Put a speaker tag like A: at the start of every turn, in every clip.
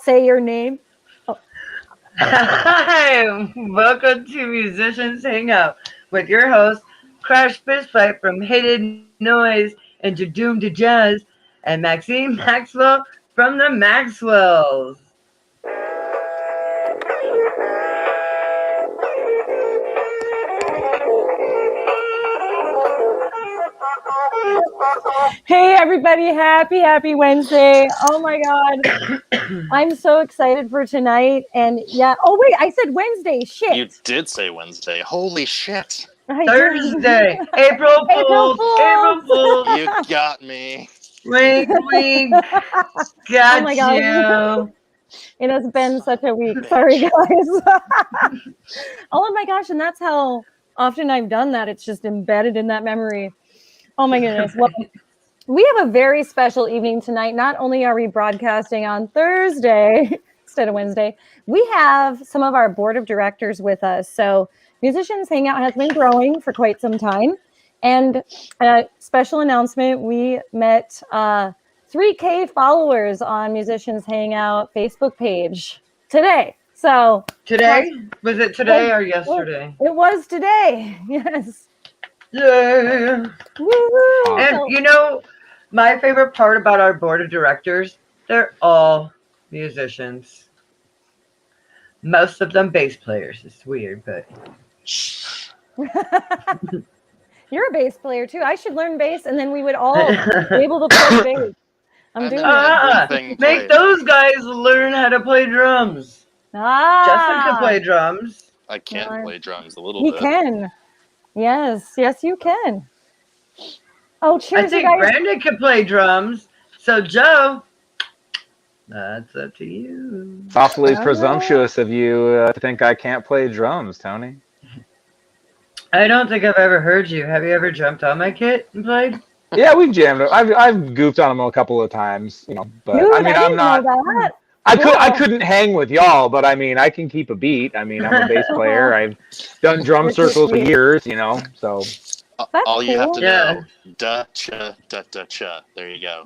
A: Say your name. Oh,
B: Hi, welcome to Musicians Hangout with your host, Crash Fistfight from Hated Noise and Doomed to Jazz, and Maxine Maxwell from the Maxwells.
A: hey, everybody. Happy Wednesday. Oh, my God. I'm so excited for tonight. And yeah. Oh, wait. I said Wednesday. Shit.
C: You did say Wednesday. Holy shit.
A: I did.
B: Thursday, April
A: April
B: Fools, April
A: Fools.
B: Fools.
C: You got me.
B: Wink, wink.
A: Oh, my
B: Got
A: God.
B: you.
A: It has been such a week. Sorry, guys. Oh, my gosh. And that's how often I've done that. It's just embedded in that memory. Oh, my goodness. Well, we have a very special evening tonight. Not only are we broadcasting on Thursday instead of Wednesday, we have some of our board of directors with us. So Musicians Hangout has been growing for quite some time. And a special announcement, we met 3K followers on Musicians Hangout Facebook page today. So
B: Today? Was it today or yesterday?
A: it was today. Yes.
B: Yeah.
A: Woo-hoo.
B: And you know, my favorite part about our board of directors, they're all musicians. Most of them bass players. It's weird, but
A: You're a bass player too. I should learn bass, and then we would all be able to play bass. I'm doing it.
C: Everything
B: make
C: played.
B: those guys learn how to play drums. Justin can play drums.
C: I can play drums a little
A: He
C: bit.
A: can. Yes, you can. Oh,
B: I
A: cheers, you
B: think
A: guys.
B: Brandon can play drums. So Joe, that's up to you.
D: It's awfully presumptuous of you to think I can't play drums, Tony.
B: I don't think I've ever heard you. Have you ever jumped on my kit and played?
D: Yeah, we've jammed. I've goofed on them a couple of times, but
A: Dude,
D: I mean,
A: I
D: I'm
A: didn't
D: not.
A: know that.
D: I couldn't hang with y'all, but I mean, I can keep a beat. I mean, I'm a bass player. I've done drum circles for years, so.
C: All you have to
B: Yeah.
C: know, da-cha. There you go.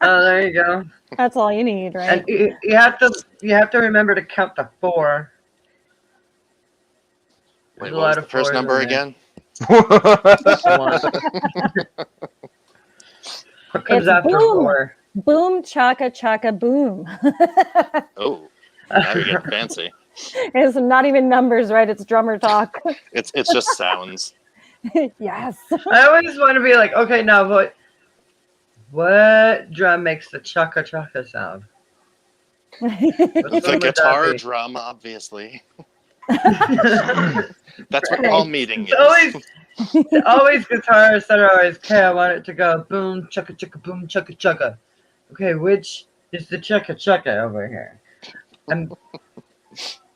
B: Oh, there you go.
A: That's all you need, right?
B: And you have to remember to count to 4.
C: Wait,
B: There's a
C: what
B: lot
C: was
B: of
C: the first
B: fours
C: number
B: in there.
C: again?
B: What comes
A: It's
B: after
A: boom.
B: 4?
A: Boom, chaka, chaka, boom.
C: Oh, now you're getting fancy.
A: It's not even numbers, right? It's drummer talk.
C: It's just sounds.
A: Yes.
B: I always want to be like, okay, now what drum makes the chaka chaka sound?
C: The guitar drum, obviously. That's what all meeting is.
B: Always guitarists that are always, okay, I want it to go boom, chaka chaka, boom, chaka chaka. Okay, which is the chaka chaka over here?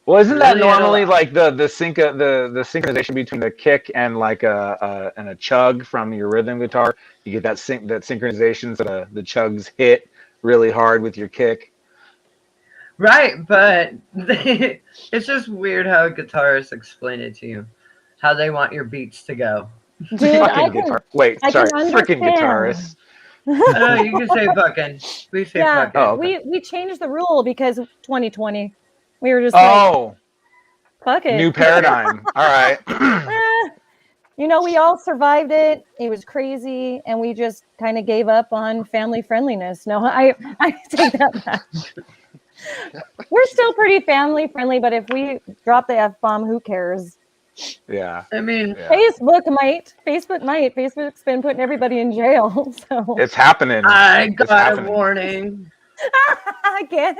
D: Well, isn't that
B: Really, I don't
D: normally
B: know.
D: like the synchronization between the kick and like a chug from your rhythm guitar? You get that synchronization so the chugs hit really hard with your kick.
B: Right, but it's just weird how guitarists explain it to you, how they want your beats to go.
A: Dude,
D: Freaking guitarists.
B: No, you can say fucking. We say fucking.
D: Oh, okay.
A: we changed the rule because 2020. We were just fuck it.
D: New paradigm. All right.
A: We all survived it. It was crazy, and we just kind of gave up on family friendliness. No, I take that back. We're still pretty family friendly, but if we drop the F-bomb, who cares?
D: Yeah.
B: I mean,
A: Facebook might. Facebook's been putting everybody in jail. So
D: it's happening.
B: I got a warning.
A: Again?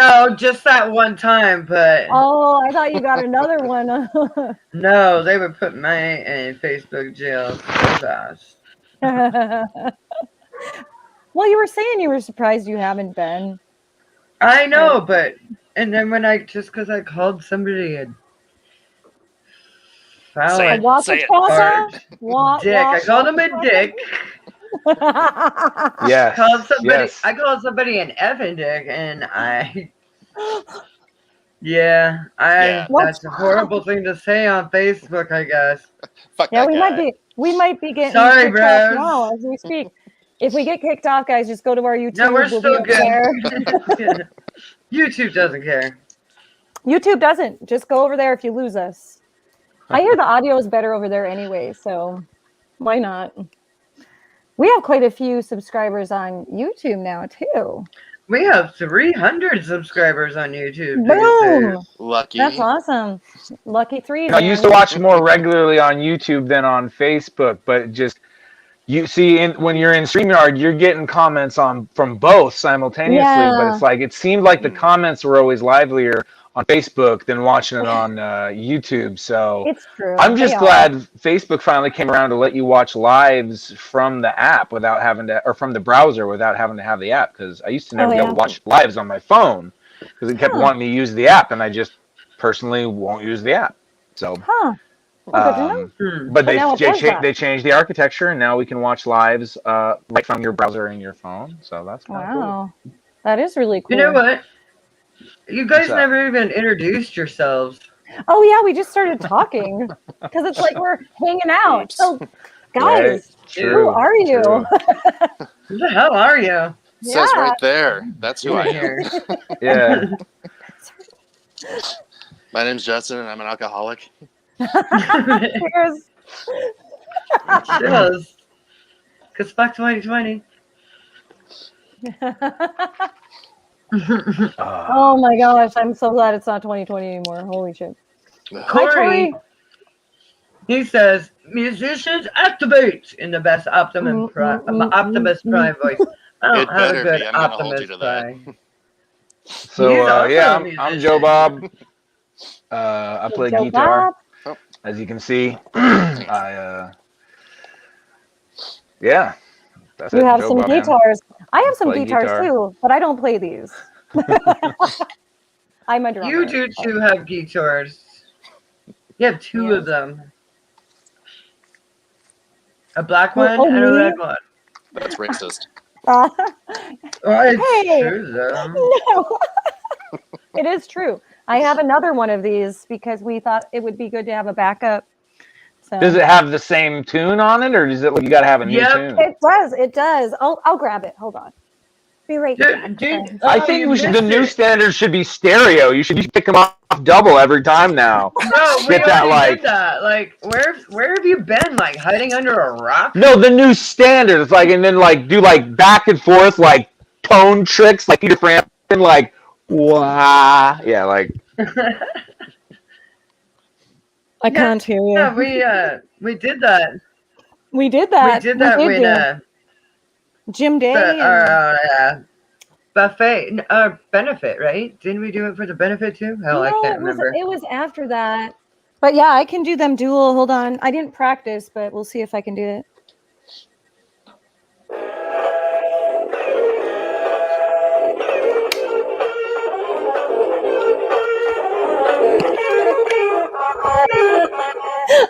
B: No, just that one time, but.
A: Oh, I thought you got another one.
B: No, they would put me in Facebook jail so fast.
A: Well, you were saying you were surprised you haven't been.
B: I know, and then because I called somebody a foul
C: Say it.
B: dick. I called him a dick.
D: Yeah.
B: I called somebody an effing dick, and that's a horrible thing to say on Facebook, I guess.
C: Fuck
A: Yeah,
C: that guy.
A: we might be getting
B: Sorry,
A: kicked off
B: bros.
A: now as we speak. If we get kicked off, guys, just go to our YouTube.
B: No, we're
A: We'll
B: still
A: be there.
B: good. YouTube doesn't care.
A: YouTube doesn't. Just go over there if you lose us. I hear the audio is better over there anyway, so why not? We have quite a few subscribers on YouTube now, too.
B: We have 300 subscribers on YouTube.
A: Boom!
C: Lucky.
A: That's awesome. Lucky 3.
D: I used to watch more regularly on YouTube than on Facebook, but just you see, when you're in StreamYard, you're getting comments from both simultaneously.
A: Yeah.
D: But it's like it seemed like the comments were always livelier on Facebook than watching it on YouTube. So
A: It's true.
D: I'm just glad Facebook finally came around to let you watch lives from the app without having to, or from the browser without having to have the app. Because I used to never be able to watch lives on my phone because it kept wanting me to use the app, and I just personally won't use the app. So, but they changed the architecture, and now we can watch lives right from your browser and your phone. So that's kind of cool.
A: That is really cool.
B: You know what? You guys never even introduced yourselves.
A: Oh yeah, we just started talking because it's like we're hanging out. So, guys, who are you?
B: Who the hell are you?
C: It says right there. That's who I am.
D: Yeah.
C: My name's Justin, and I'm an alcoholic.
A: Cheers.
B: Cheers. Cause fuck 2020.
A: Oh my gosh, I'm so glad it's not 2020 anymore. Holy shit.
B: Corey, he says, musicians activate in the best Optimus Prime voice. I don't have a good Optimus Prime.
D: So, I'm Joe Bob. I play guitar. As you can see, that's
A: you
D: it.
A: have
D: Joe
A: some
D: Bob,
A: guitars. I have some
D: play
A: guitars
D: guitar.
A: too, but I don't play these. I'm a drummer.
B: You do too have guitars. You have two of them. A black one and a red one.
C: That's racist.
A: Hey,
B: true, though.
A: no. It is true. I have another one of these because we thought it would be good to have a backup. So.
D: Does it have the same tune on it, or is it like you got to have a new tune?
A: It does. It does. I'll grab it. Hold on. Be right back.
D: I think the new standard should be stereo. You should pick them up double every time now.
B: No, we already did that. Like, where have you been? Like, hiding under a rock?
D: No, the new standard. It's like, and then like do like back and forth like tone tricks like Peter Frampton, like wah. Yeah, like.
A: I can't hear you.
B: Yeah, we did that.
A: We did that.
B: We did that with
A: Jim Day.
B: Buffet benefit, right? Didn't we do it for the benefit too? Hell, I can't remember.
A: It was after that. But yeah, I can do them dual. Hold on. I didn't practice, but we'll see if I can do it.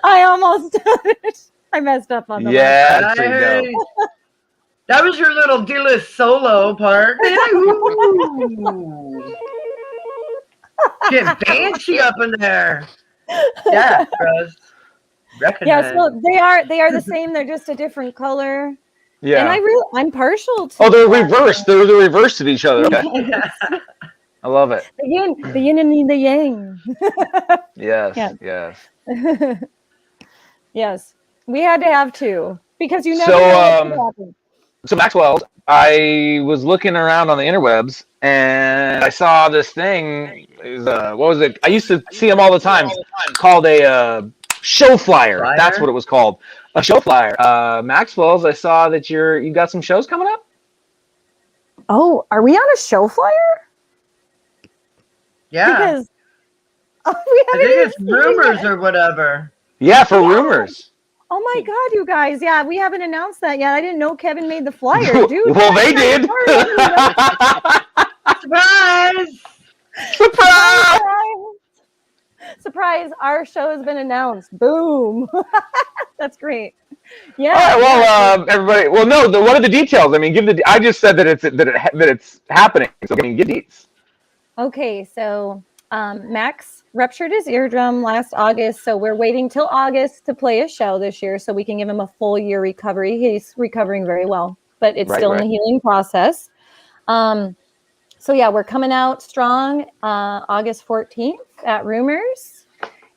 A: I almost done it. I messed up on the
B: one. That was your little D-list solo part. Get Banshee up in there. Yeah, bros.
A: Yeah, so they are the same. They're just a different color.
D: Yeah.
A: And I'm partial to.
D: Oh, they're reversed. They're the reverse of each other. Okay. I love it.
A: The yin and the yang.
D: Yes. Yes.
A: Yes. We had to have two because you never know what happen.
D: So Maxwell, I was looking around on the interwebs and I saw this thing. It was, what was it? I used to see them all the time. Called a show flyer. That's what it was called. A show flyer. Maxwell's. I saw that you got some shows coming up.
A: Oh, are we on a show flyer?
B: Yeah.
A: Because
B: I think it's rumors or whatever.
D: Yeah, for rumors.
A: Oh my God, you guys. Yeah, we haven't announced that yet. I didn't know Kevin made the flyer, dude.
D: Well, they did.
B: Surprise!
D: Surprise!
A: Surprise, our show has been announced. Boom. That's great. Yeah.
D: All right, well, everybody. Well, no. What are the details? I mean, I just said that it's happening. So, give deets.
A: Okay, so Max ruptured his eardrum last August, so we're waiting till August to play a show this year so we can give him a full year recovery. He's recovering very well. but it's still in the healing process. So yeah, we're coming out strong August 14th at Rumors.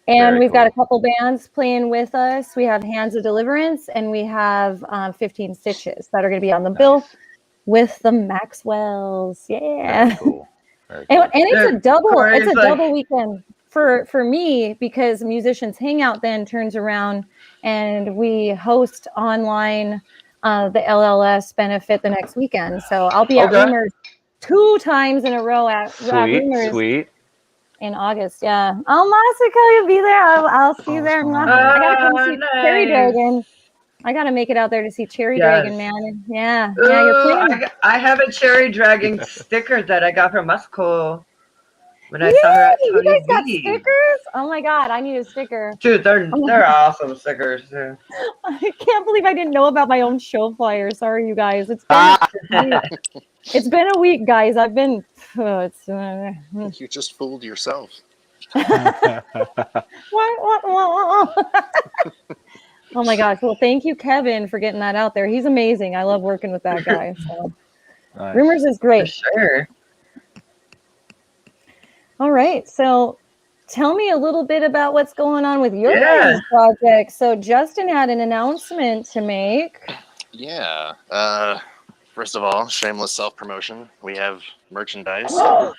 A: And we've got a couple bands playing with us. We have Hands of Deliverance and we have 15 Stitches that are going to be on the bill with the Maxwells. Yeah.
D: Very cool. Very
A: And
D: cool.
A: it's a double.
B: Corey's
A: It's a
B: like-
A: double weekend for me because Musicians Hangout then turns around and we host online the LLS benefit the next weekend. So I'll be at Rumors 2 times in a row at Rumors.
D: Sweet.
A: In August, yeah. Oh, Masako, you'll be there. I'll see you there. I gotta come see Cherry Dragon. I gotta make it out there to see Cherry Dragon, man. Yeah, yeah. You're playing.
B: I have a Cherry Dragon sticker that I got from Musco when I saw her at
A: You
B: Tony
A: guys got
B: B.
A: stickers? Oh my god, I need a sticker.
B: Dude, they're awesome stickers too.
A: I can't believe I didn't know about my own show flyer. Sorry, you guys. It's been a week, guys. I've been.
C: You just fooled yourself.
A: Oh my gosh. Well, thank you, Kevin, for getting that out there. He's amazing. I love working with that guy. So.
D: Nice.
A: Rumors is great.
B: For sure.
A: All right. So tell me a little bit about what's going on with your guys' project. So Justin had an announcement to make.
C: Yeah. First of all, shameless self-promotion. We have merchandise.
A: Oh,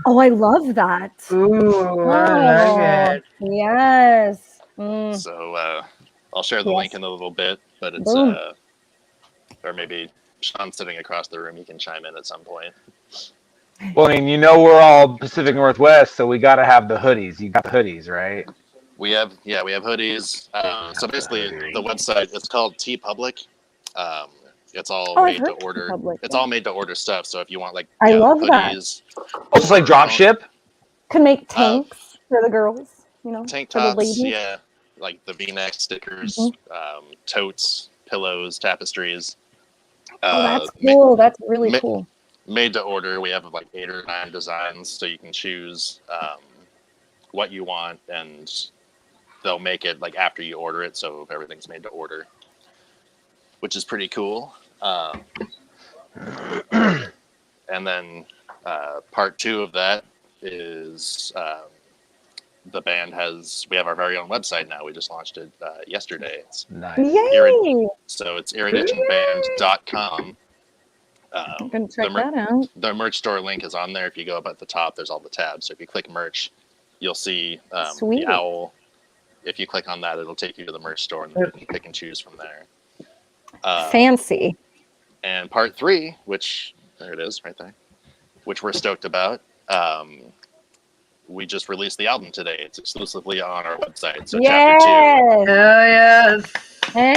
A: I love that.
B: Ooh, I like it.
A: Yes.
C: So I'll share the link in a little bit, but it's or maybe Sean's sitting across the room. He can chime in at some point.
D: Well, I mean, we're all Pacific Northwest, so we got to have the hoodies. You got the hoodies, right?
C: We have hoodies. So basically, the website, it's called TeePublic. It's all made to order. It's all made to order stuff. So if you want
A: I love
C: hoodies,
D: Oh, it's like drop ship.
A: Can make tanks for the girls,
C: tank
A: for the
C: tops,
A: ladies.
C: yeah, like the V-neck stickers, totes, pillows, tapestries.
A: Oh, that's cool. That's really cool.
C: Made to order. We have like 8 or 9 designs, so you can choose what you want, and they'll make it like after you order it. So everything's made to order, which is pretty cool. And then part 2 of that is the band we have our very own website now. We just launched it yesterday. It's
D: Nice.
A: Yay!
C: So it's irrigationband.com.
A: I'm going to check that out.
C: The merch store link is on there. If you go up at the top, there's all the tabs. So if you click merch, you'll see the owl. If you click on that, it'll take you to the merch store, and then you can pick and choose from there.
A: Fancy.
C: And part 3, which there it is right there, which we're stoked about. We just released the album today. It's exclusively on our website. So chapter 2.
B: Hell yes.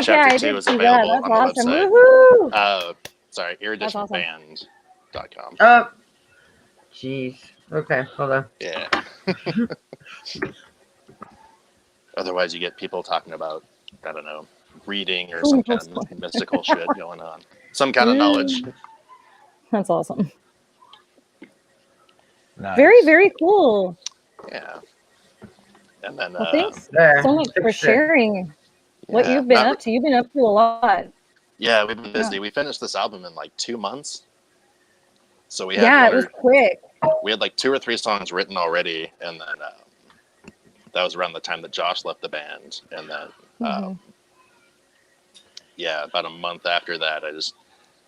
C: Chapter 2 is available on the website.
A: Woohoo!
C: Sorry, irrigationband.com.
B: Oh, jeez. Okay, hold on.
C: Yeah. Otherwise, you get people talking about, I don't know, reading or some kind of mystical shit going on. Some kind of knowledge.
A: That's awesome.
D: Nice.
A: Very, very cool.
C: Yeah. And then
A: Well, thanks so much for sharing what you've been up to. You've been up to a lot.
C: Yeah, we've been busy. We finished this album in like 2 months. So we had
A: it was quick.
C: We had like 2 or 3 songs written already, and then that was around the time that Josh left the band. And then about a month after that,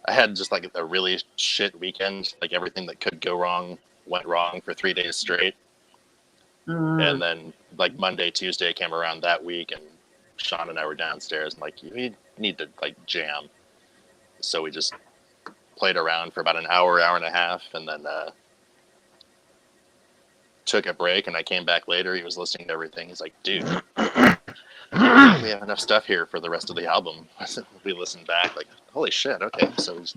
C: I had just like a really shit weekend. Like everything that could go wrong went wrong for 3 days straight. And then like Monday, Tuesday came around that week, and Sean and I were downstairs and like, we need to like jam. So we just played around for about an hour and a half, and then took a break. And I came back later. He was listening to everything. He's like, dude, we have enough stuff here for the rest of the album. We listened back like, holy shit. Okay. So we just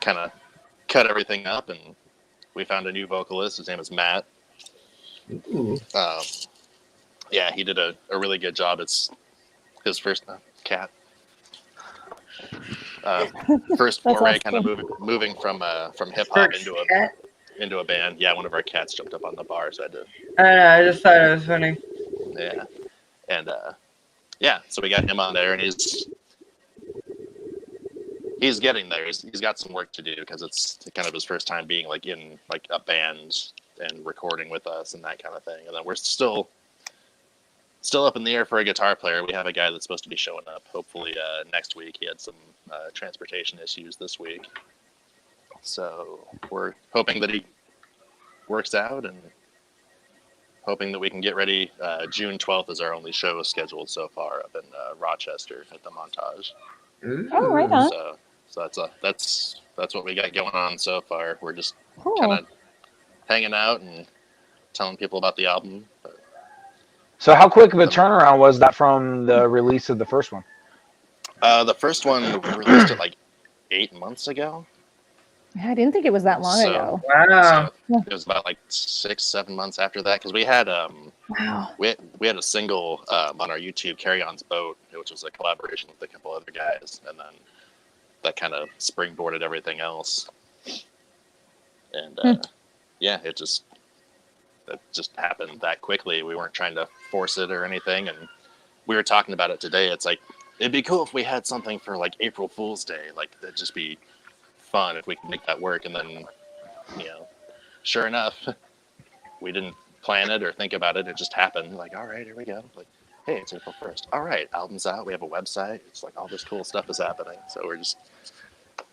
C: kind of cut everything up, and we found a new vocalist. His name is Matt. Yeah, he did a really good job. It's his first cat. First foray, kind of moving from hip hop into a band. Yeah, one of our cats jumped up on the bar, so I had to.
B: I don't know. I just thought it was funny.
C: Yeah, and so we got him on there, and he's getting there. He's got some work to do because it's kind of his first time being like in like a band and recording with us and that kind of thing. And then we're still up in the air for a guitar player. We have a guy that's supposed to be showing up hopefully next week. He had some transportation issues this week, so we're hoping that he works out and hoping that we can get ready. June 12th is our only show scheduled so far up in Rochester at the Montage.
A: Oh, right on.
C: So that's what we got going on so far. We're just
A: Cool.
C: kind of hanging out and telling people about the album. But
D: So how quick of a turnaround was that from the release of the first one?
C: the first one we released it like 8 months ago.
A: I didn't think it was that long ago.
B: Wow.
C: So it was about like 6-7 months after that because we had
A: Wow.
C: we had a single on our YouTube, Carry On's Boat, which was a collaboration with a couple other guys, and then that kind of springboarded everything else. And yeah, it just happened that quickly. We weren't trying to force it or anything, and we were talking about it today. It's like it'd be cool if we had something for like April Fool's Day. Like that'd just be fun if we could make that work. And then, sure enough, we didn't plan it or think about it. It just happened. Like, all right, here we go. Like, hey, it's April 1st. All right, album's out. We have a website. It's like all this cool stuff is happening. So we're just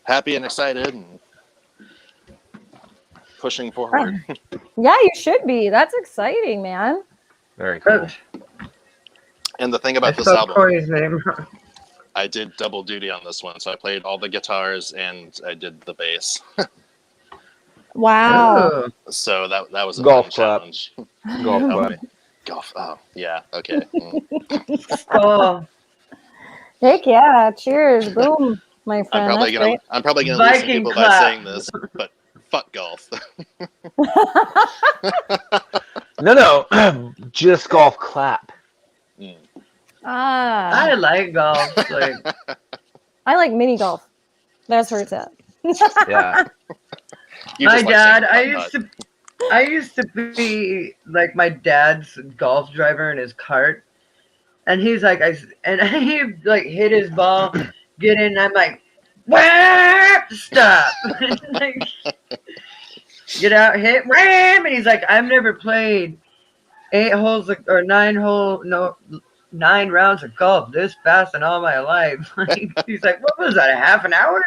C: happy and excited and pushing forward.
A: Yeah, you should be. That's exciting, man.
D: Very cool.
C: And the thing about
B: I
C: this
B: spelled
C: album,
B: Corey's name.
C: I did double duty on this one. So I played all the guitars and I did the bass.
A: Wow.
B: Ooh.
C: So that was a
D: Golf
C: fun
D: clap.
C: challenge.
D: Golf
C: Oh,
D: clap.
C: man. Golf. Oh, yeah. Okay.
B: Oh,
A: Heck yeah. Cheers. Boom, my
C: I'm
A: friend.
C: probably
A: That's
C: gonna
A: great.
C: I'm probably gonna lose some
B: Viking
C: people by
B: clap.
C: saying this, but fuck golf.
D: No, just golf clap.
A: Ah,
B: I like golf. Like,
A: I like mini golf. That's where it's at.
D: Yeah.
C: You
B: my
C: just like
B: dad,
C: saying
B: I used to be like my dad's golf driver in his cart, and he's like, he like hit his ball, get in, and I'm like, wham, stop, like, get out, hit, wham, and he's like, I've never played 8 holes or 9 rounds of golf this fast in all my life. Like, he's like, what was that, a half an hour?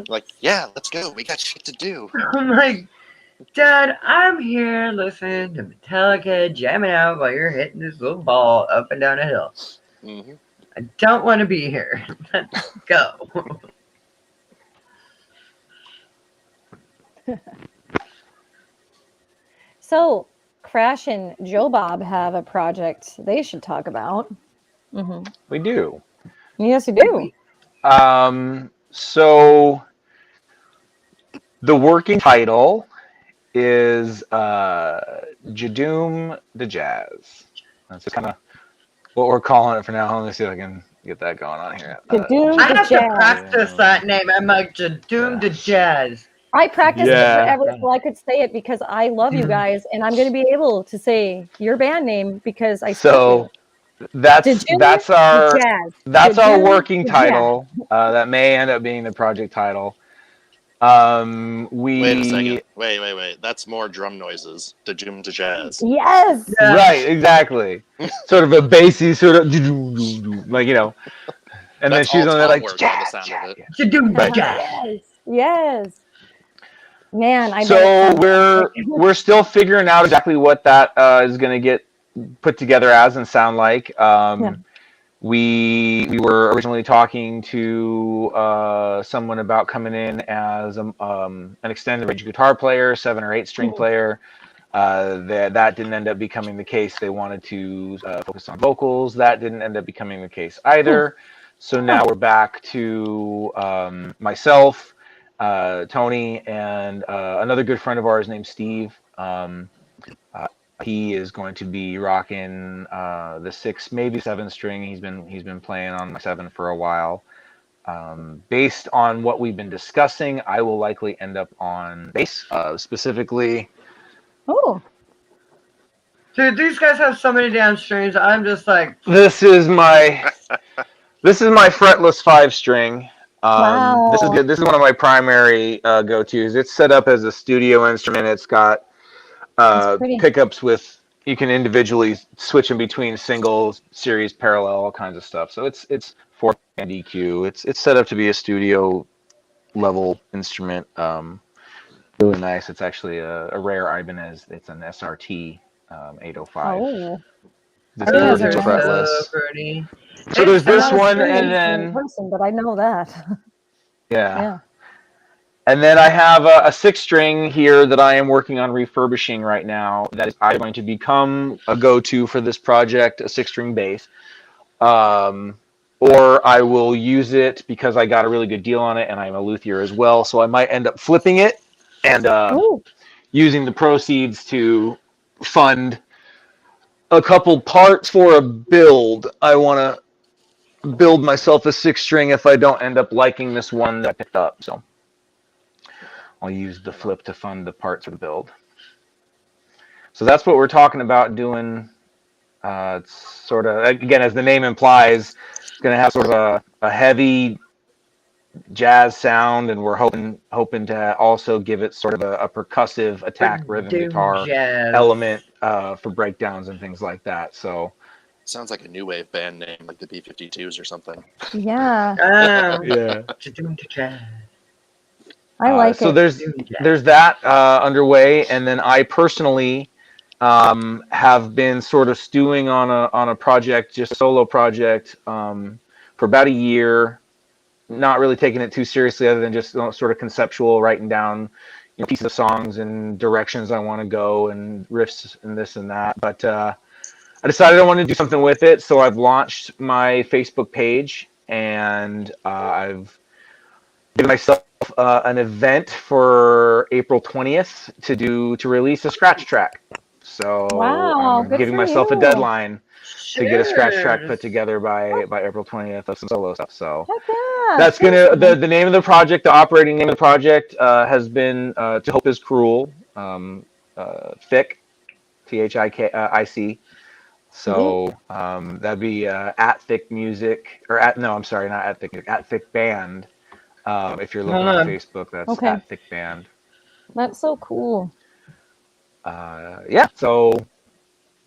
C: like, yeah, let's go. We got shit to do.
B: I'm like, Dad, I'm here listening to Metallica jamming out while you're hitting this little ball up and down a hill.
C: Mm-hmm.
B: I don't want to be here. Let's go.
A: So, Crash and Joe Bob have a project they should talk about. Mm-hmm.
D: We do.
A: Yes, you do.
D: So the working title is Jadoom the Jazz. That's kind of what we're calling it for now. Let me see if I can get that going on here.
A: Jadoom
B: I
A: the
B: have to
A: Jazz.
B: practice that name. I'm like, Jadoom to Jazz.
A: I practiced
D: Yeah.
A: it forever so I could say it because I love you guys, and I'm going to be able to say your band name because I
D: So that's
A: Jadoom
D: our
A: the Jazz.
D: that's our
A: Jadoom
D: working
A: the
D: title. That may end up being the project title.
C: Wait a second. Wait. That's more drum noises. To jazz.
A: Yes.
B: Yeah.
D: Right, exactly. Sort of a bassy sort of like, and then
C: That's
D: she's
C: all
D: on there like
C: Tom words by the sound of it.
B: Jadoom
D: Right.
B: to Jazz.
A: Yes. Man, I
D: So we're still figuring out exactly what that is going to get put together as and sound like. We were originally talking to someone about coming in as an extended range guitar player, 7 or 8 string player. That didn't end up becoming the case. They wanted to focus on vocals. That didn't end up becoming the case either. So now we're back to myself, Tony, and another good friend of ours named Steve. He is going to be rocking the 6, maybe 7 string. He's been playing on my 7 for a while. Based on what we've been discussing, I will likely end up on bass, specifically.
A: Oh.
B: Dude, these guys have so many damn strings. I'm just like,
D: This is my fretless 5 string. This is
A: Wow.
D: good. This is one of my primary go-tos. It's set up as a studio instrument. It's got
A: That's pretty.
D: pickups with you can individually switch in between single, series, parallel, all kinds of stuff. So it's 4-band EQ. It's set up to be a studio level instrument. Really nice. It's actually a rare Ibanez. It's an SRT 805.
A: Oh,
D: This
A: I think I've
B: Those
A: heard
B: are
A: of
D: fretless.
A: that.
B: so pretty.
D: So there's
A: I'm
D: this
A: not a
D: one,
A: string
D: and
A: instrument
D: then
A: person, but I know that.
D: yeah.
A: Yeah.
D: And then I have a 6-string here that I am working on refurbishing right now. That is either going to become a go-to for this project, a 6-string bass, or I will use it because I got a really good deal on it, and I'm a luthier as well. So I might end up flipping it and
A: Ooh.
D: using the proceeds to fund a couple parts for a build. I want to build myself a 6-string if I don't end up liking this one that I picked up. So I'll use the flip to fund the parts of the build. So that's what we're talking about doing. It's sort of, again, as the name implies, it's going to have sort of a heavy jazz sound, and we're hoping to also give it sort of a percussive attack rhythm
B: Doom
D: guitar
B: jazz.
D: element for breakdowns and things like that. So
C: Sounds like a new wave band name, like the B-52s or something.
A: Yeah,
D: yeah.
B: Doom jazz.
A: I like
D: so
A: it.
D: there's that underway, and then I personally have been sort of stewing on a project, just a solo project, for about a year. Not really taking it too seriously, other than just sort of conceptual, writing down pieces of songs and directions I want to go and riffs and this and that. But I decided I wanted to do something with it, so I've launched my Facebook page, and I've given myself an event for April 20th to release a scratch track. So
A: Wow,
D: I'm
A: good
D: giving
A: for
D: myself a
A: you.
D: deadline to get a scratch track put together by April 20th of some solo stuff. So
A: Heck yeah.
D: that's gonna the name of the project, the operating name of the project has been To Hope Is Cruel, Thick, THIC. So that'd be at Thick Music, or at no, I'm sorry, not at Thick Music, at Thick Band. If you're looking on Facebook, that's
A: Okay.
D: at Thick Band.
A: That's so cool.
D: Yeah, so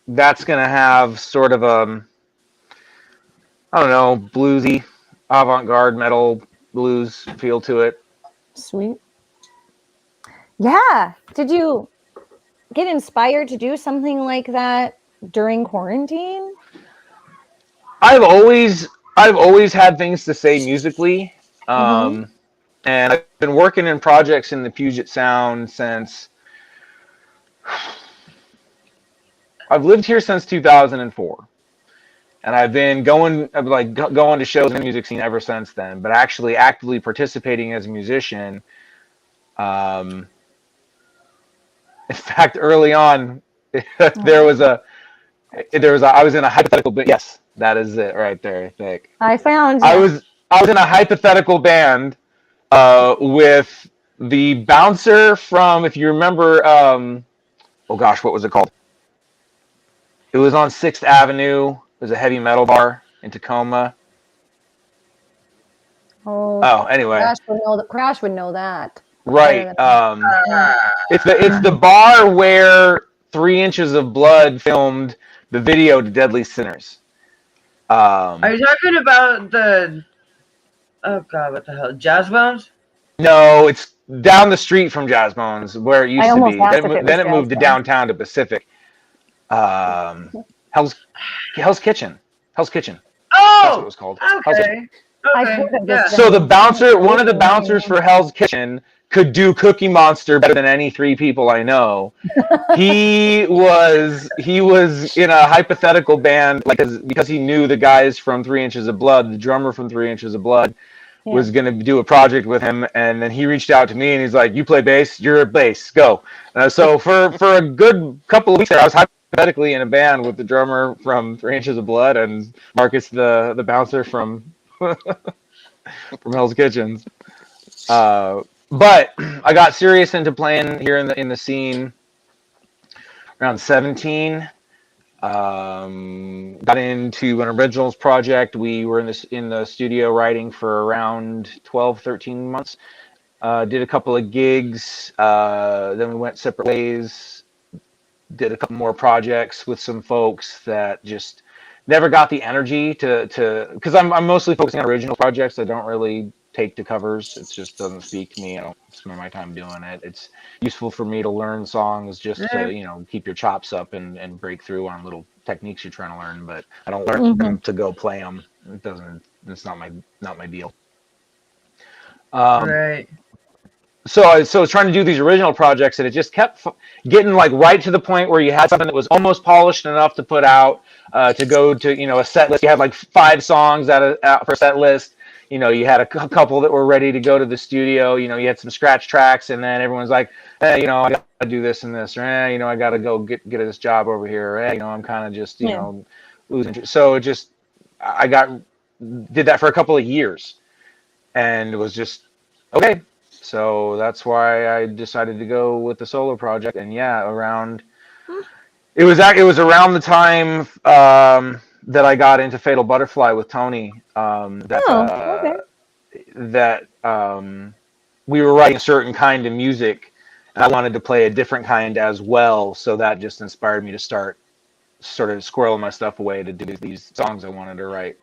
D: that's gonna have sort of a, I don't know, bluesy, avant-garde metal blues feel to it.
A: Sweet. Yeah. Did you get inspired to do something like that during quarantine?
D: I've always had things to say musically, and I've been working in projects in the Puget Sound since I've lived here since 2004, and I've been going to shows in the music scene ever since then. But actually, actively participating as a musician, in fact, early on, I was in a hypothetical, but yes, that is it right there. I think
A: I found you.
D: I was in a hypothetical band with the bouncer from, if you remember, oh gosh, what was it called? It was on 6th Avenue. It was a heavy metal bar in Tacoma.
A: Oh,
D: anyway.
A: Crash would know that.
D: Right. It's the bar where 3 Inches of Blood filmed the video to Deadly Sinners.
B: Are you talking about the? Oh God, what the hell? Jazz Bones?
D: No, it's down the street from Jazz Bones, where it used to be. Then it moved to downtown to Pacific. Hell's Kitchen. Hell's Kitchen.
B: Oh,
D: that's what it was called.
B: Okay.
D: So the bouncer, one of the bouncers for Hell's Kitchen, could do Cookie Monster better than any 3 people I know. He was in a hypothetical band, because he knew the guys from 3 Inches of Blood, the drummer from 3 Inches of Blood, was going to do a project with him, and then he reached out to me and he's like, "You play bass? You're a bass. Go." So for a good couple of weeks there, I was hypothetically in a band with the drummer from 3 Inches of Blood and Marcus, the bouncer from from Hell's Kitchen. But I got serious into playing here in the scene around 17. Got into an originals project. We were in the studio writing for around 12, 13 months. Did a couple of gigs. Then we went separate ways. Did a couple more projects with some folks that just never got the energy to because I'm mostly focusing on original projects. I don't really take to covers. It just doesn't speak to me. I don't spend my time doing it. It's useful for me to learn songs just
B: Yeah.
D: to keep your chops up and break through on little techniques you're trying to learn. But I don't learn them to go play them. It doesn't. It's not my deal.
B: Right.
D: So I was trying to do these original projects, and it just kept getting like right to the point where you had something that was almost polished enough to put out to go to a set list. You had like 5 songs out for a set list. You had a couple that were ready to go to the studio. You had some scratch tracks, and then everyone's like, hey, I got to do this and this, or I got to go get this job over here, or hey, I'm kind of just losing interest. So it just did that for a couple of years, and it was just okay. So that's why I decided to go with the solo project. And yeah, it was around the time that I got into Fatal Butterfly with Tony. That we were writing a certain kind of music, and I wanted to play a different kind as well. So that just inspired me to start sort of squirreling my stuff away to do these songs I wanted to write.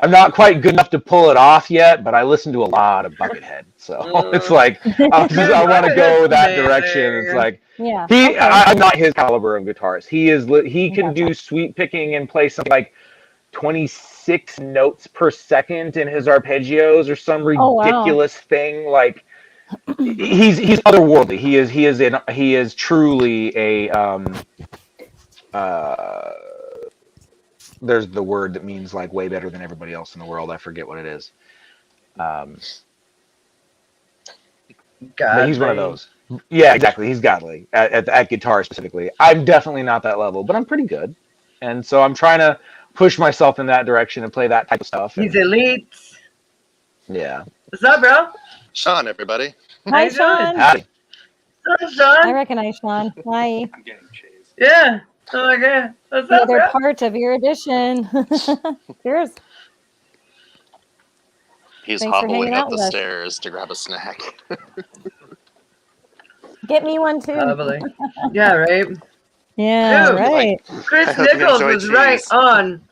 D: I'm not quite good enough to pull it off yet, but I listen to a lot of Buckethead, so it's like I want to go that direction. It's like I'm not his caliber of guitarist. He can do sweep picking and play something like 26 notes per second in his arpeggios or some ridiculous thing. Like he's otherworldly. He is truly a there's the word that means like way better than everybody else in the world. I forget what it is. But he's one of those. Yeah, exactly. He's godly at guitar specifically. I'm definitely not that level, but I'm pretty good. And so I'm trying to push myself in that direction and play that type of stuff.
B: He's elite.
D: Yeah.
B: What's up, bro?
C: Sean, everybody.
A: Hi, Sean.
D: Howdy.
B: What's up, Sean?
A: I recognize Sean. Hi.
C: I'm getting chased.
B: Yeah. Oh my god. What's
A: The
B: up,
A: other
B: bro?
A: part of your edition. Cheers.
C: He's
A: Thanks for
C: hobbling
A: hanging
C: up
A: out
C: the
A: with us.
C: stairs to grab a snack.
A: Get me one too.
B: Probably. Yeah, right.
A: Yeah,
B: Dude,
A: right.
B: Chris
C: I hope you
B: Nichols
C: enjoy
B: was right
C: cheese.
B: on.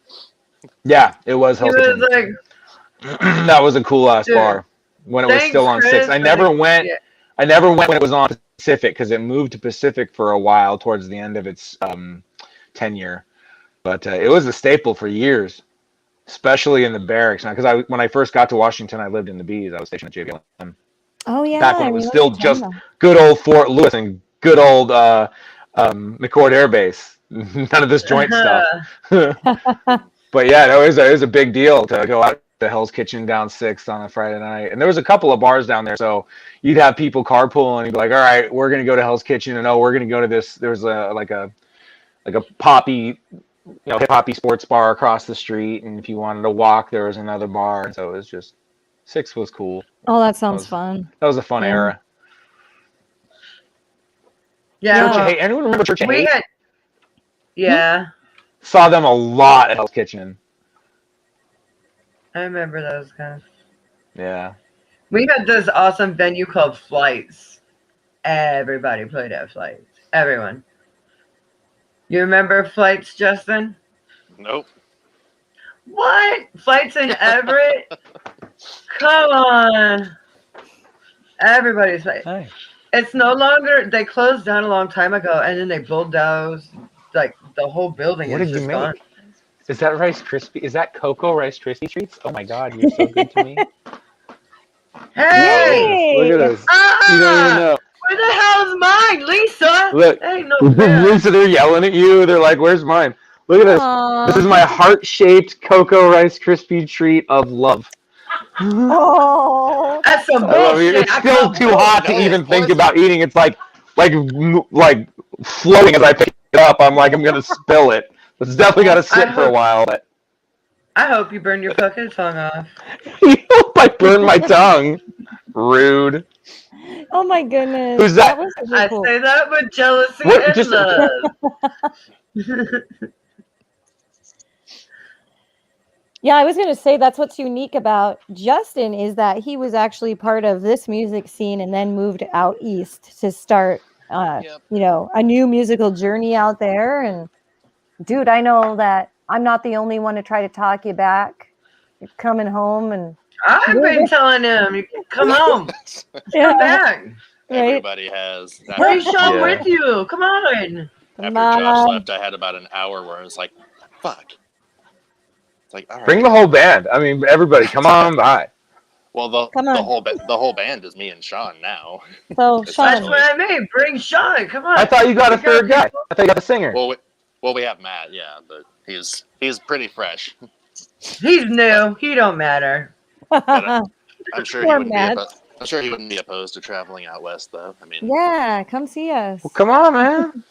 D: Yeah, it was.
B: He
D: Hell's
B: was
D: Kitchen.
B: like,
D: That was a cool ass
B: Dude,
D: bar when it was
B: thanks,
D: still on
B: Chris.
D: 6. I never went.
B: Yeah.
D: I never went when it was on Pacific because it moved to Pacific for a while towards the end of its tenure. But it was a staple for years, especially in the barracks. Because when I first got to Washington, I lived in the Bees. I was stationed at JBLM.
A: Oh yeah.
D: Back when it was still
A: remember
D: just
A: China.
D: good old Fort Lewis and good old McCord Air Base. None of this joint stuff. But yeah, no, it was a big deal to go out to Hell's Kitchen down 6th on a Friday night. And there was a couple of bars down there. So you'd have people carpooling and you'd be like, all right, we're going to go to Hell's Kitchen. And we're going to go to this. There's a poppy, hip hoppy sports bar across the street. And if you wanted to walk, there was another bar. And so it was just, 6 was cool.
A: Oh, that sounds fun.
D: That was a fun era.
B: Yeah.
D: Church of Hate. Anyone remember Church of
B: We
D: Hate?
B: had. Yeah.
D: Saw them a lot at Hell's Kitchen.
B: I remember those guys.
D: Yeah.
B: We had this awesome venue called Flights. Everybody played at Flights. Everyone. You remember Flights, Justin?
C: Nope.
B: What? Flights in Everett? Come on. Everybody's like,
D: Hey.
B: it's no longer, they closed down a long time ago and then they bulldozed like the whole building.
D: What
B: is
D: did you
B: just
D: make?
B: gone.
D: Is that Rice Krispie? Is that Cocoa Rice Krispie treats? Oh my God, you're so good to me.
B: Hey!
D: Look at this. You don't even
B: Ah!
D: know.
B: Where the hell's mine, Lisa?
D: Look,
B: Ain't no fair.
D: Lisa, they're yelling at you. They're like, "Where's mine?" Look at this.
A: Aw.
D: This is my heart-shaped Cocoa Rice Krispie treat of love.
A: Oh.
B: That's some
D: I love you.
B: bullshit.
D: It's
B: I
D: still
B: call
D: too hot to
C: No,
D: even
C: of
D: think
C: course.
D: about eating. It's like floating as I pick it up. I'm like, I'm gonna spill it. It's definitely got to sit for a while. But
B: I hope you burn your fucking tongue off.
D: I burned my tongue. Rude.
A: Oh my goodness.
D: Who's that?
A: was really
B: I
A: cool.
B: say that with jealousy
D: What?
B: and
D: Just-
B: love.
A: Yeah, I was going to say that's what's unique about Justin is that he was actually part of this music scene and then moved out east to start,
C: Yep.
A: a new musical journey out there. And dude, I know that I'm not the only one to try to talk you back. You're coming home and
B: I've been telling him, you can come home. Come back.
A: Right?
C: Everybody has.
B: Bring Sean
D: Yeah.
B: with you. Come on.
A: Come
C: After Josh
A: on.
C: left, I had about an hour where I was like, fuck. It's like, all right.
D: Bring the whole band. I mean, everybody, come on by.
C: Well, the
A: Come on.
C: whole band is me and Sean now.
A: So,
B: That's
A: Sean,
B: what I mean. Bring Sean. Come on.
D: I thought you got a
B: We
D: third guy.
B: people.
D: I thought you got a singer.
C: Well, we have Matt, yeah, but he's pretty fresh.
B: He's new. He don't matter.
C: I'm sure he
A: Poor
C: wouldn't
A: Matt.
C: I'm sure he wouldn't be opposed to traveling out west, though. I mean,
A: yeah, come see us.
D: Well, come on, man.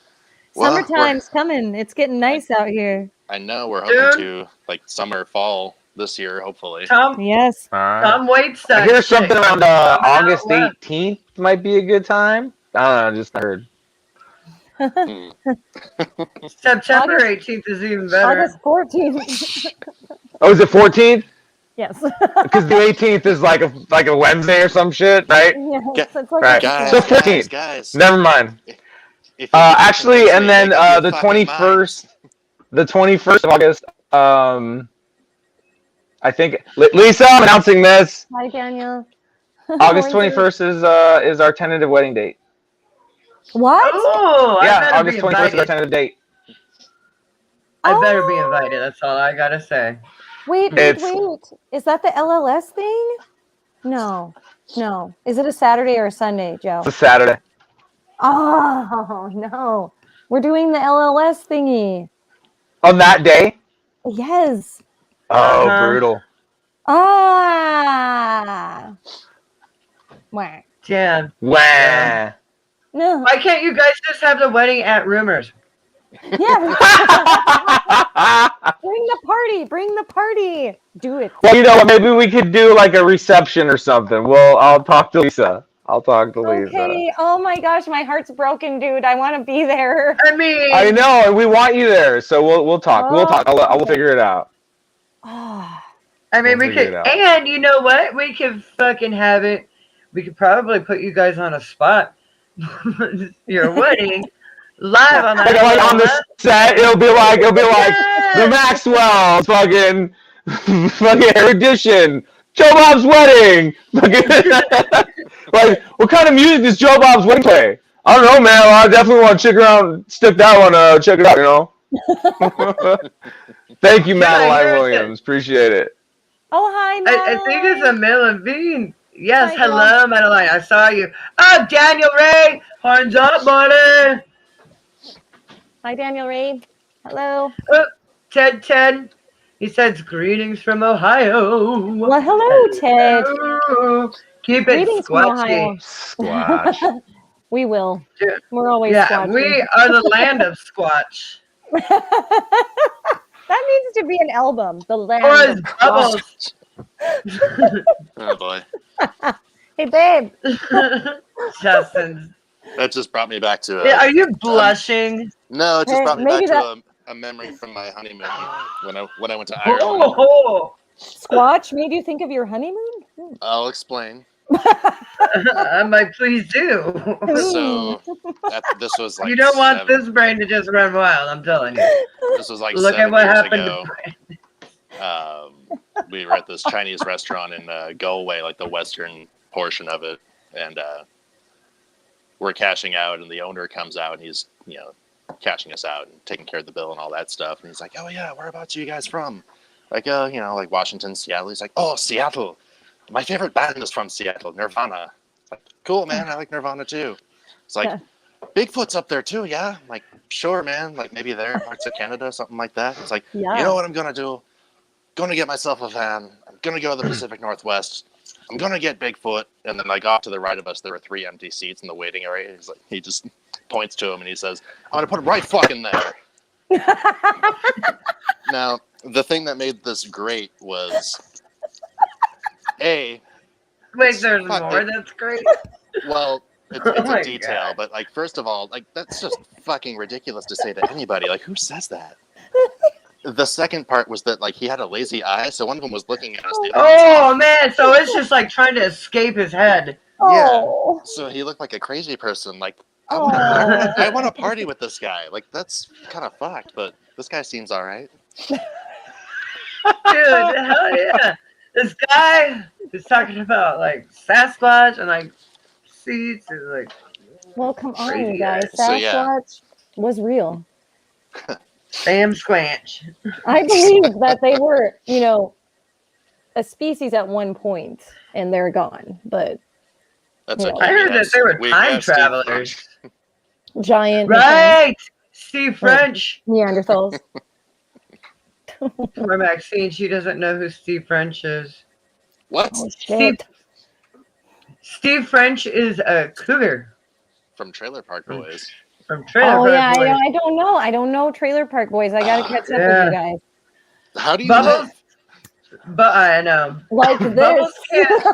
C: well,
A: Summertime's coming. It's getting nice out here.
C: I know we're hoping
B: Dude.
C: to like summer, fall this year, hopefully.
B: Tom
A: Yes.
D: All right.
B: waits
D: I
B: that
D: hear
B: shit.
D: something around
B: Come out
D: August
B: west.
D: 18th might be a good time. I don't know, just heard.
B: September
A: August-
B: 18th is even better.
A: August 14th.
D: Oh, is it 14th?
A: yes.
D: Because the 18th is like a Wednesday or some shit, right?
A: yes.
C: Ga-
A: It's like
D: Right.
C: Guys,
D: So 14th.
C: guys.
D: Never mind.
C: If you can
D: Actually,
C: convince
D: and
C: me,
D: then
C: make up your
D: the
C: fucking
D: 21st, the 21st of August. I think Lisa, I'm announcing this.
A: Hi, Daniel.
D: August
A: Wednesday.
D: 21st is our tentative wedding date.
A: What?
B: Oh, I
D: Yeah,
B: better
D: August
B: be
D: 21st is our
B: invited.
D: tentative date.
B: I better be
A: Oh.
B: invited. That's all I gotta say.
A: Wait.
D: It's-
A: Is that the LLS thing? No. Is it a Saturday or a Sunday, Joe?
D: It's a Saturday.
A: Oh, no. We're doing the LLS thingy.
D: On that day?
A: Yes.
D: Oh,
B: Uh-huh.
D: brutal.
A: Ah. Wah.
B: Damn.
D: Wah.
A: No.
B: Why can't you guys just have the wedding at Rumors?
A: Yeah. Bring the party. Do it.
D: Well, you know what? Maybe we could do like a reception or something. Well, I'll talk to Lisa.
A: Okay. Oh my gosh, my heart's broken, dude. I want to be there.
B: I mean,
D: I know, and we want you there, so we'll talk. We'll talk. I'll figure it out.
A: Ah.
B: we
D: We'll figure
B: could,
D: it out.
B: and you know what? We could fucking have it. We could probably put you guys on a spot. Your wedding live on
D: Like,
B: that.
D: on the set, it'll be like
B: Yes!
D: the Maxwell fucking erudition. Joe Bob's wedding. Like, what kind of music does Joe Bob's wedding play? I don't know, man. I definitely want to stick that one, check it out, you know. Thank you,
B: Yeah,
D: Madeline
B: here's
D: Williams. Appreciate it.
A: Oh, hi,
B: I
A: Madeline.
B: think it's a Bean. Yes,
A: Hi,
B: hello, Madeline. I saw you. Oh, Daniel Ray. Horns up, buddy.
A: Hi, Daniel Ray. Hello.
B: Oh, Ted. He says greetings from Ohio.
A: Well, hello, Ted.
B: Hello. Keep it
A: Greetings from Ohio.
B: squatchy.
D: Squash.
A: We will.
B: Yeah.
A: We're always
B: Yeah,
A: squatching.
B: we are the land of Squatch.
A: That needs to be an album. The Land
B: Or
A: of
B: as Bubbles.
C: Oh boy,
A: Hey, babe.
B: Justin.
C: that just brought me back to
B: Yeah, are you blushing?
C: no, it just
A: Hey,
C: brought me
A: maybe
C: back to a memory from my honeymoon when I went to Ireland.
B: Oh,
A: Squatch made you think of your honeymoon?
C: I'll explain.
B: I might please do.
C: So this was like
B: You don't want this brain to just run wild, I'm telling you.
C: This was like
B: Look
C: 7
B: at what
C: years
B: happened
C: ago. We were at this Chinese restaurant in Galway, like the western portion of it, and we're cashing out, and the owner comes out, and he's cashing us out and taking care of the bill and all that stuff, and he's like, "Oh yeah, whereabouts are you guys from?" Like, like Washington, Seattle. He's like, "Oh, Seattle. My favorite band is from Seattle, Nirvana." Like, cool, man. I like Nirvana too. It's like, Bigfoot's up there too, yeah? I'm like, sure, man. Like maybe there, parts of Canada, something like that. It's like,
A: Yeah.
C: you know what I'm gonna do? Gonna get myself a van. I'm gonna go to the Pacific Northwest. I'm gonna get Bigfoot. And then like off to the right of us, there were 3 empty seats in the waiting area. He's like, he just points to him and he says, "I'm gonna put him right fucking there." Now, the thing that made this great was
B: Wait, there's
C: Fuck
B: more?
C: it.
B: That's great.
C: well, It's
B: Oh
C: a
B: my
C: detail,
B: God.
C: but like, first of all, like that's just fucking ridiculous to say to anybody. Like, who says that? The second part was that like he had a lazy eye, so one of them was looking at us. The other
B: Oh man, so it's just like trying to escape his head.
C: Yeah.
A: Oh.
C: So he looked like a crazy person. Like,
A: Oh.
C: I want to party with this guy. Like, that's kind of fucked, but this guy seems all right.
B: Dude, hell yeah. This guy is talking about like Sasquatch and like seeds and like
A: Well, come on,
B: Crazy
A: you guys.
B: guy.
C: So, yeah.
A: Sasquatch was real.
B: Sam Squanch.
A: I believe that they were, a species at one point, and they're gone. But
C: That's
A: Yeah.
C: okay.
B: I heard that they were
C: We
B: time
C: have Steve
B: travelers.
C: French.
A: giant
B: Right! Steve French.
A: Neanderthals.
B: Poor Maxine, she doesn't know who Steve French is.
C: What?
A: Oh shit!
B: Steve French is a cougar
C: From Trailer Park Boys.
B: from Trailer
A: Oh
B: Park
A: yeah,
B: Boys.
A: I don't know. I don't know Trailer Park Boys. I gotta catch up with
B: Yeah.
A: you guys.
C: How do you
B: Bubbles, but I know.
A: Like this.
B: Bubbles can't.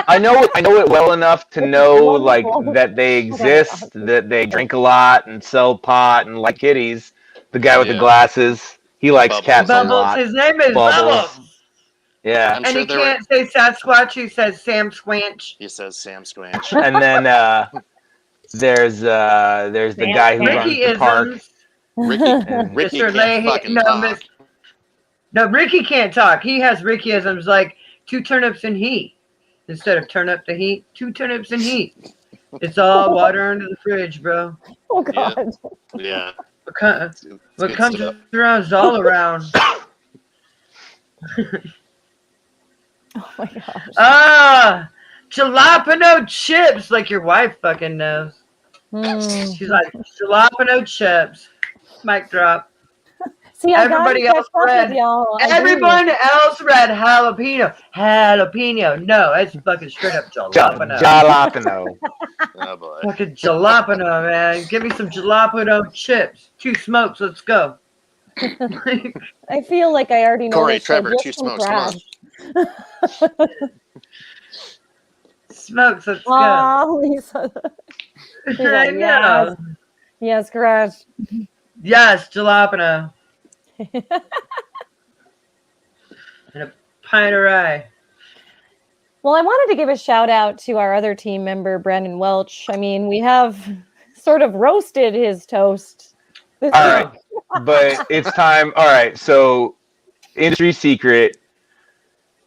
D: I know it well enough to know like
A: Wonderful.
D: that they exist, that they drink a lot and sell pot and like kitties. The guy with the
C: Yeah.
D: glasses, he likes
C: Bubbles.
D: cats a
B: Bubbles,
D: lot.
B: his name is
D: Bubbles.
B: Bubbles.
D: Yeah,
C: I'm
B: And
C: sure
B: he
C: there were.
B: can't say Sasquatch, he says Sam Squanch.
C: He says Sam Squanch.
D: and then there's the guy who runs the park.
B: Ricky-isms.
C: Ricky
B: Mr.
C: can't
B: Leahy.
C: fucking
B: No,
C: talk.
B: No, Ricky can't talk. He has Ricky-isms like 2 turnips in heat. Instead of turn up the heat, 2 turnips in heat. It's all water under the fridge, bro.
A: Oh god.
C: Yeah.
B: What
C: good
B: comes
C: stuff.
B: around is all around.
A: Oh my gosh.
B: Ah, jalapeno chips, like your wife fucking knows.
A: Hmm.
B: She's like, jalapeno chips. Mic drop.
A: See, I
B: Everybody
A: gotta
B: else
A: catch up
B: read.
A: with y'all. I do.
B: Everyone else read jalapeno. Jalapeno. No, it's fucking straight up jalapeno.
D: Jalapeno.
C: Oh boy.
B: Fucking jalapeno, man. Give me some jalapeno chips. 2 smokes. Let's go.
A: I feel like I already know
C: Corey,
A: this, so
C: Trevor,
A: just
C: 2
A: some
C: smokes. Come on.
A: crash.
B: Smokes. Let's go.
A: Oh, Lisa. She's
B: I
A: like,
B: know.
A: Yes, crash.
B: Yes, jalapeno. And a pint of rye.
A: Well, I wanted to give a shout out to our other team member, Brandon Welch. I mean, we have sort of roasted his toast.
D: All right, but it's time. All right, so industry secret.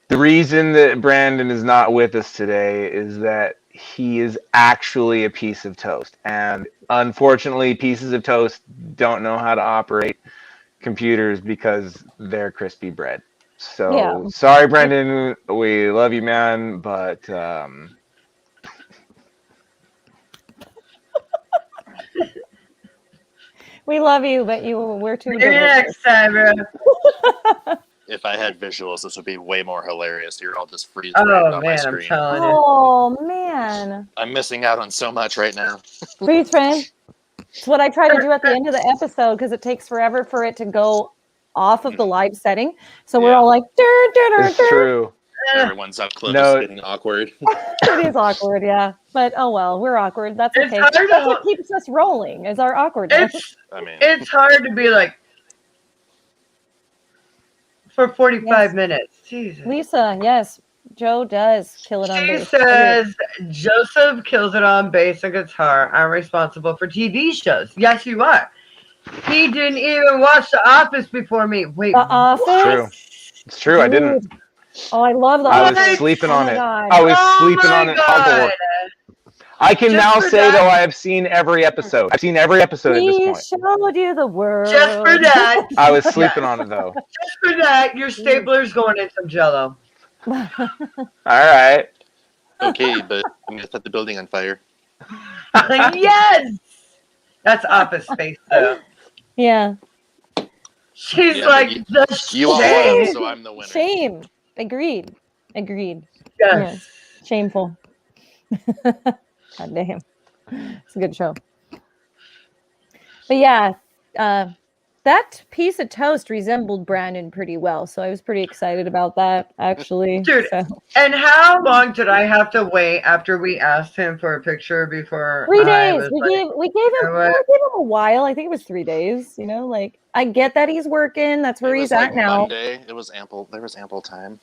D: The reason that Brandon is not with us today is that he is actually a piece of toast. And unfortunately, pieces of toast don't know how to operate computers because they're crispy bread. So
A: Yeah.
D: sorry, Brandon. We love you, man, but
A: we love you, but we're too
B: Maybe
A: delicious.
B: next time, bro.
C: If I had visuals, this would be way more hilarious. You're all just freeze framed
B: Oh,
C: on my
B: man, I'm
C: screen.
B: telling you.
A: Oh man.
C: I'm missing out on so much right now.
A: Freeze frame. It's what I try to do at the end of the episode because it takes forever for it to go off of the live setting. So we're
C: Yeah.
A: all like, dur, dur, dur,
D: it's
A: dur.
D: true.
C: Everyone's up close,
D: No.
C: getting awkward.
A: It is awkward, yeah. But oh well, we're awkward. That's
B: It's
A: okay.
B: hard
A: That's
B: to-
A: what keeps us rolling is our awkwardness.
C: I mean,
B: It's hard to be like, for 45 minutes. Jesus.
A: Lisa, yes, Joe does kill it on
B: She
A: bass.
B: says, Joseph kills it on bass and guitar. I'm responsible for TV shows. Yes, you are. He didn't even watch The Office before me. Wait,
A: The Office.
D: It's true. I didn't.
A: Dude. Oh, I love the
D: I
A: Office.
D: was sleeping
A: Oh
D: on
A: my
D: it.
A: God.
D: I was
B: Oh
D: sleeping
B: my
D: on it.
B: God.
D: I can
B: Just
D: now
B: for
D: say
B: that-
D: though I have seen every episode. I've seen every episode at this
A: We
D: point.
A: showed you the world.
B: Just for that.
D: I was sleeping on it though.
B: Just for that, your stapler's going in some jello.
D: All right.
C: okay, but I'm gonna set the building on fire.
B: Yes! That's Office Space, though.
A: Yeah.
B: She's
C: Yeah,
B: like,
C: but
B: the
C: You all
B: shame.
C: won, so I'm the winner.
A: Shame. Agreed.
B: Yes.
A: Shameful. God damn. It's a good show. But yeah, the that piece of toast resembled Brandon pretty well, so I was pretty excited about that, actually.
B: Dude,
A: So.
B: and how long did I have to wait after we asked him for a picture before
A: 3
B: I
A: days.
B: was
A: We
B: like,
A: gave
B: know what?
A: him a while. I think it was 3 days. You know, like I get that he's working. That's where
C: It
A: he's
C: was like
A: at now.
C: Monday. It was ample. There was ample time.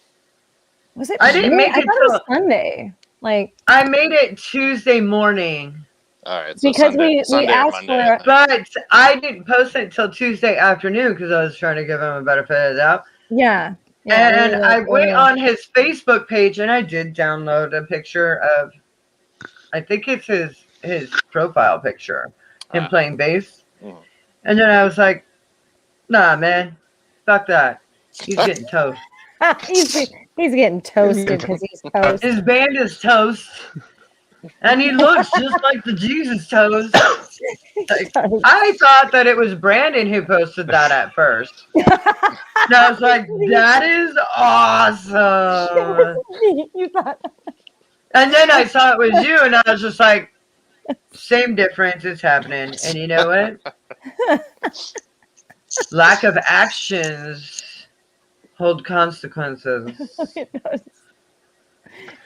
A: Was it?
B: I didn't
A: really?
B: make
A: I
B: it
A: thought it was
B: till
A: Sunday. Like
B: I made it Tuesday morning,
C: All right, so
A: because
C: Sunday,
A: we
C: Sunday or
A: asked
C: Monday.
A: for
C: I think.
B: but I didn't post it till Tuesday afternoon because I was trying to give him a benefit of the doubt.
A: yeah.
B: And
A: we were
B: I
A: like,
B: went on his Facebook page and I did download a picture of, I think it's his profile picture, him playing bass.
C: Mhm.
B: And then I was like, nah, man, fuck that. He's getting toast.
A: he's getting toasted because he's toast.
B: His band is toast. And he looks just like the Jesus toast. Like, I thought that it was Brandon who posted that at first. And I was like, that is awesome.
A: You thought
B: And then I saw it was you, and I was just like, same difference is happening. And you know what? Lack of actions hold consequences.
A: it does.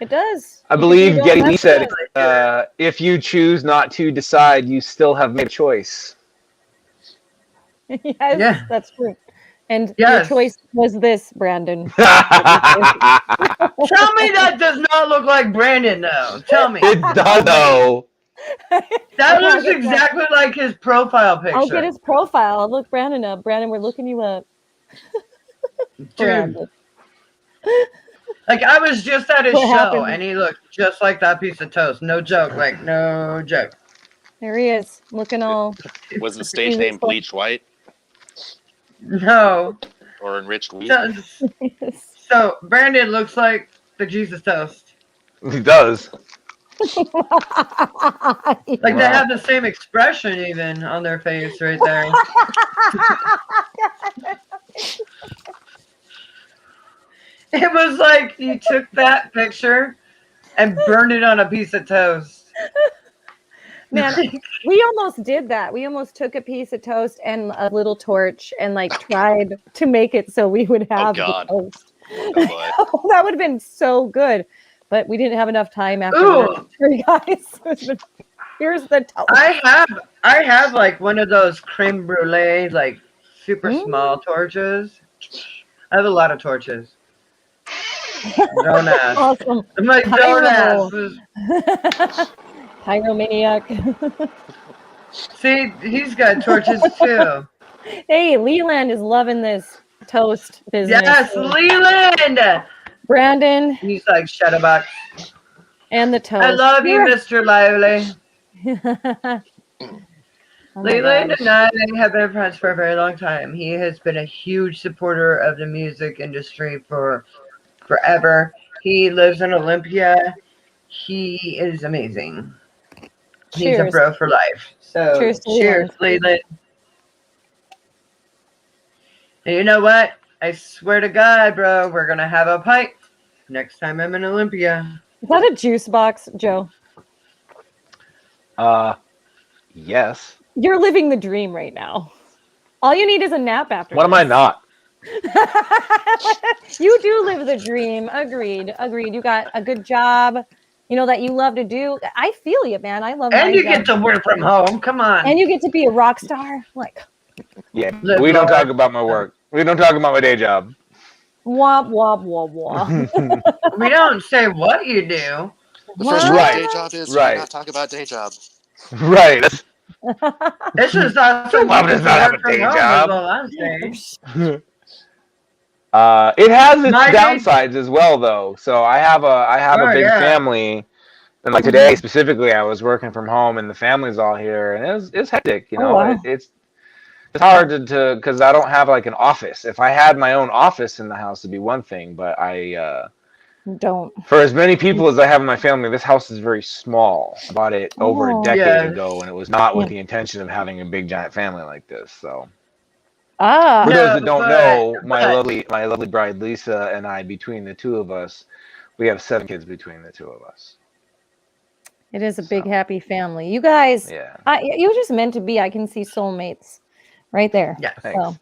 A: It does.
D: I
A: Because
D: believe
A: you don't
D: Getty Lee
A: mess
D: said,
A: up.
D: if you choose not to decide, you still have made a choice.
A: Yes,
B: Yeah.
A: that's true. And
B: Yes.
A: your choice was this, Brandon.
B: Tell me that does not look like Brandon, though. Tell me.
D: It does, though.
B: That looks exactly like his profile picture.
A: I'll get his profile. I'll look Brandon up. Brandon, we're looking you up.
B: Dude,
A: Brandon.
B: like I was just at his
A: What
B: show,
A: happened?
B: and he looked just like that piece of toast. No joke. Like, no joke.
A: There he is, looking all.
C: Was the stage name Bleach White
B: No.
C: or Enriched Wheat?
B: So Brandon looks like the Jesus toast.
D: He does.
B: Like they have the same expression even on their face right there. It was like you took that picture and burned it on a piece of toast.
A: Man, we almost did that. We almost took a piece of toast and a little torch and like tried to make it so we would have the
C: God.
A: toast.
C: Oh, boy.
A: That would have been so good, but we didn't have enough time after
B: Ooh.
A: work. Sorry, guys. Here's the toast.
B: I have like one of those creme brulee, like super small torches. I have a lot of torches. Don't ask.
A: Awesome.
B: I'm like, don't ask.
A: Pyromaniac.
B: See, he's got torches too.
A: Hey, Leland is loving this toast business.
B: Yes, Leland.
A: Brandon
B: He's like, shutterbuck.
A: and the toast.
B: I love you, Mr. Lively.
A: Oh my
B: Leland
A: gosh.
B: and I have been friends for a very long time. He has been a huge supporter of the music industry for forever. He lives in Olympia. He is amazing. He's a
A: Cheers.
B: bro for life. So
A: Cheers to
B: cheers, Leland. And you know what? I swear to God, bro, we're gonna have a pint next time I'm in Olympia.
A: Is that a juice box, Joe?
D: Yes.
A: You're living the dream right now. All you need is a nap after
D: What am I not?
A: You do live the dream. Agreed. You got a good job, you know, that you love to do. I feel you, man. I love
B: And
A: my
B: you
A: job.
B: get to work from home. Come on.
A: And you get to be a rock star. Like,
D: Yeah.
B: Live
D: We don't
B: large.
D: talk about my work. We don't talk about my day job.
A: womp, womp, womp, womp.
B: We don't say what you do.
C: The first
A: What?
C: rule
D: Right.
C: of day job is
D: Right.
C: do not talk about day job.
D: Right. That's-
B: This is awesome.
D: Mom does not have a
B: Work from
D: day
B: home is
D: job.
B: all I'm saying.
D: It has its
B: My day-
D: downsides as well, though. So I have
B: Oh,
D: a big
B: yeah.
D: family, and like today specifically, I was working from home, and the family's all here, and it's hectic. You
A: Oh,
D: know,
A: wow.
D: it's hard to because I don't have like an office. If I had my own office in the house, it'd be one thing. But
A: Don't.
D: for as many people as I have in my family, this house is very small. I bought it over
A: Oh.
D: a decade
B: Yeah.
D: ago, and it was not with
A: Yeah.
D: the intention of having a big giant family like this. So.
A: Ah.
D: For
B: No,
D: those that don't
B: but-
D: know, my
B: but-
D: lovely bride Lisa and I, between the two of us, we have 7 kids between the two of us.
A: It is a big
D: So.
A: happy family. You guys,
D: Yeah.
A: you're just meant to be. I can see soulmates right there.
B: Yeah.
D: Thanks.
A: So,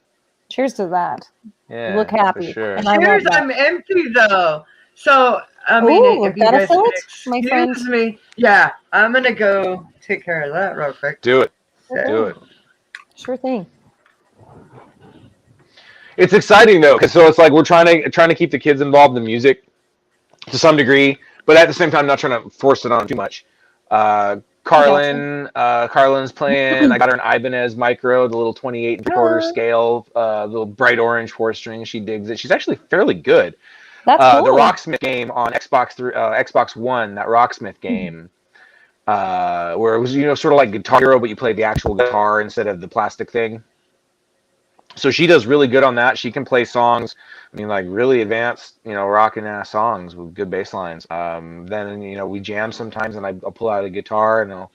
A: cheers to that.
D: Yeah,
A: You look happy.
D: for sure.
A: And I love
B: Cheers,
A: that.
B: I'm empty though. So I mean,
A: Ooh,
B: if you
A: that a
B: guys can
A: fillet, my friend?
B: excuse me, yeah, I'm gonna go take care of that real quick.
D: Do it.
A: Okay.
D: Do it.
A: Sure thing.
D: It's exciting though, because so it's like we're trying to keep the kids involved in music to some degree, but at the same time not trying to force it on too much. Carlin's playing. I got her an Ibanez Micro, the little 28 3/4 scale, little bright orange 4-string. She digs it. She's actually fairly good.
A: That's cool.
D: The Rocksmith game on Xbox One, that Rocksmith game, where it was sort of like Guitar Hero, but you played the actual guitar instead of the plastic thing. So she does really good on that. She can play songs, I mean, like really advanced, rocking ass songs with good bass lines. Then, we jam sometimes, and I'll pull out a guitar and I'll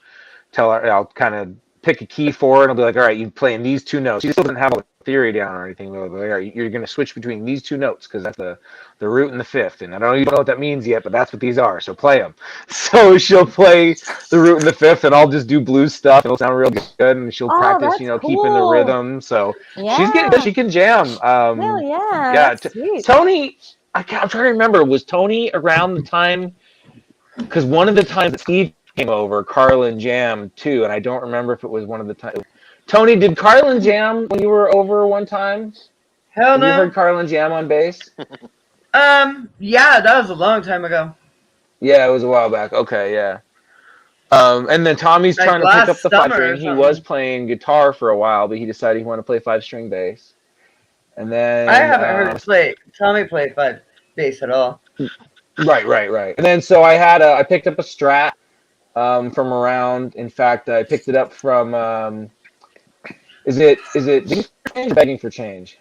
D: tell her, I'll kind of pick a key for her, and I'll be like, all right, you play in these two notes. She still doesn't have a theory down or anything. But like, all right, you're going to switch between these two notes because that's the root and the fifth. And I don't even know what that means yet, but that's what these are. So play them. So she'll play the root and the fifth, and I'll just do blues stuff. It'll sound real good, and she'll practice,
A: that's
D: keeping the
A: cool.
D: rhythm. So
A: Yeah.
D: she's getting good. She can jam.
A: Hell yeah.
D: Yeah.
A: That's sweet.
D: Tony, I'm trying to remember. Was Tony around the time? Because one of the times that Steve came over, Carlin jammed too, and I don't remember if it was one of the times. Tony, did Carlin jam when you were over one time?
B: Hell
D: Have
B: no.
D: you heard Carlin jam on bass?
B: Yeah, that was a long time ago.
D: Yeah, it was a while back. Okay, yeah. And then Tommy's
B: Like
D: trying to pick up
B: last
D: the
B: summer
D: 5-string.
B: or
D: He
B: something.
D: was playing guitar for a while, but he decided he wanted to play 5-string bass. And then
B: I haven't heard Tommy play bass at all.
D: Right. And then so I picked up a Strat from around. In fact, I picked it up from is it Digging for Change or Begging for Change?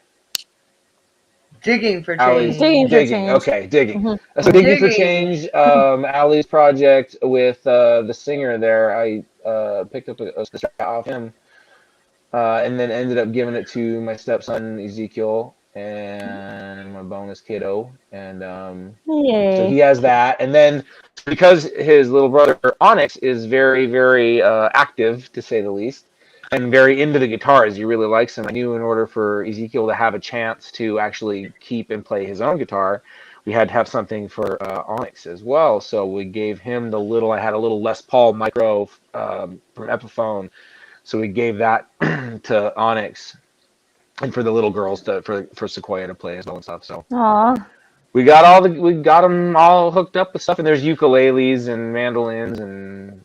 B: Digging for
D: Allie's
B: change.
A: Digging.
D: Okay, Digging.
A: Mhm.
D: So Digging for
B: Digging.
D: Change, Allie's project with the singer there. I picked up a Strat off him, and then ended up giving it to my stepson Ezekiel and my bonus kiddo, and so
A: Yay.
D: he has that. And then because his little brother Onyx is very, very active, to say the least, and very into the guitars, he really likes them. I knew in order for Ezekiel to have a chance to actually keep and play his own guitar, we had to have something for Onyx as well. So we gave him I had a little Les Paul Micro from Epiphone, so we gave that to Onyx, and for the little girls for Sequoia to play as well and stuff. So
A: Aw.
D: we got them all hooked up with stuff, and there's ukuleles and mandolins and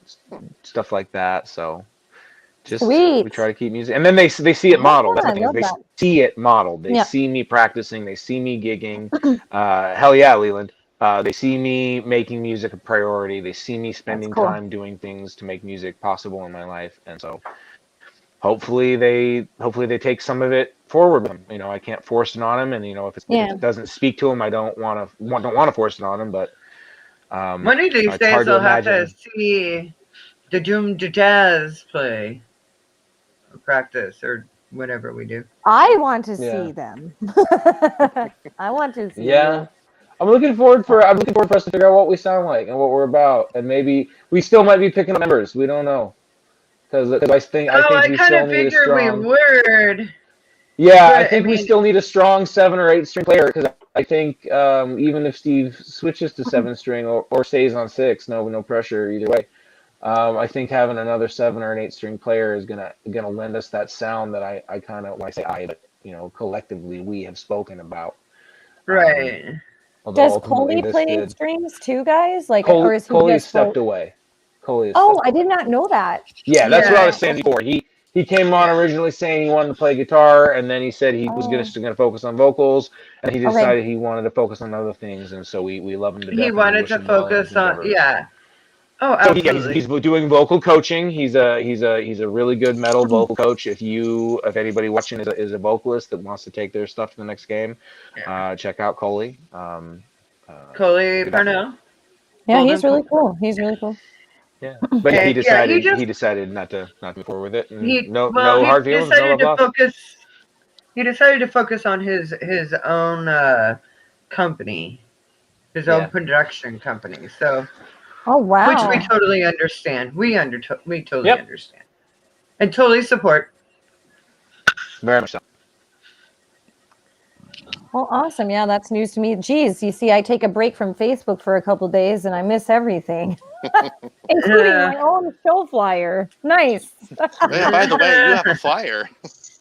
D: stuff like that. So just
A: Sweet.
D: we try to keep music, and then they see it modeled. That's the
A: I
D: thing.
A: love
D: They
A: that.
D: see it modeled. They
A: Yeah.
D: see me practicing. They see me gigging. Hell yeah, Leland. They see me making music a priority. They see me spending
A: cool.
D: time doing things to make music possible in my life, and so hopefully they take some of it forward with them. I can't force it on them, and if it doesn't speak to them, I don't want to force it on them. But
B: One of these
D: it's
B: days
D: hard to
B: I'll have to
D: imagine.
B: see the Doom to Jazz play or practice or whatever we do.
A: I want to
D: Yeah.
A: see them. I want to see
D: Yeah.
A: them.
D: I'm looking forward for us to figure out what we sound like and what we're about, and maybe we still might be picking up members. We don't know, because I think
B: I
D: we
B: kind
D: still
B: of
D: need a
B: figured we
D: strong.
B: would.
D: Yeah,
B: but,
D: I think we still need a strong 7 or 8 string player, because I think even if Steve switches to 7-string or stays on 6, no pressure either way. I think having another 7 or an 8-string player is gonna lend us that sound that I kind of, when I say I, but collectively we have spoken about.
B: Right.
D: Although
A: Does
D: ultimately
A: Coley
D: this
A: play
D: did.
A: strings too, guys? Like,
D: Coley,
A: or is he
D: Coley
A: just
D: stepped away. Coley.
A: Oh, I did not know that.
D: Yeah, that's what I
B: Yeah.
D: was saying before. He came on originally saying he wanted to play guitar, and then he said he was going to focus on vocals, and he decided he wanted to focus on other things, and so we love him to death.
B: He wanted to focus on Oh,
D: so
B: absolutely.
D: he's doing vocal coaching. He's a really good metal vocal coach. If anybody watching is a vocalist that wants to take their stuff to the next game, check out Coley.
B: Coley Parnell.
A: Yeah, he's really cool. He's really cool.
D: Yeah, but he decided not to move forward with it. And no hard feelings. No love lost.
B: He decided to focus on his own company, his own production company. So.
A: Oh wow!
B: Which we totally understand. We totally understand, and totally support.
D: Very much so.
A: Well, awesome. Yeah, that's news to me. Geez, you see, I take a break from Facebook for a couple days and I miss everything, including my own show flyer. Nice.
C: Yeah, by the way, you have a flyer.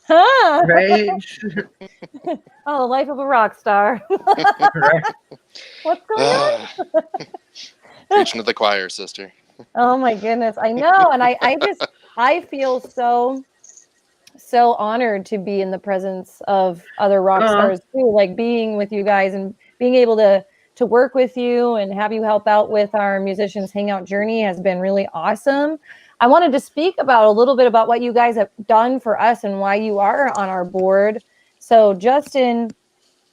A: Huh?
B: Right?
A: Oh, the life of a rock star. What's going on?
C: Preaching to the choir, sister.
A: Oh my goodness. I know. And I feel so honored to be in the presence of other rock stars too, like being with you guys and being able to work with you and have you help out with our musicians hangout journey has been really awesome. I wanted to speak about a little bit about what you guys have done for us and why you are on our board. So Justin,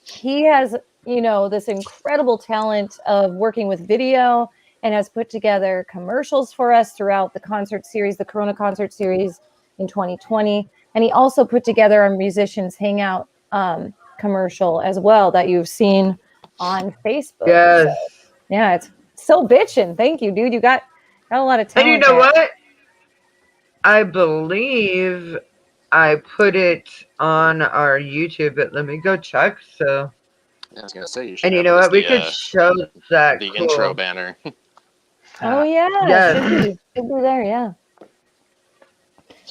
A: he has, this incredible talent of working with video and has put together commercials for us throughout the concert series, the Corona concert series in 2020. And he also put together a musicians hangout commercial as well that you've seen on Facebook.
B: Yes.
A: So, yeah, it's so bitchin'. Thank you, dude. You got a lot of talent.
B: And you know what? I believe I put it on our YouTube, but let me go check. So,
C: I was gonna say you should.
B: and you know what? We could show that
C: the
B: cool
C: intro banner.
A: Oh yeah,
B: Yes.
A: should be there. Yeah.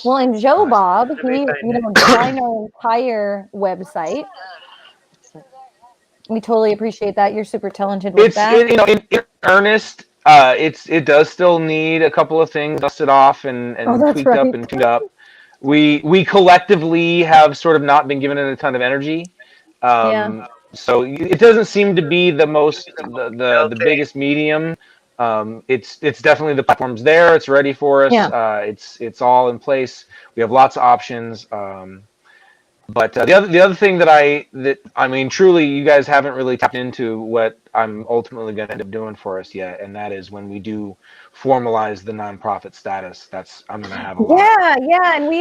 A: Well, and Joe Bob, he designed our entire website. We totally appreciate that. You're super talented with that.
D: In earnest, it does still need a couple of things dusted off and tweaked up and tuned up. We collectively have sort of not been given it a ton of energy. So it doesn't seem to be the the biggest medium. It's definitely, the platform's there. It's ready for us.
A: Yeah.
D: It's all in place. We have lots of options. But the other thing that I mean, truly, you guys haven't really tapped into what I'm ultimately going to end up doing for us yet, and that is when we do formalize the nonprofit status. I'm going to have a lot.
A: Yeah, and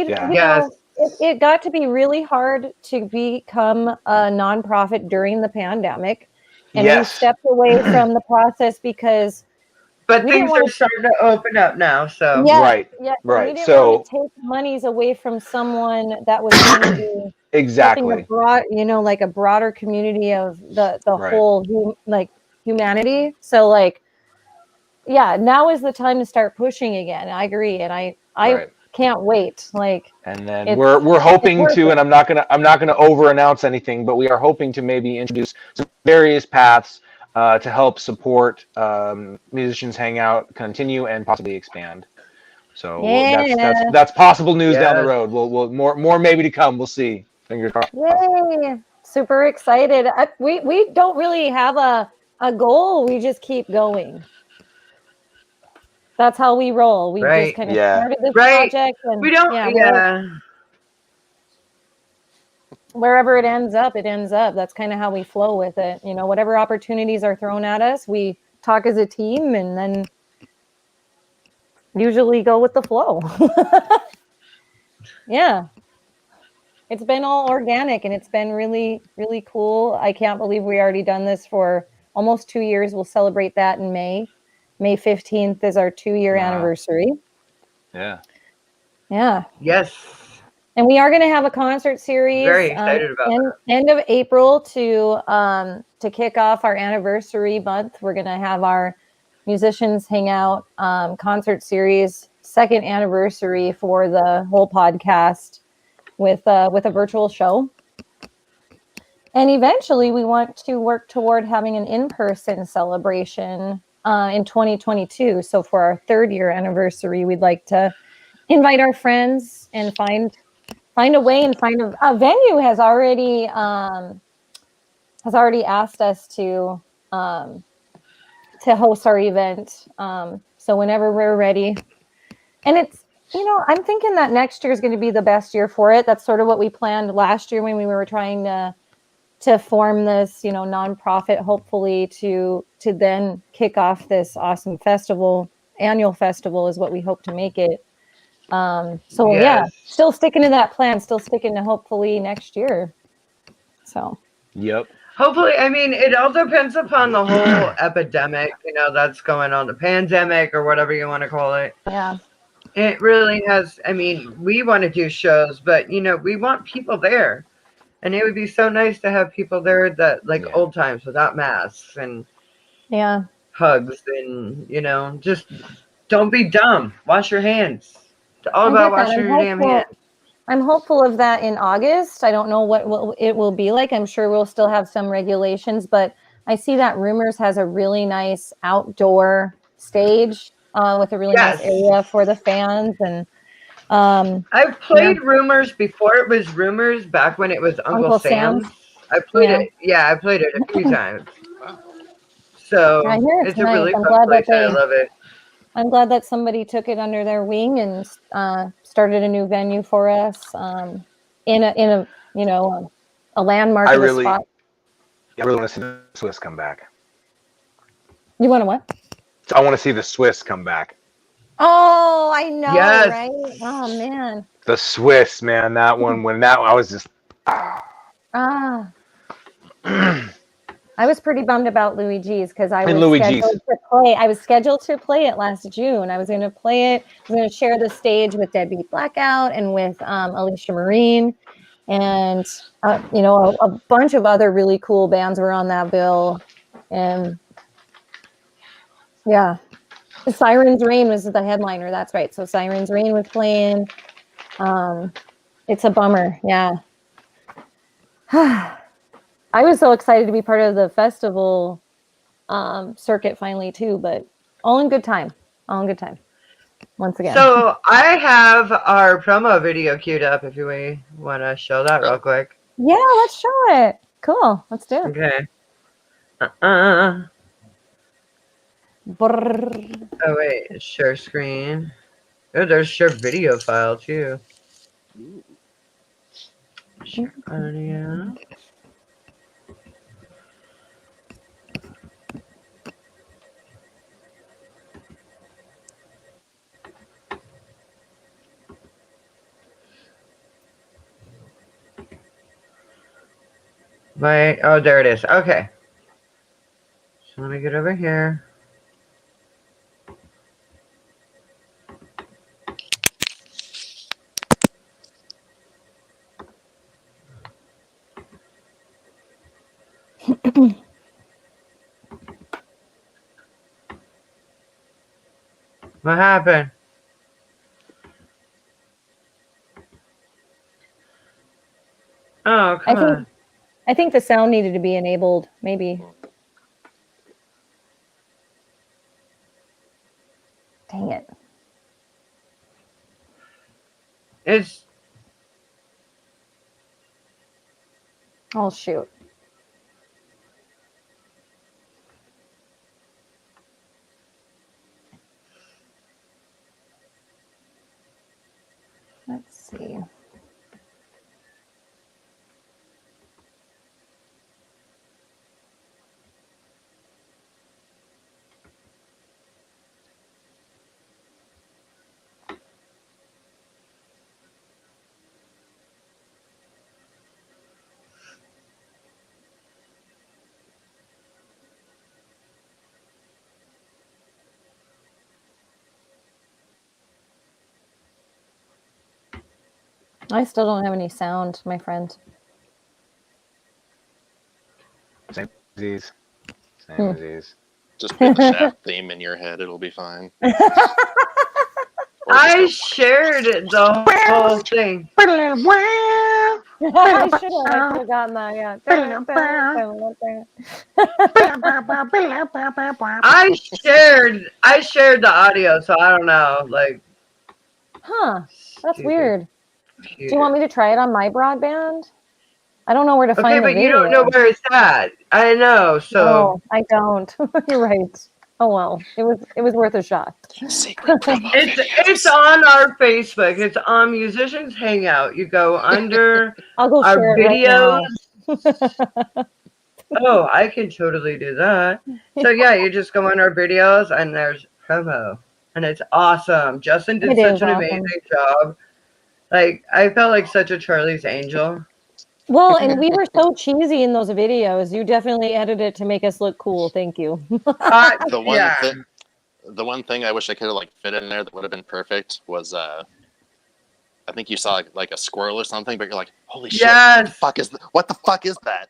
A: it got to be really hard to become a nonprofit during the pandemic, and we stepped away from the process because.
B: But things are starting to open up now, so
A: right. We didn't want to take monies away from someone that was going to be
D: exactly
A: like a broader community of the whole humanity. So now is the time to start pushing again. I agree, and I can't wait.
D: And then we're hoping to, and I'm not gonna over announce anything, but we are hoping to maybe introduce some various paths to help support musicians hangout continue and possibly expand. So that's possible news down the road. We'll more maybe to come. We'll see. Fingers crossed.
A: Yay! Super excited. We don't really have a goal. We just keep going. That's how we roll. We just kind of started this project, and
B: we don't.
A: Wherever it ends up, it ends up. That's kind of how we flow with it. Whatever opportunities are thrown at us, we talk as a team and then usually go with the flow. Yeah. It's been all organic and it's been really, really cool. I can't believe we already done this for almost 2 years. We'll celebrate that in May. May 15th is our 2-year anniversary.
D: Yeah.
A: Yeah.
B: Yes.
A: And we are going to have a concert series.
B: Very excited about that.
A: End of April to kick off our anniversary month. We're going to have our musicians hangout concert series, 2nd anniversary for the whole podcast with a virtual show. And eventually we want to work toward having an in-person celebration in 2022. So for our 3rd year anniversary, we'd like to invite our friends and find a way and find a venue has already asked us to host our event. So whenever we're ready, and it's, I'm thinking that next year is going to be the best year for it. That's sort of what we planned last year when we were trying to form this, nonprofit, hopefully to then kick off this awesome festival. Annual festival is what we hope to make it. Still sticking to that plan, still sticking to hopefully next year. So.
D: Yep.
B: Hopefully, I mean, it all depends upon the whole epidemic, that's going on, the pandemic or whatever you want to call it.
A: Yeah.
B: It really has. I mean, we want to do shows, but we want people there, and it would be so nice to have people there that like
D: Yeah.
B: old times without masks and
A: Yeah.
B: hugs, and just don't be dumb. Wash your hands. It's all
A: I
B: about
A: get that.
B: washing your damn hands.
A: I'm hopeful of that in August. I don't know what it will be like. I'm sure we'll still have some regulations, but I see that Rumors has a really nice outdoor stage with a really nice
B: Yes.
A: area for the fans. And
B: I've played Rumors before it was Rumors, back when it was Uncle Sam's. I played
A: Yeah.
B: it. Yeah, I played it a few times.
C: Wow.
B: So
A: I hear
B: it's a
A: nice.
B: really fun place. I love it.
A: I'm glad that somebody took it under their wing and started a new venue for us in a a landmark
D: I
A: of a
D: really,
A: spot.
D: I really want to see the Swiss come back.
A: You want to what?
D: I want to see the Swiss come back.
A: Oh, I know,
B: Yes.
A: right? Oh man.
D: The Swiss, man, that one I was just.
A: Ah. I was pretty bummed about Louis G's because I
D: And
A: was
D: Louis
A: scheduled
D: G's.
A: to play. I was scheduled to play it last June. I was going to play it. I was going to share the stage with Deadbeat Blackout and with Alicia Marine, and a bunch of other really cool bands were on that bill. And yeah, Sirens Rain was the headliner. That's right. So Sirens Rain was playing. It's a bummer. Yeah. I was so excited to be part of the festival circuit finally too, but all in good time. All in good time. Once again.
B: So I have our promo video queued up if you want to show that real quick.
A: Yeah, let's show it. Cool. Let's do it.
B: Okay.
A: Brrr.
B: Oh wait, share screen. Oh, there's share video file too. Share audio. Oh, there it is. Okay. So let me get over here. What happened? Oh, come on.
A: I think the sound needed to be enabled, maybe. Dang it.
B: It's
A: Oh shoot. Let's see. I still don't have any sound, my friend.
D: Same disease. Same disease.
C: Just play the Shaft theme in your head. It'll be fine.
B: I shared the whole thing.
A: I should have gotten that, yeah.
B: I shared the audio, so I don't know. Like,
A: Huh. That's
B: stupid
A: weird.
B: computer.
A: Do you want me to try it on my broadband? I don't know where to
B: Okay,
A: find the
B: but
A: video.
B: you don't know where it's at. I know, so
A: No, I don't. You're right. Oh well, it was worth a shot.
C: Secret promo
B: it's on our Facebook. It's on Musicians Hangout. You go under
A: I'll go
B: our
A: share
B: videos.
A: it right now.
B: Oh, I can totally do that. So yeah, you just go on our videos and there's promo. And it's awesome. Justin did
A: It
B: such
A: is
B: an
A: awesome.
B: amazing job. Like, I felt like such a Charlie's Angel.
A: Well, and we were so cheesy in those videos. You definitely edited it to make us look cool. Thank you.
C: The one
B: Yeah.
C: that The one thing I wish I could have like fit in there that would have been perfect was I think you saw like a squirrel or something, but you're like, holy shit!
B: Yes.
C: What the fuck is that?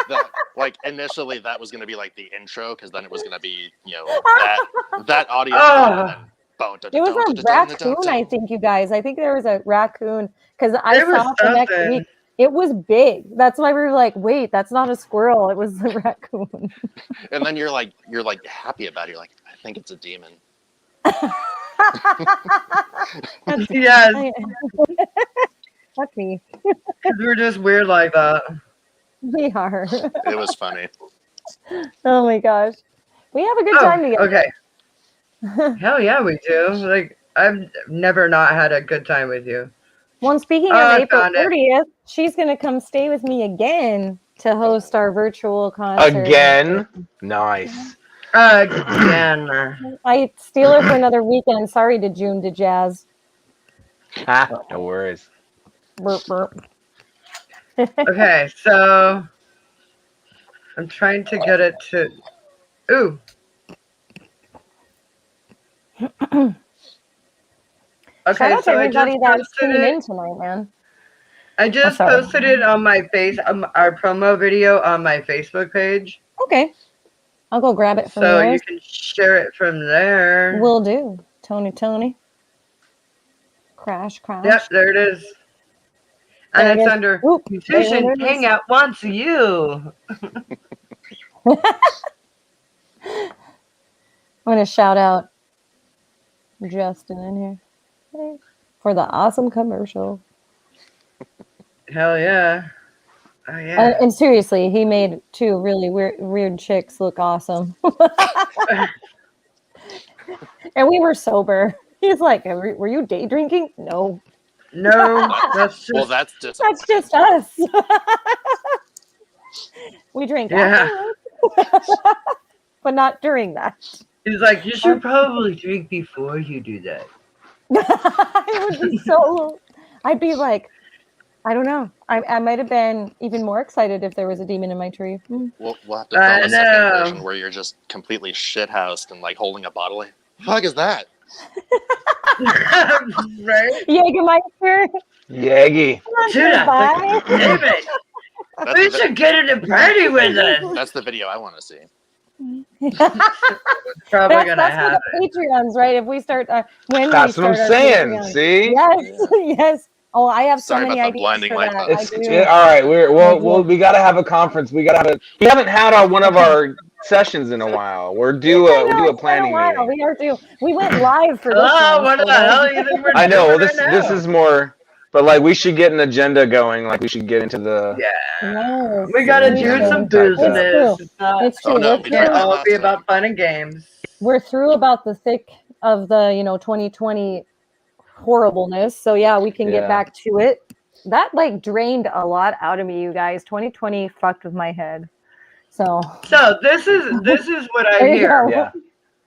C: That, like initially that was gonna be like the intro because then it was gonna be that audio. And then,
A: it was a raccoon, I think, you guys. I think there was a raccoon because I
B: There was
A: saw it the next
B: something.
A: week. It was big. That's why we were like, wait, that's not a squirrel. It was a raccoon.
C: And then you're like happy about it. You're like, I think it's a demon.
B: Yes,
A: Fuck me.
B: because we're just weird like that.
A: We are.
C: It was funny.
A: Oh my gosh. We have a good time together.
B: Okay. Hell yeah, we do. Like, I've never not had a good time with you.
A: Well, speaking of
B: I
A: April
B: found it.
A: 30th, she's going to come stay with me again to host our virtual concert.
D: Again? Nice.
B: Again.
A: I steal her for another weekend. Sorry to June to Jazz.
D: No worries.
A: Burp, burp.
B: Okay, so I'm trying to get it to. Ooh.
A: Shout
B: Okay,
A: out to
B: so I
A: everybody
B: just
A: that's
B: posted
A: tuning in
B: it.
A: tonight, man.
B: I just
A: sorry.
B: posted it on my our promo video on my Facebook page.
A: Okay. I'll go grab it from
B: So
A: yours.
B: you can share it from there.
A: Will do. Tony. Crash.
B: Yep, there it is.
A: There
B: And
A: it
B: it's
A: is.
B: under
A: Oop,
B: Musician
A: there it is.
B: Hangout Wants You.
A: I'm going to shout out Justin in here for the awesome commercial.
B: Hell yeah. Oh yeah.
A: And seriously, he made two really weird chicks look awesome. And we were sober. He's like, were you day drinking? No.
B: No, that's just
C: Well, that's
A: just us. We drink afterwards, but not during that.
B: he's like, you should probably drink before you do that.
A: It would be so. I'd be like, I don't know. I might have been even more excited if there was a demon in my tree.
C: We'll have to film a second version where you're just completely shithoused and like holding a bottle. Like, the fuck is that?
B: Right?
A: Jägermeister.
D: Yaggy.
A: Bye.
B: Damn it. We should get in a party with us.
C: That's the video I want to see.
B: Probably
A: That's
B: gonna
A: for
B: happen.
A: the Patreons, right? If we start when
D: That's
A: we
D: what I'm
A: start our
D: saying.
A: Patreon.
D: See?
A: Yes. Oh, I have so
C: Sorry
A: many
C: about the
A: ideas
C: blinding
A: for
C: light
A: that.
C: though.
A: I
D: It's
A: do.
D: all right. We gotta have a conference. We haven't had one of our sessions in a while. We'll do a planning meeting.
A: We are due. We went live for this
B: Oh,
A: one.
B: what the hell you think we're
D: I know.
B: doing
D: This
B: right now?
D: this is more, but like we should get an agenda going. Like we should get into the.
B: Yeah.
A: Yes,
B: We gotta
A: we
B: do
A: should.
B: some
D: Type that.
B: business. It's not.
A: It's true.
C: Oh, no,
A: We're
C: we
A: through-
B: Can't
C: talked
B: all
C: last
B: be
C: time.
B: about fun and games.
A: We're through about the thick of the 2020 horribleness. So yeah, we can get
D: Yeah.
A: back to it. That like drained a lot out of me, you guys. 2020 fucked with my head. So
B: this is what I
A: there you
B: hear.
A: go.
D: Yeah.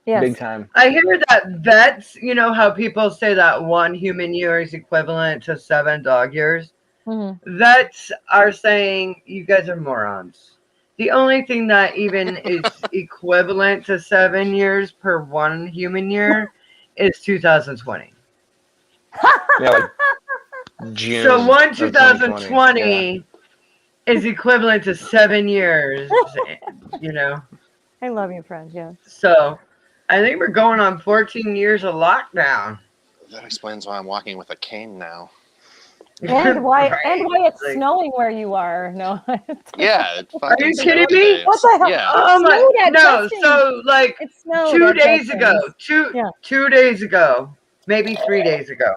A: Yes.
D: Big time.
B: I hear that vets, you know how people say that 1 human year is equivalent to 7 dog years?
A: Mhm.
B: Vets are saying you guys are morons. The only thing that even is equivalent to 7 years per 1 human year is 2020.
D: Yeah, like June.
B: So one
D: of 2020.
B: 2020 is equivalent to 7 years, you know.
A: I love you, friends. Yeah.
B: So I think we're going on 14 years of lockdown.
C: That explains why I'm walking with a cane now.
A: And why
B: Right?
A: it's
B: Like,
A: snowing where you are. No.
C: Yeah. It
B: Are
C: fucking
B: you
C: snowed
B: kidding me?
C: today.
A: What the hell?
C: Yeah.
B: oh my
A: snowed at
B: no!
A: Justin.
B: So like
A: It snowed
B: 2
A: at
B: days
A: Justin's.
B: ago,
A: Yeah.
B: 2 days ago, maybe 3 days ago,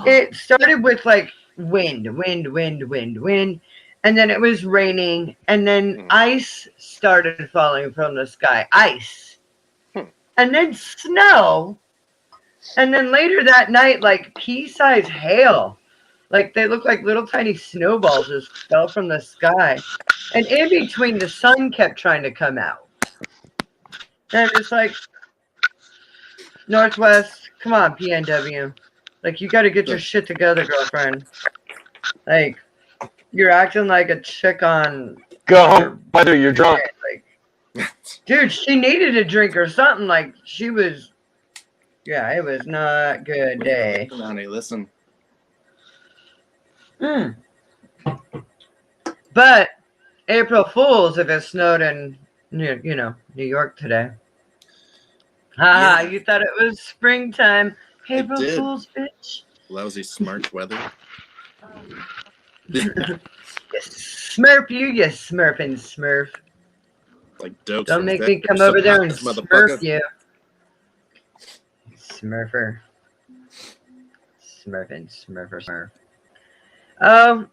B: it started with like wind, and then it was raining, and then ice started falling from the sky. Ice, and then snow, and then later that night, like pea-sized hail. Like they look like little tiny snowballs just fell from the sky. And in between, the sun kept trying to come out. And I'm just like, Northwest, come on, PNW. Like, you got to get your shit together, girlfriend. Like, you're acting like a chick on...
D: Go home whether you're drunk.
B: Like, Dude, she needed a drink or something. Like she was. Yeah, it was not a good day.
E: Listen, honey, listen.
B: Mm. But April Fools if it snowed in, New York today. Ah,
E: Yeah.
B: you thought it was springtime.
E: I
B: April
E: did.
B: Fools, bitch.
E: Lousy smart weather.
B: Smurf you smurfing smurf.
E: Like dope.
B: Don't make me come over there and smurf you. Smurfer. Smurf. Oh,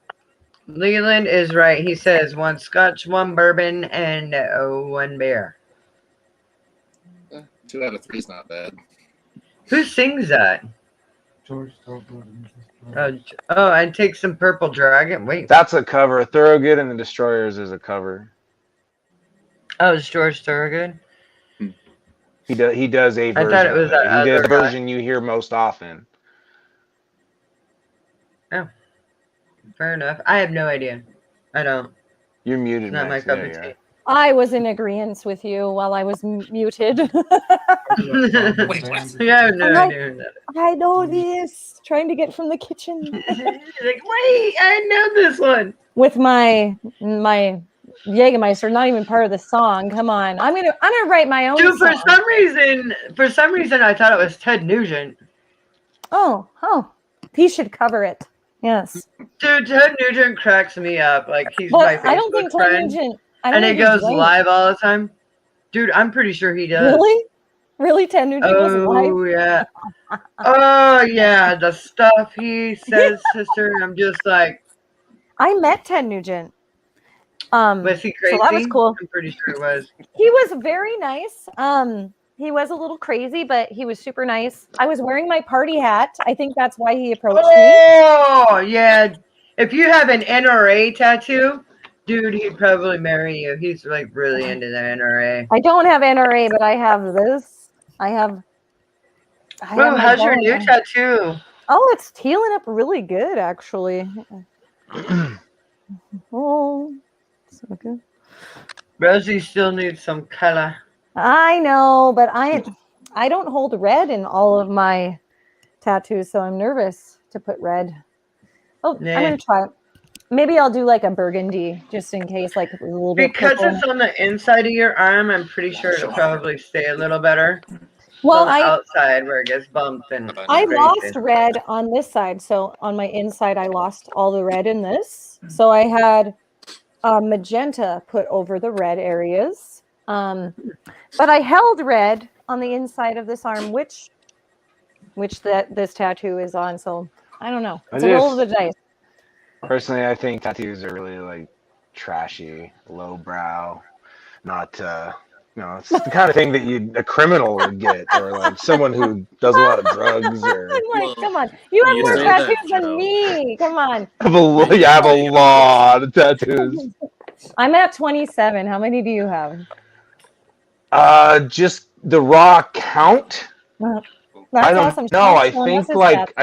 B: Leland is right. He says one scotch, one bourbon, and one beer.
E: 2 out of 3 is not bad.
B: Who sings that? Oh, I'd take some Purple Dragon. Wait.
D: That's a cover. Thorogood and the Destroyers is a cover.
B: Oh, it's George Thorogood?
D: He does a version.
B: I thought it was that
D: He does
B: other
D: the version you hear most often.
B: Oh. Fair enough. I have no idea. I don't.
D: You're muted,
B: It's not my
D: Max.
B: cup
D: There
B: of
D: you
B: tea.
D: are.
A: I was in agreement with you while I was muted.
E: Wait, what?
B: Yeah, I have no
A: I'm like-
B: idea.
A: I know this. Trying to get from the kitchen
B: Like, wait, I know this one.
A: with my Jägermeister, not even part of the song. Come on, I'm gonna write my own
B: Dude,
A: song.
B: for some reason, I thought it was Ted Nugent.
A: Oh, he should cover it. Yes,
B: Dude, Ted Nugent cracks me up. Like he's
A: but
B: my Facebook
A: I don't think Ted
B: friend,
A: Nugent. I don't
B: and he
A: think he's
B: goes
A: right.
B: live all the time. Dude, I'm pretty sure he does.
A: Really, Ted Nugent goes live.
B: Oh yeah. Oh yeah, the stuff he says, sister. I'm just like,
A: I met Ted Nugent.
B: was he crazy?
A: So that was cool.
B: I'm pretty sure it was.
A: He was very nice. He was a little crazy, but he was super nice. I was wearing my party hat. I think that's why he approached me.
B: Oh yeah. If you have an NRA tattoo, dude, he'd probably marry you. He's like really into the NRA.
A: I don't have NRA, but I have this. I have
B: Oh,
A: my
B: how's your new
A: bone.
B: tattoo?
A: Oh, it's healing up really good, actually. Oh, so good.
B: Rosie still needs some color.
A: I know, but I don't hold red in all of my tattoos, so I'm nervous to put red. Oh,
B: Nah.
A: I'm gonna try it. Maybe I'll do like a burgundy, just in case, like a little bit.
B: Because
A: purple.
B: it's on the inside of your arm, I'm pretty sure it'll probably stay a little better.
A: Well,
B: on the outside where it gets bumped and
A: I
B: crazy.
A: lost red on this side, so on my inside, I lost all the red in this. So I had magenta put over the red areas, but I held red on the inside of this arm, which this tattoo is on. So I don't know. It's a roll of the dice.
D: Personally, I think tattoos are really like trashy, lowbrow, not. It's the kind of thing that a criminal would get, or like someone who does a lot of drugs. Or
A: I'm like, come on, you have
E: you
A: more
E: say that,
A: tattoos than
E: Joe.
A: me. Come on.
D: I have a lot of tattoos.
A: I'm at 27. How many do you have?
D: Just the raw count.
A: That's
D: I don't
A: awesome.
D: know. I
A: Showing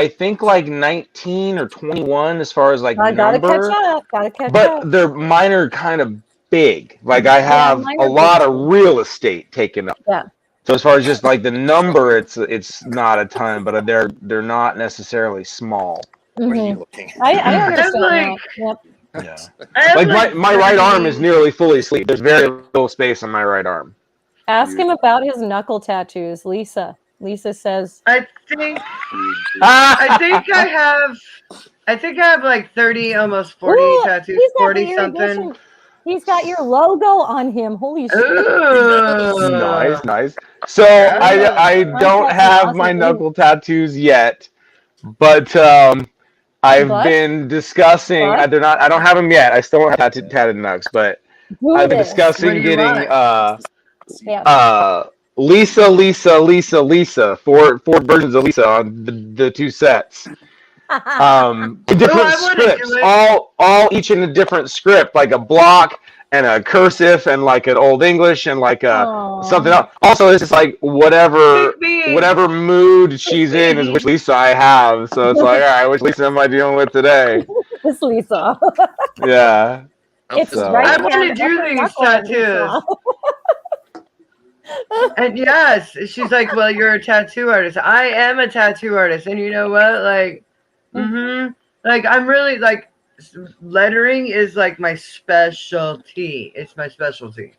D: think like 19 or 21 as far as like
A: I gotta
D: number.
A: catch up. But
D: But mine are kind of big. Like I have
A: mine
D: a
A: are
D: lot
A: big.
D: of real estate taken up.
A: Yeah.
D: So as far as just like the number, it's not a ton, but they're not necessarily small.
E: What are
A: Mhm.
E: you looking at?
A: I understand
B: like-
A: that. Yep.
D: Yeah.
B: I have
D: Like my right arm is nearly fully asleep. There's very little space on my right arm.
A: Ask him about his knuckle tattoos, Lisa. Lisa says,
B: I think I have like 30, almost 40
A: "Ooh,
B: tattoos,
A: he's got
B: 40
A: the
B: something.
A: irrigation. He's got your logo on him. Holy shit!"
B: Ooh.
D: Nice. So I don't
A: That's
D: have my
A: awesome.
D: knuckle tattoos yet, but I've been discussing.
A: But?
D: They're not. I don't have them yet. I still don't have tatted knucks, but
A: Do
D: I've been
A: this.
B: What
D: discussing
B: do you
D: getting
A: Yeah.
D: Lisa, four versions of Lisa on the two sets. Different
B: I wanna do
D: scripts,
B: it.
D: all each in a different script, like a block and a cursive and like an old English and like
A: Aw.
D: something else. Also, it's just like whatever
B: Big
D: mood she's in is which Lisa I have. So it's like, all right, which Lisa am I dealing with today?
A: It's Lisa.
D: Yeah.
A: It's
E: So-
A: right
B: I wanna
A: hand
B: do
A: upper
B: these
A: knuckle,
B: tattoos.
A: Lisa.
B: And yes, she's like, well, you're a tattoo artist. I am a tattoo artist. And you know what? Like, like I'm really like, lettering is like my specialty. It's my specialty.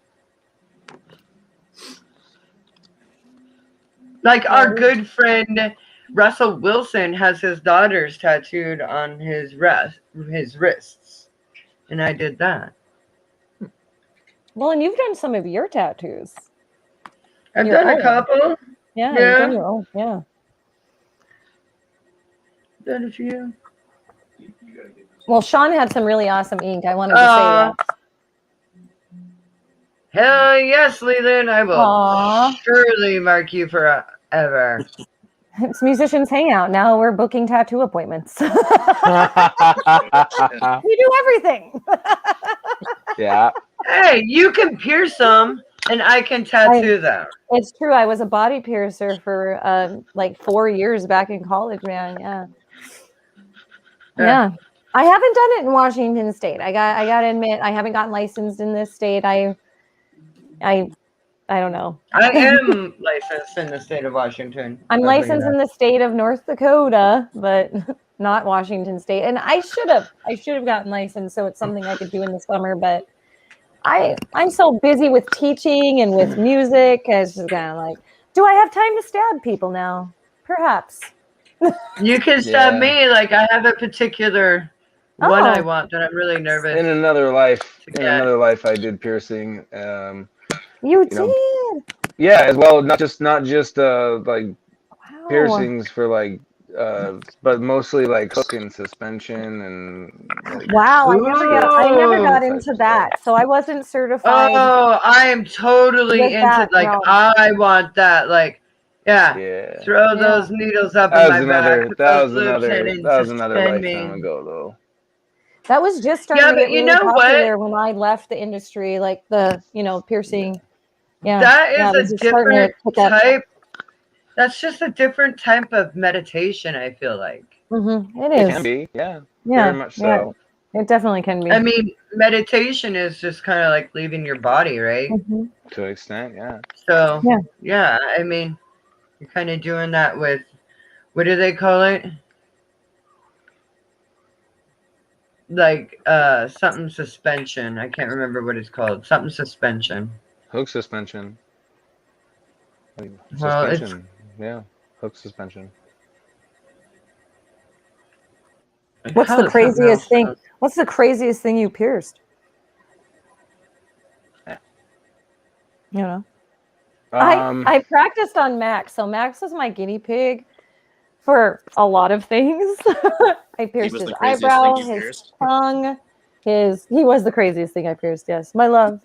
B: Like our good friend Russell Wilson has his daughters tattooed on his wrists. And I did that.
A: Well, and you've done some of your tattoos.
B: I've
A: Your
B: done a
A: own.
B: couple.
A: Yeah, you've
B: Yeah.
A: done your own. Yeah.
B: Done a few.
A: Well, Sean had some really awesome ink. I wanted to say that.
B: Hell yes, Leland. I will
A: Aw.
B: surely mark you forever.
A: It's Musicians Hangout. Now we're booking tattoo appointments. We do everything.
D: Yeah.
B: Hey, you can pierce them and I can tattoo them.
A: It's true. I was a body piercer for like 4 years back in college, man. Yeah. I haven't done it in Washington State. I got to admit, I haven't gotten licensed in this state. I don't know.
B: I am licensed in the state of Washington.
A: I'm licensed in the state of North Dakota, but not Washington State. And I should have gotten licensed, so it's something I could do in the summer. But I'm so busy with teaching and with music. It's just kind of like, do I have time to stab people now? Perhaps.
B: You can stab me. Like I have a particular one I want that I'm really nervous.
D: In another life, I did piercing.
A: You did?
D: Know, yeah, as well. Not just like piercings for like, but mostly like hook and suspension and. Like,
A: wow, I never got into that, so I wasn't certified.
B: Oh, I am totally into that, like I want that, like. Yeah. Throw those needles up in my back.
D: That was another lifetime ago, though.
A: That was just starting to get really popular when I left the industry, like the piercing. Yeah,
B: that is a different type. That's just a different type of meditation. I feel like
A: it is.
D: It can be, yeah, very much so.
A: It definitely can be.
B: I mean, meditation is just kind of like leaving your body, right?
D: To an extent, yeah.
B: So yeah. I mean. You're kind of doing that with, what do they call it? Like something suspension. I can't remember what it's called. Something suspension.
D: Hook suspension.
B: Well,
D: suspension. Yeah, hook suspension.
A: What's the craziest thing? What's the craziest thing you pierced? You know. I practiced on Max. So Max was my guinea pig for a lot of things. I pierced his eyebrow, his tongue, he was the craziest thing I pierced, yes. My love.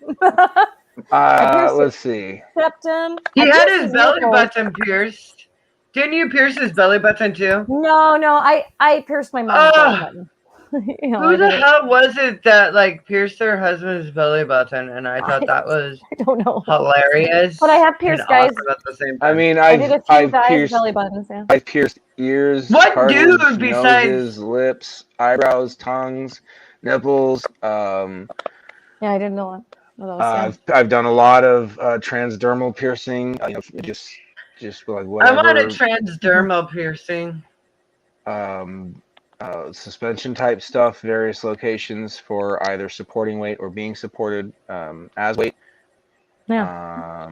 D: Let's see.
A: Septum.
B: He had his belly button pierced. Didn't you pierce his belly button too?
A: No, I pierced my mom's belly button.
B: Who the hell was it that like pierced their husband's belly button? And I thought that was
A: I don't know
B: hilarious.
A: But I have pierced guys.
B: Awesome at the same time.
D: I mean,
A: I did a few guys' belly buttons. Yeah.
D: I pierced ears.
B: What
D: cartilage,
B: dude besides
D: noses, lips, eyebrows, tongues, nipples?
A: Yeah, I didn't know what.
D: I've done a lot of transdermal piercing. Just like whatever.
B: I want a transdermal piercing.
D: Suspension type stuff, various locations for either supporting weight or being supported as weight.
A: Yeah.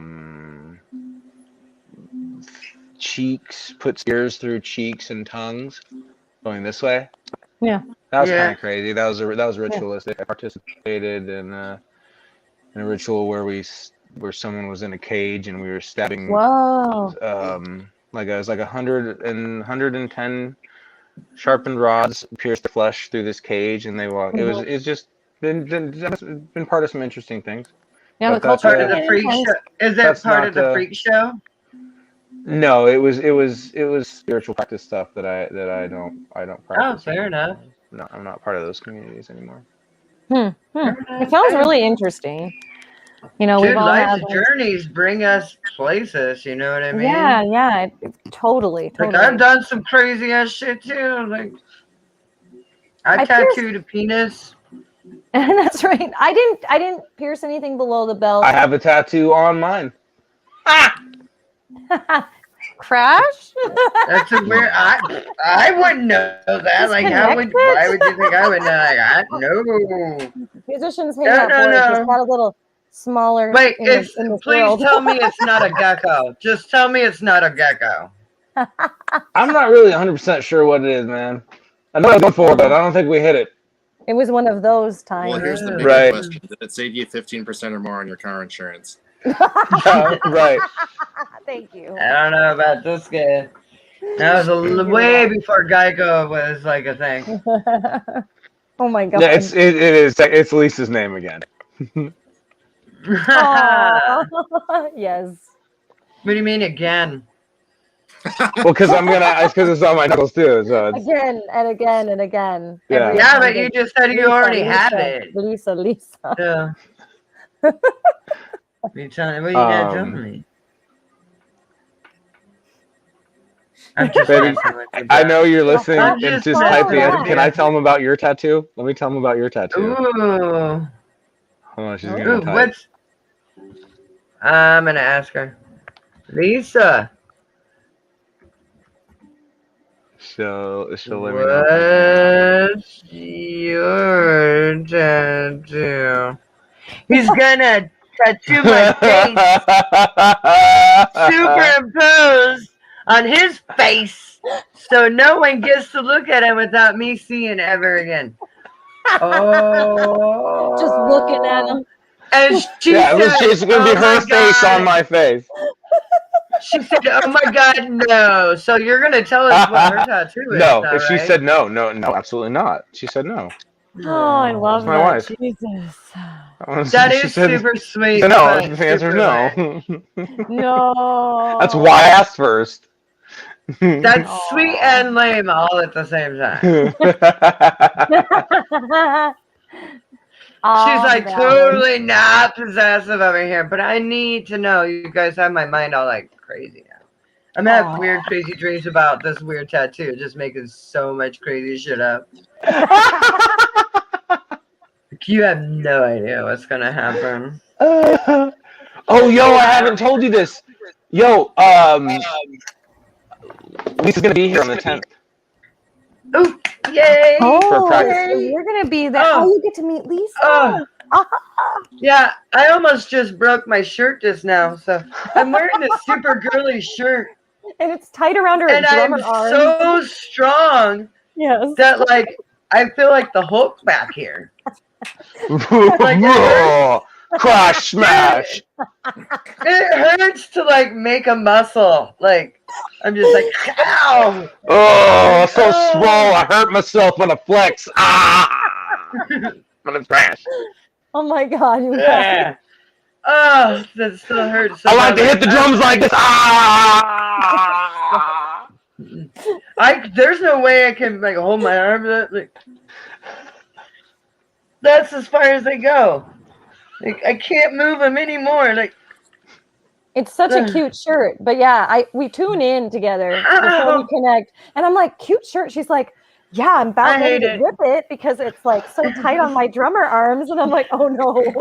D: Cheeks, put spears through cheeks and tongues, going this way.
A: Yeah.
D: That was kind of crazy. That was ritualistic. I participated in a ritual where someone was in a cage and we were stabbing.
A: Whoa.
D: Like it was like 110 sharpened rods pierced the flesh through this cage, and they walk. It's just been part of some interesting things.
A: Yeah,
B: the culture part of the freak show. Is that part of the freak show?
D: No, it was spiritual practice stuff that I don't practice.
B: Oh, fair enough.
D: No, I'm not part of those communities anymore.
A: It sounds really interesting. You know,
B: Dude,
A: we've all
B: life's
A: had
B: journeys bring us places. You know what I mean?
A: Yeah, totally.
B: Like I've done some crazy ass shit too. Like I tattooed a penis.
A: That's right. I didn't pierce anything below the belt.
D: I have a tattoo on mine.
A: Crash?
B: That's a weird. I wouldn't know that.
A: Just
B: Like,
A: connect
B: why
A: it?
B: would you think I would know that? No.
A: Musicians Hangout
B: No,
A: board
B: no.
A: just got a little smaller
B: Wait,
A: in this
B: please
A: world.
B: tell me it's not a gecko. Just tell me it's not a gecko.
D: I'm not really 100% sure what it is, man. I know I was going for it, but I don't think we hit it.
A: It was one of those times.
E: Well, here's the bigger
D: Right.
E: question: did it save you 15% or more on your car insurance?
D: Right.
A: Thank you.
B: I don't know about this guy. That was way before Geico was like a thing.
A: Oh my god.
D: Yeah, it is. It's Lisa's name again.
A: Aw. Yes.
B: What do you mean again?
D: Well, because it's on my knuckles too. So it's,
A: Again and again and again.
D: Yeah.
A: Every
B: Yeah,
A: time
B: but you
A: it's
B: just said you
A: Lisa,
B: already
A: Lisa,
B: have it.
A: Lisa.
B: Yeah. What are you not telling me? I'm just
D: Baby,
B: messing with you,
D: I
B: bro.
D: know you're listening
B: I'm
D: and
B: just
D: just
B: messing
D: typing in.
B: with
D: Can
B: you.
D: I tell them about your tattoo? Let me tell them about your tattoo.
B: Ooh.
D: Hold on, she's
A: Ooh,
D: gonna type.
B: What's? I'm gonna ask her. Lisa,
D: She'll let me know. If
B: what's your tattoo? He's gonna tattoo my face superimposed on his face, so no one gets to look at him without me seeing ever again. Oh,
A: just looking at him.
B: And she
D: yeah,
B: said,
D: it's gonna be
B: "Oh
D: her
B: my
D: face
B: God."
D: on my face.
B: She said, "Oh my God, no!" So you're gonna tell us what her tattoo is,
D: No,
B: now,
D: if she
B: right?
D: said no, absolutely not. She said no.
A: Oh, I love
D: my
A: that.
D: wife.
A: Jesus.
B: That
D: She
B: is
D: said
B: super sweet.
D: no.
B: but
D: The answer is
B: super lame.
D: no.
A: No.
D: That's why I asked first.
B: That's
A: Aw.
B: sweet and lame all at the same time. She's like totally not possessive over here, but I need to know. You guys have my mind all like crazy now. I'm having weird, crazy dreams about this weird tattoo, just making so much crazy shit up. You have no idea what's gonna happen.
D: Oh, yo, I haven't told you this. Yo, Lisa's gonna be here on the 10th.
B: Oh, yay!
D: For
A: Oh,
D: practice.
A: so you're gonna be there.
B: Oh.
A: Oh, you get to meet Lisa.
B: Oh. Yeah, I almost just broke my shirt just now. So I'm wearing this super girly shirt,
A: And it's tight around her
B: and I'm
A: drummer arm.
B: so strong
A: Yes.
B: that like I feel like the Hulk back here.
D: Crash smash.
B: It hurts to like make a muscle. Like I'm just like, ow!
D: Oh, so swole. I hurt myself on a flex. I'm gonna crash.
A: Oh my god, you guys.
B: Yeah. Oh, that still hurts. So
D: I like
B: bad.
D: to hit the drums like this. Ah!
B: There's no way I can like hold my arms up. Like, that's as far as they go. Like I can't move them anymore. Like
A: It's such a cute shirt. But yeah, we tune in together before we
B: Ow.
A: connect. And I'm like, cute shirt. She's like, yeah, I'm about
B: I
A: ready
B: hate
A: to
B: it.
A: rip it because it's like so tight on my drummer arms. And I'm like, oh no.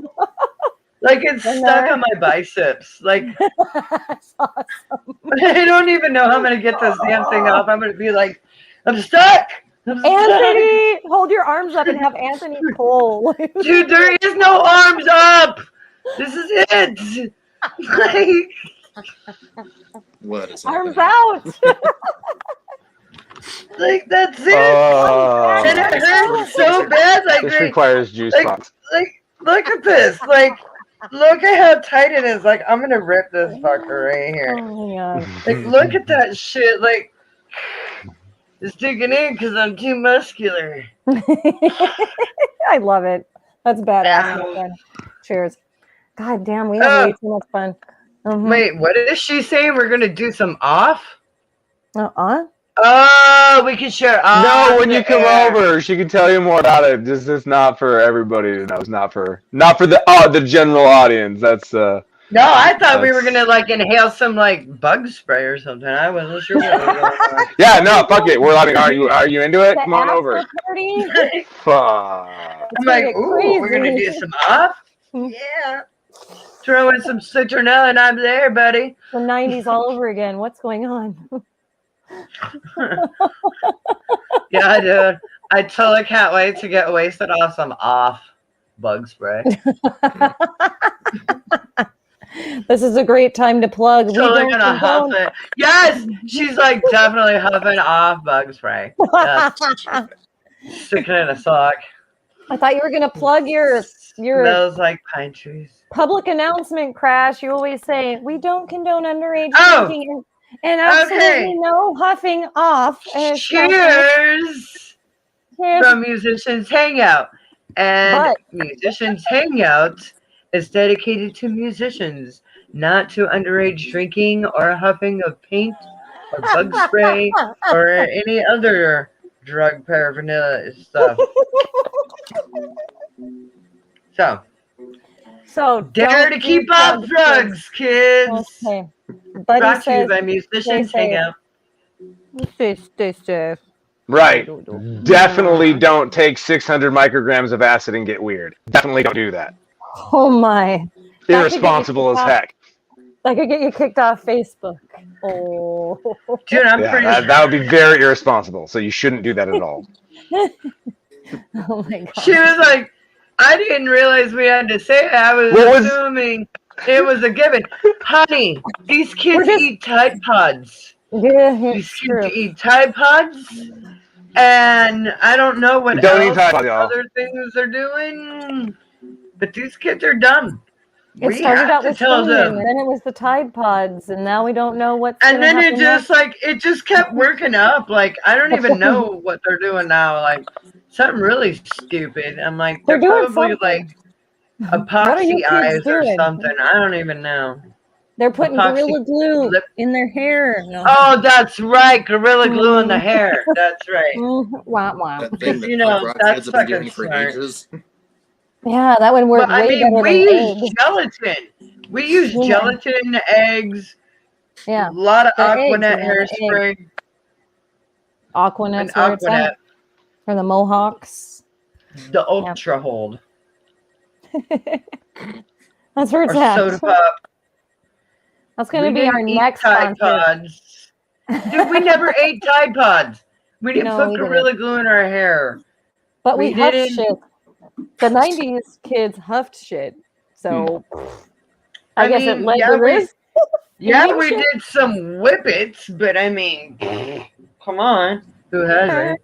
B: Like it's stuck on my biceps. Like
A: That's awesome.
B: I don't even know how I'm gonna get this damn thing off. I'm gonna be like, I'm stuck. I'm stuck.
A: Anthony, hold your arms up and have Anthony pull.
B: Dude, there is no arms up. This is it. Like,
E: What is
A: Arms
E: happening?
A: out.
B: like that's it.
D: Oh.
B: And it hurts so bad. Like,
D: This requires juice
B: like,
D: box.
B: like, look at this. Like, look at how tight it is. Like, I'm gonna rip this fucker right here.
A: Oh my god.
B: Like, look at that shit. Like, it's digging in because I'm too muscular.
A: I love it. That's badass.
B: Ow.
A: my friend. Cheers. God damn, we have way too much fun.
B: Wait, what is she saying? We're gonna do some off?
A: Uh-uh.
B: Oh, we can share.
D: No, when you come over, she can tell you more about it. This is not for everybody to know. It's not for the general audience. That's
B: No, I thought we were gonna like inhale some like bug spray or something. I wasn't sure what was going on.
D: Yeah, no, fuck it. We're like, are you into it?
A: The
D: Come on
A: after
D: over.
A: party?
D: Fuck.
A: It's
B: I'm
A: gonna
B: like,
A: get
B: ooh,
A: crazy.
B: we're gonna do some off? Yeah. Throw in some citronella and I'm there, buddy.
A: The 90s all over again. What's going on?
B: Yeah, dude. I totally can't wait to get wasted off some off bug spray.
A: This is a great time to plug.
B: Totally gonna huff it. Yes, she's like definitely huffing off bug spray. Yes. Sticking it in a sock.
A: I thought you were gonna plug your
B: Smells like pine trees.
A: public announcement, Crash. You always say we don't condone underage drinking and absolutely no huffing off.
B: Cheers from Musicians Hangout. And Musicians Hangout is dedicated to musicians, not to underage drinking or huffing of paint or bug spray or any other drug paraphernalia stuff. So dare to keep off drugs, kids.
A: Okay.
B: Brought to you by Musicians Hangout.
A: Stay safe.
D: Right. Definitely don't take 600 micrograms of acid and get weird. Definitely don't do that.
A: Oh my.
D: Irresponsible as heck.
A: That could get you kicked off Facebook. Oh.
B: Dude, I'm pretty sure.
D: That would be very irresponsible. So you shouldn't do that at all.
A: Oh my God.
B: She was like, I didn't realize we had to say it. I was assuming it was a given. Honey, these kids eat Tide Pods.
A: Yeah,
B: these kids eat Tide Pods. And I don't know what other things they're doing. But these kids are dumb.
A: It started out with swimming, and then it was the Tide Pods, and now we don't know what's
B: and then it just kept working up. Like, I don't even know what they're doing now. Like, something really stupid. I'm like, they're probably like epoxy eyes or something. I don't even know.
A: They're putting Gorilla Glue in their hair.
B: No. Oh, that's right. Gorilla Glue in the hair. That's right.
A: Wow.
B: You know, that's fucking smart.
A: Yeah, that would work way better
B: we use gelatin. We use gelatin, eggs.
A: Yeah.
B: A lot of Aquanet hairspray.
A: Aquanet's where it's at. For the Mohawks.
B: The Ultra Hold.
A: That's where it's at.
B: Soda Pop.
A: That's going to be our next
B: Tide Pods. Dude, we never ate Tide Pods. We didn't put Gorilla Glue in our hair.
A: But we huffed shit. The 90s kids huffed shit. So I guess it led to this.
B: Yeah, we did some whippets, but I mean, come on. Who hasn't?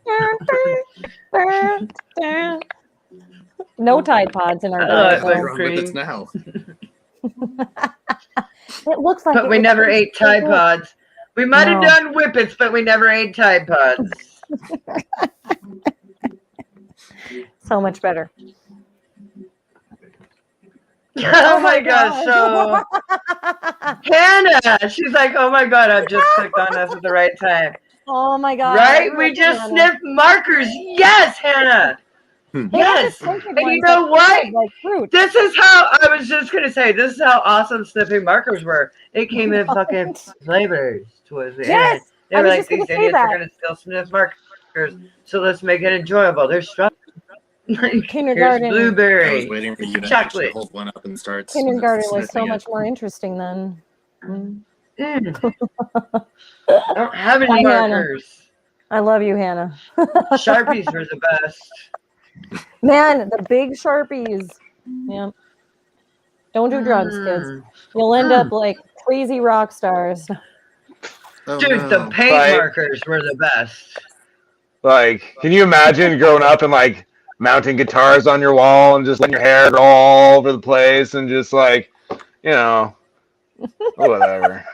A: No Tide Pods in our
E: whippets now.
A: It looks like
B: but we never ate Tide Pods. We might have done whippets, but we never ate Tide Pods.
A: So much better.
B: Oh my gosh. So Hannah, she's like, oh my God, I've just clicked on us at the right time.
A: Oh my God.
B: Right? We just sniffed markers. Yes, Hannah. Yes. And you know what? This is how I was just going to say, this is how awesome sniffing markers were. It came in fucking flavors towards the end. They were like, these idiots are going to still sniff markers, so let's make it enjoyable. They're strawberry.
A: Kindergarten.
B: Here's blueberry.
E: I was waiting for you to
B: chocolate.
E: Hold one up and start.
A: Kindergarten was so much more interesting then.
B: I don't have any markers.
A: I love you, Hannah.
B: Sharpies were the best.
A: Man, the big Sharpies. Yeah. Don't do drugs, kids. You'll end up like crazy rock stars.
B: Oh, dude, the paint markers were the best.
D: Like, can you imagine growing up and like mounting guitars on your wall and just letting your hair grow all over the place and just like, you know, whatever.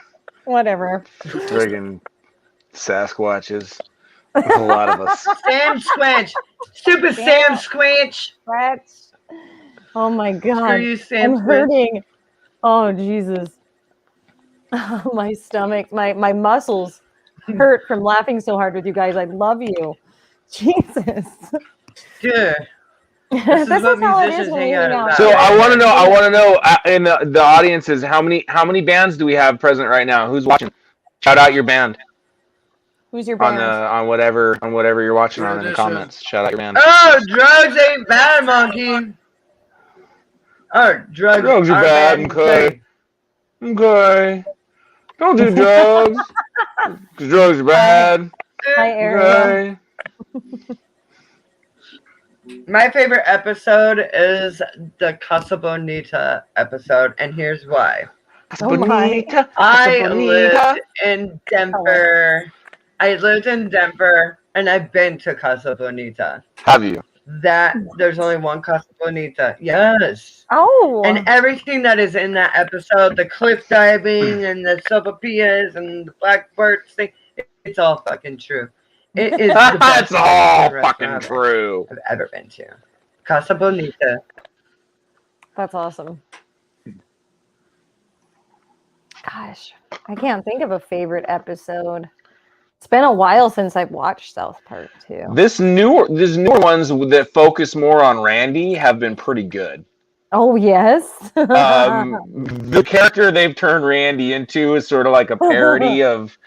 A: Whatever.
D: Friggin' Sasquatches. A lot of us.
B: Sam Squinch. Stupid Sam Squinch.
A: Oh my God.
B: Screw you, Sam
A: I'm hurting. Oh, Jesus. Oh, my stomach, my muscles hurt from laughing so hard with you guys. I love you. Jesus.
B: Dude.
A: This is how it is when we hang out.
D: So I want to know in the audience is how many bands do we have present right now? Who's watching? Shout out your band.
A: Who's your band?
D: On whatever you're watching on in the comments. Shout out your band.
B: Oh, drugs ain't bad, monkey. Oh, drugs
D: are bad. Okay. Okay. Don't do drugs. 'Cause drugs are bad.
A: Hi, Ariel.
D: Okay.
B: My favorite episode is the Casa Bonita episode, and here's why.
A: Oh my.
B: I lived in Denver. I lived in Denver, and I've been to Casa Bonita.
D: Have you?
B: There's only one Casa Bonita. Yes.
A: Oh.
B: And everything that is in that episode, the cliff diving and the sopapillas and the blackbirds thing, it's all fucking true. It is the best
D: That's all
B: restaurant
D: fucking true.
B: I've ever been to. Casa Bonita.
A: That's awesome. Gosh, I can't think of a favorite episode. It's been a while since I've watched South Park too.
D: These newer ones that focus more on Randy have been pretty good.
A: Oh yes.
D: The character they've turned Randy into is sort of like a parody of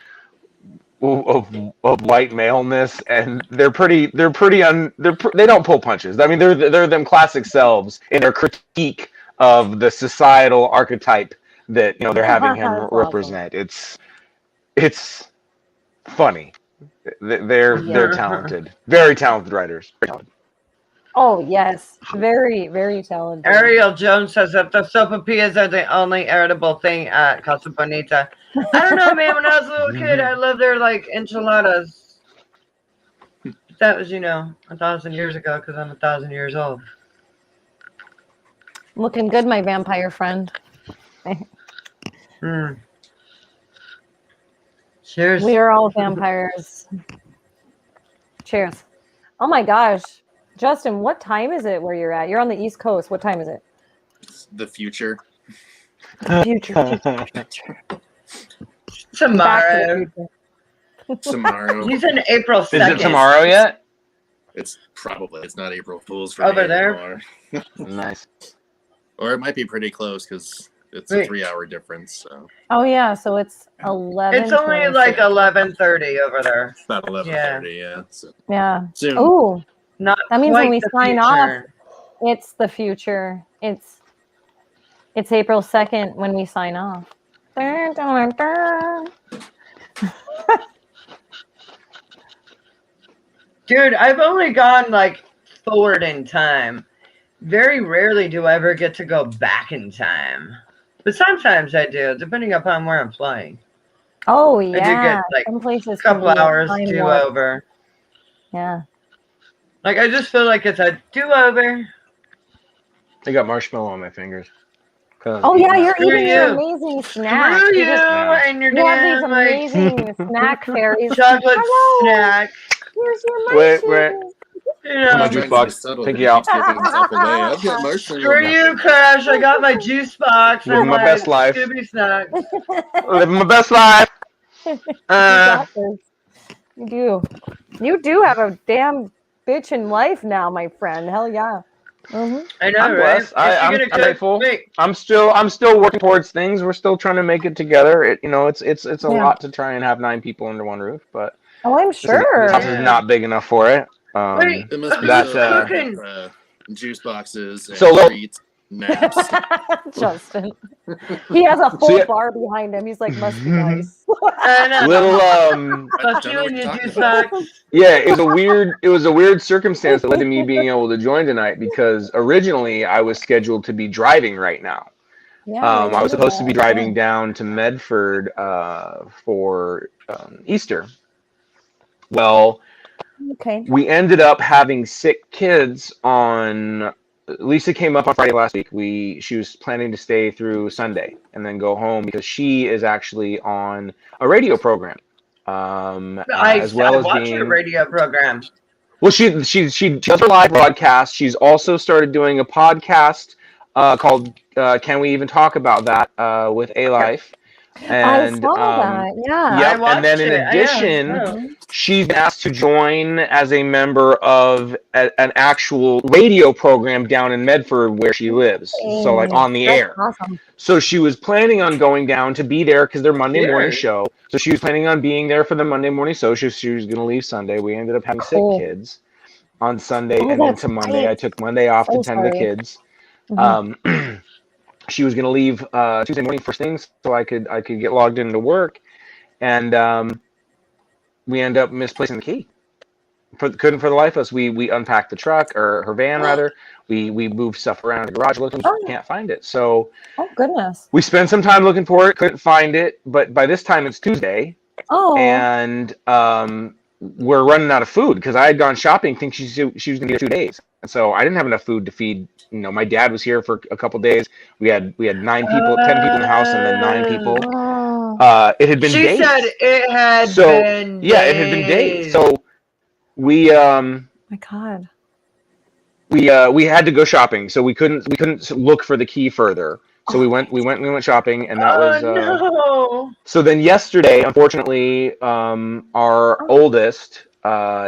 D: white maleness, and they don't pull punches. I mean, they're them classic selves in their critique of the societal archetype that they're having him represent. It's funny. They're talented, very talented writers. Very talented.
A: Oh yes, very very talented.
B: Ariel Jones says that the sopapillas are the only irritable thing at Casa Bonita. I don't know, man. When I was a little kid, I loved their enchiladas. That was 1,000 years ago because I'm 1,000 years old.
A: Looking good, my vampire friend.
B: Cheers.
A: We are all vampires. Cheers. Oh my gosh. Justin, what time is it where you're at? You're on the East Coast. What time is it?
E: It's the future.
A: Future.
B: Tomorrow.
E: Tomorrow.
B: He's in April 2nd.
D: Is it tomorrow yet?
E: It's not April Fool's for
B: over
E: me
B: there.
E: Anymore.
D: Nice.
E: Or it might be pretty close because it's a 3-hour difference. So
A: Oh yeah, so it's 11.
B: It's only 11:30 over there.
E: it's about 11:30. Yeah. So
A: Yeah.
E: soon.
A: Oh,
B: Not
A: that means
B: quite
A: when we
B: the
A: sign off,
B: future.
A: it's the future. It's April 2nd when we sign off. Dun, dun, dun.
B: Dude, I've only gone forward in time. Very rarely do I ever get to go back in time. But sometimes I do, depending upon where I'm playing.
A: Oh
B: I do
A: yeah.
B: get
A: Some places
B: a couple
A: can be a
B: hours
A: time
B: do
A: warp.
B: over.
A: Yeah.
B: I just feel like it's a do-over.
D: I got marshmallow on my fingers.
A: Oh yeah, you're
B: Screw
A: eating your
B: you.
A: amazing snacks.
B: Screw
A: You
B: you
A: just-
B: and your
A: You have these
B: damn
A: amazing snack fairies.
B: chocolate
A: Hello,
B: snack.
A: here's your
D: Wait.
A: munchies.
D: My juice box. Take you out.
E: I've got marshmallow.
B: Screw you, Crash. I got my juice box
D: Living
B: and
D: my best life.
B: Scooby snacks.
D: Living my best life.
A: You got this. You do. You do have a damn bitchin' life now, my friend. Hell yeah. Mm-hmm.
B: I know,
D: I'm
B: right?
D: blessed. I'm grateful.
B: Wait,
D: I'm still working towards things. We're still trying to make it together. It's a
A: Yeah.
D: lot to try and have 9 people under one roof, but
A: Oh, I'm sure.
D: this house is not big enough for it.
B: Wait.
E: It must be
D: That's,
E: juice boxes and
D: So-
E: treats, naps.
A: Justin. He has a full
D: So, yeah.
A: bar behind him. He's like, must be nice.
B: I know.
D: little
E: I
B: Fuck
E: don't
B: you
E: know
B: and
E: what
B: your
E: you're
B: juice
E: talking
B: box.
D: Yeah, it was a weird circumstance that led to me being able to join tonight because originally I was scheduled to be driving right now.
A: Yeah,
D: I was supposed to be driving down to Medford for Easter. Well,
A: Okay.
D: we ended up having sick kids on. Lisa came up on Friday last week. She was planning to stay through Sunday and then go home because she is actually on a radio program. As well as
B: watch
D: being
B: your radio program.
D: well, she does her live broadcast. She's also started doing a podcast called "Can We Even Talk About That" with A Life. And
A: I saw that. Yeah.
D: yep,
B: I
D: and then in
B: watched it.
D: addition,
B: Yeah.
D: she's been asked to join as a member of an actual radio program down in Medford where she lives. So on the
A: That's
D: air.
A: Awesome.
D: So she was planning on going down to be there because their Monday morning
B: Cheers.
D: show. So she was planning on being there for the Monday morning show. She was going to leave Sunday. We ended up having
A: Cool.
D: sick kids on Sunday
A: Oh,
D: and then
A: that's
D: to Monday.
A: right.
D: I took Monday off
A: So
D: to tend the
A: sorry.
D: kids. She was going to leave Tuesday morning first things so I could get logged into work, and we end up misplacing the key. Couldn't for the life of us. We unpacked the truck, or her van rather. We moved stuff around the garage looking, can't find it. So
A: Oh goodness.
D: we spent some time looking for it, couldn't find it. But by this time it's Tuesday, and we're running out of food because I had gone shopping thinking she was going to be here 2 days, and so I didn't have enough food to feed. My dad was here for a couple days. We had 9 people, 10 people in the house, and then 9 people. It had been
B: She
D: days.
B: said it had been days.
D: Yeah, it had been days. So we
A: my God.
D: we had to go shopping, so we couldn't look for the key further. So we went shopping, and that was
B: no.
D: So then yesterday, unfortunately, our oldest,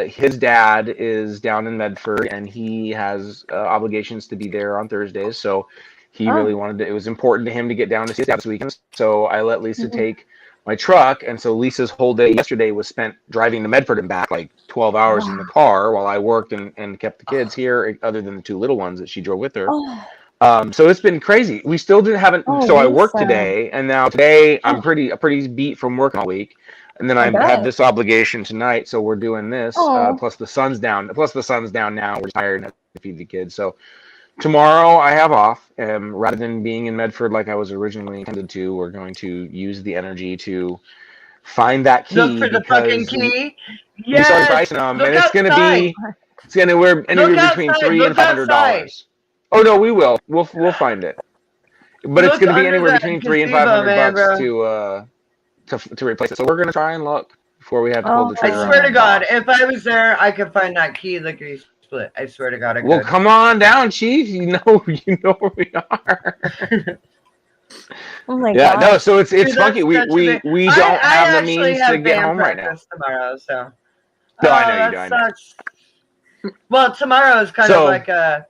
D: his dad is down in Medford, and he has obligations to be there on Thursdays. So he really wanted to. It was important to him to get down to see his dad this weekend. So I let Lisa take my truck, and so Lisa's whole day yesterday was spent driving to Medford and back, like 12 hours in the car, while I worked and kept the kids here, other than the 2 little ones that she drove with her. So it's been crazy. We still haven't. So I worked today, and now today I'm pretty beat from working all week, and then I have this obligation tonight. So we're doing this. Plus the sun's down. Now. We're tired and have to feed the kids. So tomorrow I have off. Rather than being in Medford like I was originally intended to, we're going to use the energy to find that key.
B: Look for the fucking key.
D: We started pricing them, and it's going to be anywhere between $300 and $500. Oh no, we will. We'll find it. But it's going to be anywhere between $300 and $500 to replace it. So we're going to try and look before we have to pull the trigger.
B: I swear to God, if I was there, I could find that key lickety split. I swear to God, I could.
D: Well, come on down, Chief. You know where we are.
A: Oh my God.
D: Yeah, no. So it's funky. We don't have the means to get home right now.
B: Tomorrow, so.
D: No, I know you do.
B: Well, tomorrow is kind of like a.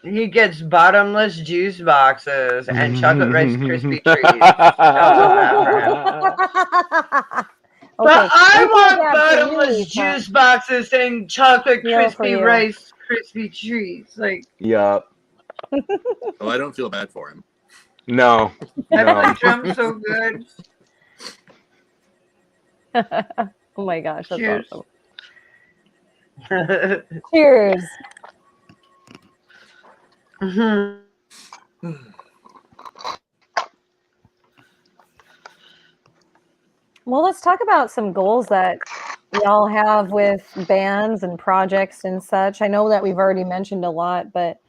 B: He gets bottomless juice boxes and chocolate Rice Krispie treats. But I want bottomless juice boxes and chocolate Rice Krispie treats. Like,
D: yeah.
E: Oh, I don't feel bad for him.
D: No.
B: I picture him so good.
A: Oh my gosh, that's
B: Cheers.
A: awesome. Cheers. Well, let's talk about some goals that y'all have with bands and projects and such. I know that we've already mentioned a lot, but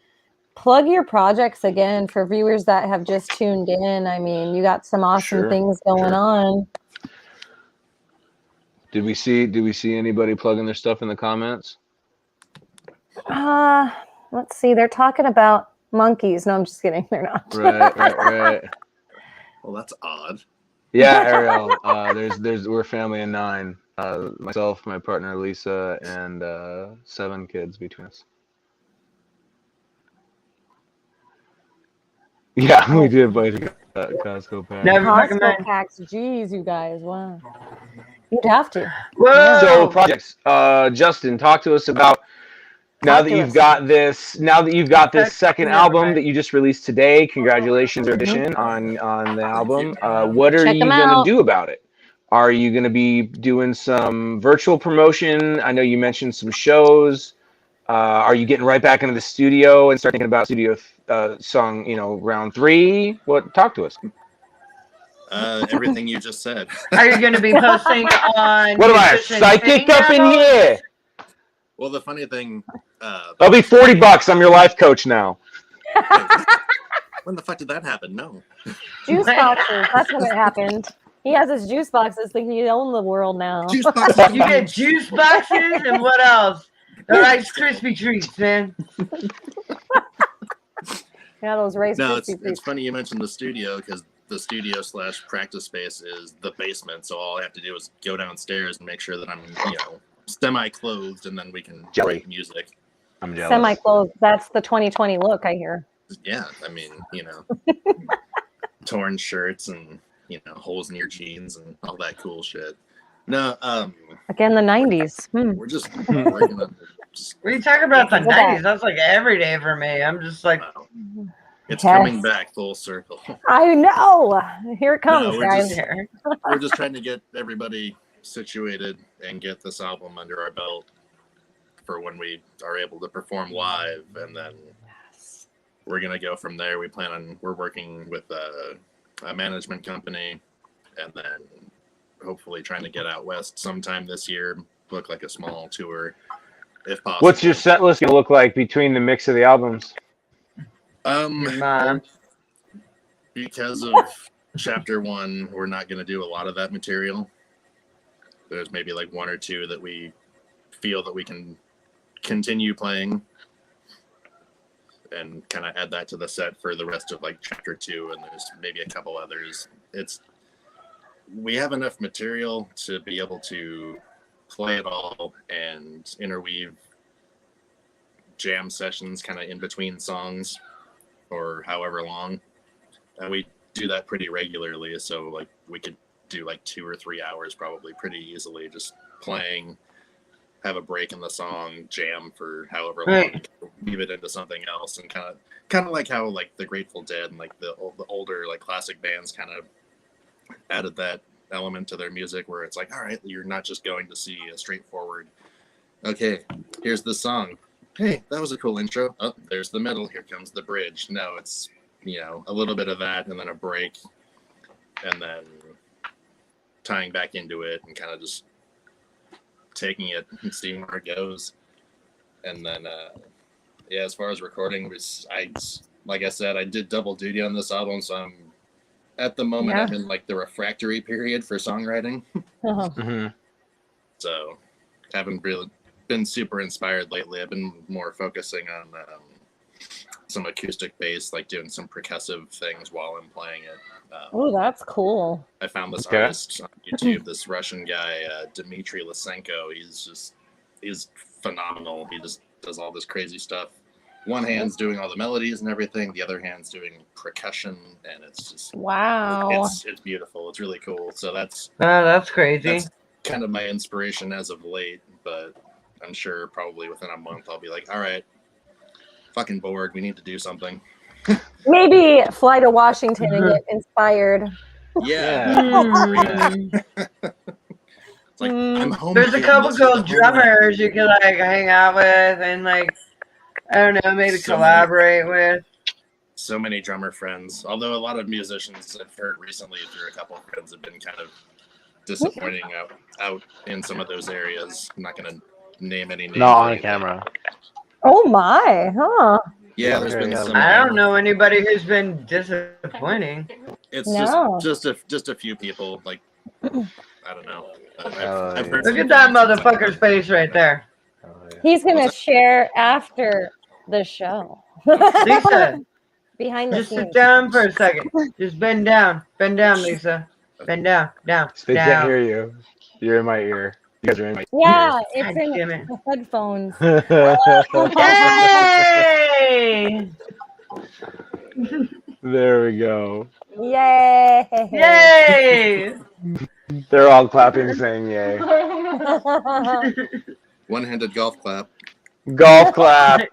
A: plug your projects again for viewers that have just tuned in. I mean, you got some awesome things going on.
D: Did we see anybody plugging their stuff in the comments?
A: Let's see. They're talking about monkeys. No, I'm just kidding. They're not.
D: Right.
E: Well, that's odd.
D: Yeah, Ariel. We're a family of 9. Myself, my partner Lisa, and 7 kids between us. Yeah, we did buy Costco packs.
A: Costco packs. Jeez, you guys. Wow. You'd have to.
B: Whoa.
D: So projects. Justin, talk to us about now that you've got this second album that you just released today. Congratulations, edition on the album. What are you going to do about it? Are you going to be doing some virtual promotion? I know you mentioned some shows. Are you getting right back into the studio and start thinking about studio song, round 3? Talk to us.
E: Everything you just said.
B: Are you going to be posting on?
D: What am I, psychic up in here?
E: Well, the funny thing.
D: That'll be $40. I'm your life coach now.
E: When the fuck did that happen? No.
A: Juice boxes. That's when it happened. He has his juice boxes thinking he owns the world now.
E: Juice boxes.
B: You get juice boxes and what else? The Rice Krispie treats, man.
A: Yeah, those Rice Krispie treats.
E: It's funny you mentioned the studio because the studio / practice space is the basement. So all I have to do is go downstairs and make sure that I'm, semi-clothed, and then we can write music.
D: I'm jealous.
A: Semi-clothed. That's the 2020 look, I hear.
E: Yeah, I mean, torn shirts and holes in your jeans and all that cool shit. No,
A: again, the 90s.
E: we're just working on
B: When you talk about the
A: Go back.
B: 90s, that's like every day for me. I'm just like,
E: It's
A: Yes.
E: coming back full circle.
A: I know. Here it comes,
E: we're
A: guys.
E: just- We're just trying to get everybody situated and get this album under our belt for when we are able to perform live, and then we're gonna go from there. We're working with a management company, and then hopefully trying to get out west sometime this year, book like a small tour if possible.
D: What's your set list gonna look like between the mix of the albums?
B: Mom.
E: Because of chapter 1, we're not gonna do a lot of that material. There's maybe like 1 or 2 that we feel that we can continue playing and kind of add that to the set for the rest of like chapter 2, and there's maybe a couple others. We have enough material to be able to play it all and interweave jam sessions kind of in between songs or however long, and we do that pretty regularly, so like we could do like 2 or 3 hours probably pretty easily, just playing, have a break in the song, jam for however long, weave it into something else, and kind of like how like the Grateful Dead and like the older like classic bands kind of added that element to their music, where it's like, all right, you're not just going to see a straightforward, okay, here's the song, hey, that was a cool intro, oh, there's the middle, here comes the bridge. No, it's, a little bit of that and then a break, and then tying back into it and kind of just taking it and seeing where it goes. And then as far as recording, like I said, I did double duty on this album, so I'm at the moment I'm in like the refractory period for songwriting.
D: Mm-hmm.
E: So haven't really been super inspired lately. I've been more focusing on some acoustic bass, like doing some percussive things while I'm playing it.
A: Oh, that's cool.
E: I found this artist on YouTube, this Russian guy, Dmitry Lysenko. He's phenomenal. He just does all this crazy stuff. One hand's doing all the melodies and everything, the other hand's doing percussion, and it's just it's beautiful. It's really cool. So that's
B: crazy.
E: That's kind of my inspiration as of late, but I'm sure probably within a month I'll be like, all right, fucking bored. We need to do something.
A: Maybe fly to Washington and get inspired.
E: Yeah. It's like, I'm home.
B: There's a couple cool drummers you can like hang out with and like, I don't know, maybe collaborate with.
E: So many drummer friends. Although a lot of musicians I've heard recently through a couple of friends have been kind of disappointing out in some of those areas. I'm not going to name any names.
D: Not on camera.
A: Oh my, huh?
E: Yeah, there's been some.
B: I don't know anybody who's been disappointing.
E: It's just a few people. Like, I don't know. I've heard.
B: Look at that motherfucker's face right there.
A: He's gonna share after the show.
B: Lisa,
A: Behind the
B: just
A: scenes.
B: sit down for a second. Just bend down, Lisa. Bend down.
D: They
B: down.
D: can't hear you. You're in my ear. You guys are in my
A: Yeah,
D: ear.
A: it's in the headphones.
B: Yay!
D: There we go.
A: Yay!
B: Yay!
D: They're all clapping, saying yay.
E: One-handed golf clap.
D: Golf clap.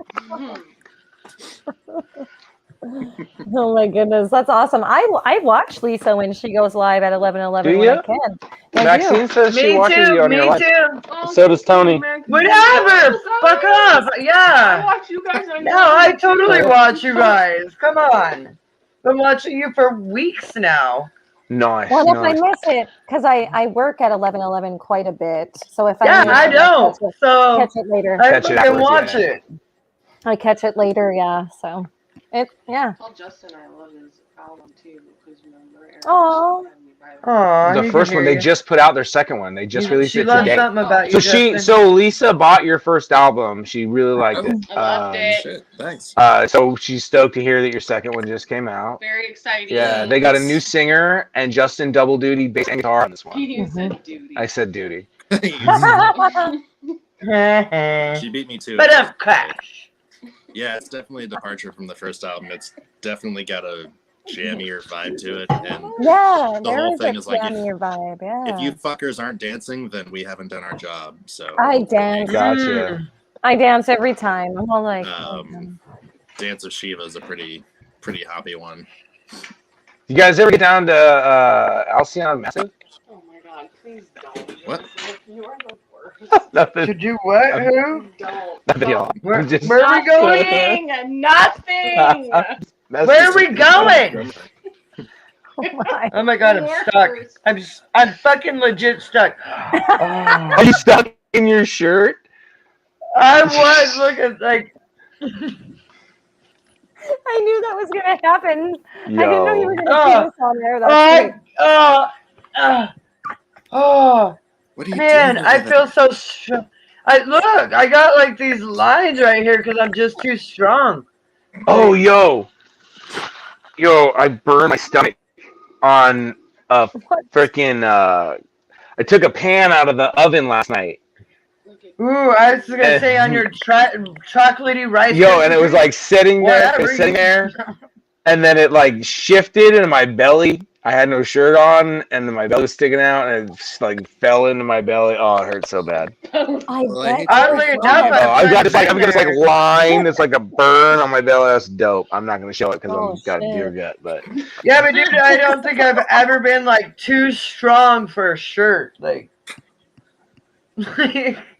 A: Oh my goodness, that's awesome. I watch Lisa when she goes live at 11:11
D: Do
A: when
D: you?
A: I can.
D: Maxine says she watches you on your live.
B: too.
D: So does Tony.
B: Whatever. Fuck up. Yeah.
F: I watch you guys on
B: No, I totally watch you guys. Come on. Been watching you for weeks now.
D: Nice.
A: Well, if I
D: nice.
A: miss it, because I work at 11:11 quite a bit, so if
B: Yeah,
A: miss
B: I
A: it,
B: don't. So
A: catch it later.
B: I
D: Catch it
B: can
D: afterwards,
B: watch
D: yeah.
B: it.
A: I catch it later, yeah. So
F: Tell Justin I love his album too, because remember Eric
A: Aw.
F: sent me by
B: Aw,
D: The
B: he
D: first
B: can
D: one,
B: hear
D: they
B: you.
D: just put out their second one. They just released
B: She
D: it
B: loves
D: today.
B: something about
D: So
B: you, Justin.
D: so Lisa bought your first album. She really liked it.
F: I loved it.
E: Shit, thanks.
D: So she's stoked to hear that your second one just came out.
F: Very exciting.
D: Yeah, they got a new singer and Justin double duty bass and guitar on this one.
F: You said duty.
D: I said duty.
E: She beat me to it.
B: But of crash.
E: Yeah, it's definitely a departure from the first album. It's definitely got a jammier vibe to it, and
A: yeah,
E: the
A: there
E: whole
A: is
E: thing
A: a
E: is like,
A: jammier vibe. Yeah,
E: if you fuckers aren't dancing, then we haven't done our job. So
A: I dance.
D: Gotcha.
A: I dance every time. I'm all like,
E: Dance of Shiva is a pretty hoppy one.
D: You guys ever get down to Alcyon Massive?
F: Oh my god, please don't.
E: What?
F: You are the worst.
B: To
D: Nothing.
B: do what? Who?
F: Don't.
D: Nothing, y'all.
B: Where,
D: I'm just-
B: where are we going?
F: Nothing!
B: Where are we going?
A: oh my.
B: Oh my god, I'm stuck. I'm fucking legit stuck.
D: Are you stuck in your shirt?
B: I was looking like.
A: I knew that was gonna happen. I didn't know you were gonna
B: Oh.
A: put us on there. That's
E: What are you
B: Man,
E: doing?
B: I feel so strong. I got like these lines right here because I'm just too strong.
D: Oh, yo, I burned my stomach on a freaking. I took a pan out of the oven last night.
B: Ooh, I was gonna say on your chocolatey rice.
D: Yo, and it was like sitting there,
B: Whatever.
D: and then it like shifted into my belly. I had no shirt on, and then my belly was sticking out, and it just like fell into my belly. Oh, it hurt so bad.
A: I
B: Oddly enough,
D: I've got this line. It's like a burn on my belly. That's dope. I'm not gonna show it because I've got deer gut, but
B: yeah, but dude, I don't think I've ever been like too strong for a shirt. Like,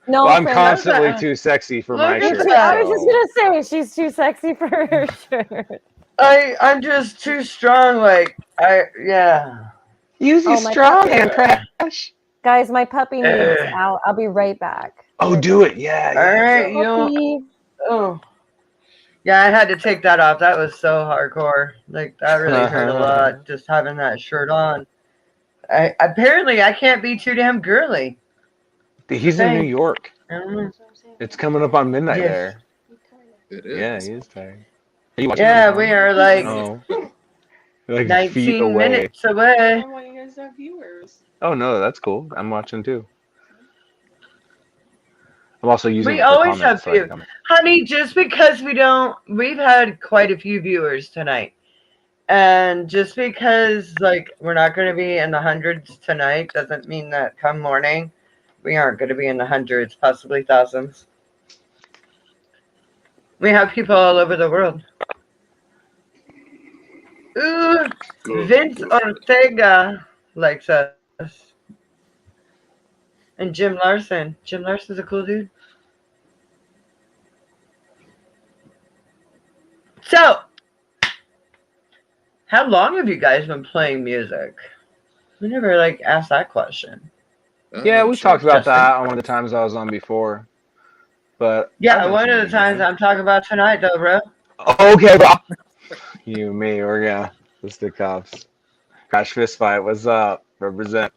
A: No,
D: well, I'm
A: friend,
D: constantly too sexy for my
B: Look at
D: shirt.
B: that.
A: I was just gonna say she's too sexy for her shirt.
B: I'm just too strong. Like, yeah.
D: Use your
A: my
D: strong
A: puppy.
D: hand, Crash.
A: Guys, my puppy needs out. I'll be right back.
D: Oh, do it. Yeah.
B: All right,
A: Puppy.
B: Oh. Yeah, I had to take that off. That was so hardcore. Like, that really hurt a lot, just having that shirt on. Apparently, I can't be too damn girly.
D: He's in New York. It's coming up on midnight
B: Yes.
D: there.
E: It is.
D: Yeah, he is tired. Are you watching
B: Yeah,
D: it?
B: we are like
D: No. Like feet
B: 19
D: away.
B: minutes away.
F: I want you guys to have viewers.
D: Oh no, that's cool. I'm watching too. I'm also using
B: We
D: it for
B: always have
D: comments, so I can
B: few.
D: comment.
B: Honey, just because we've had quite a few viewers tonight. And just because, like, we're not going to be in the hundreds tonight doesn't mean that come morning, we aren't going to be in the hundreds, possibly thousands. We have people all over the world. Ooh, Vince Ortega likes us. And Jim Larson. Jim Larson's a cool dude. So, how long have you guys been playing music? We never like asked that question.
D: Yeah, we
E: Sure.
D: talked about
B: Justin.
D: that on one of the times I was on before. But
B: Yeah,
D: I've
B: one of the
D: mentioned it
B: times
D: again.
B: I'm talking about tonight, though, bro.
D: Okay, bro. You and me, we're gonna the cops. Crash fist fight. What's up? Represent.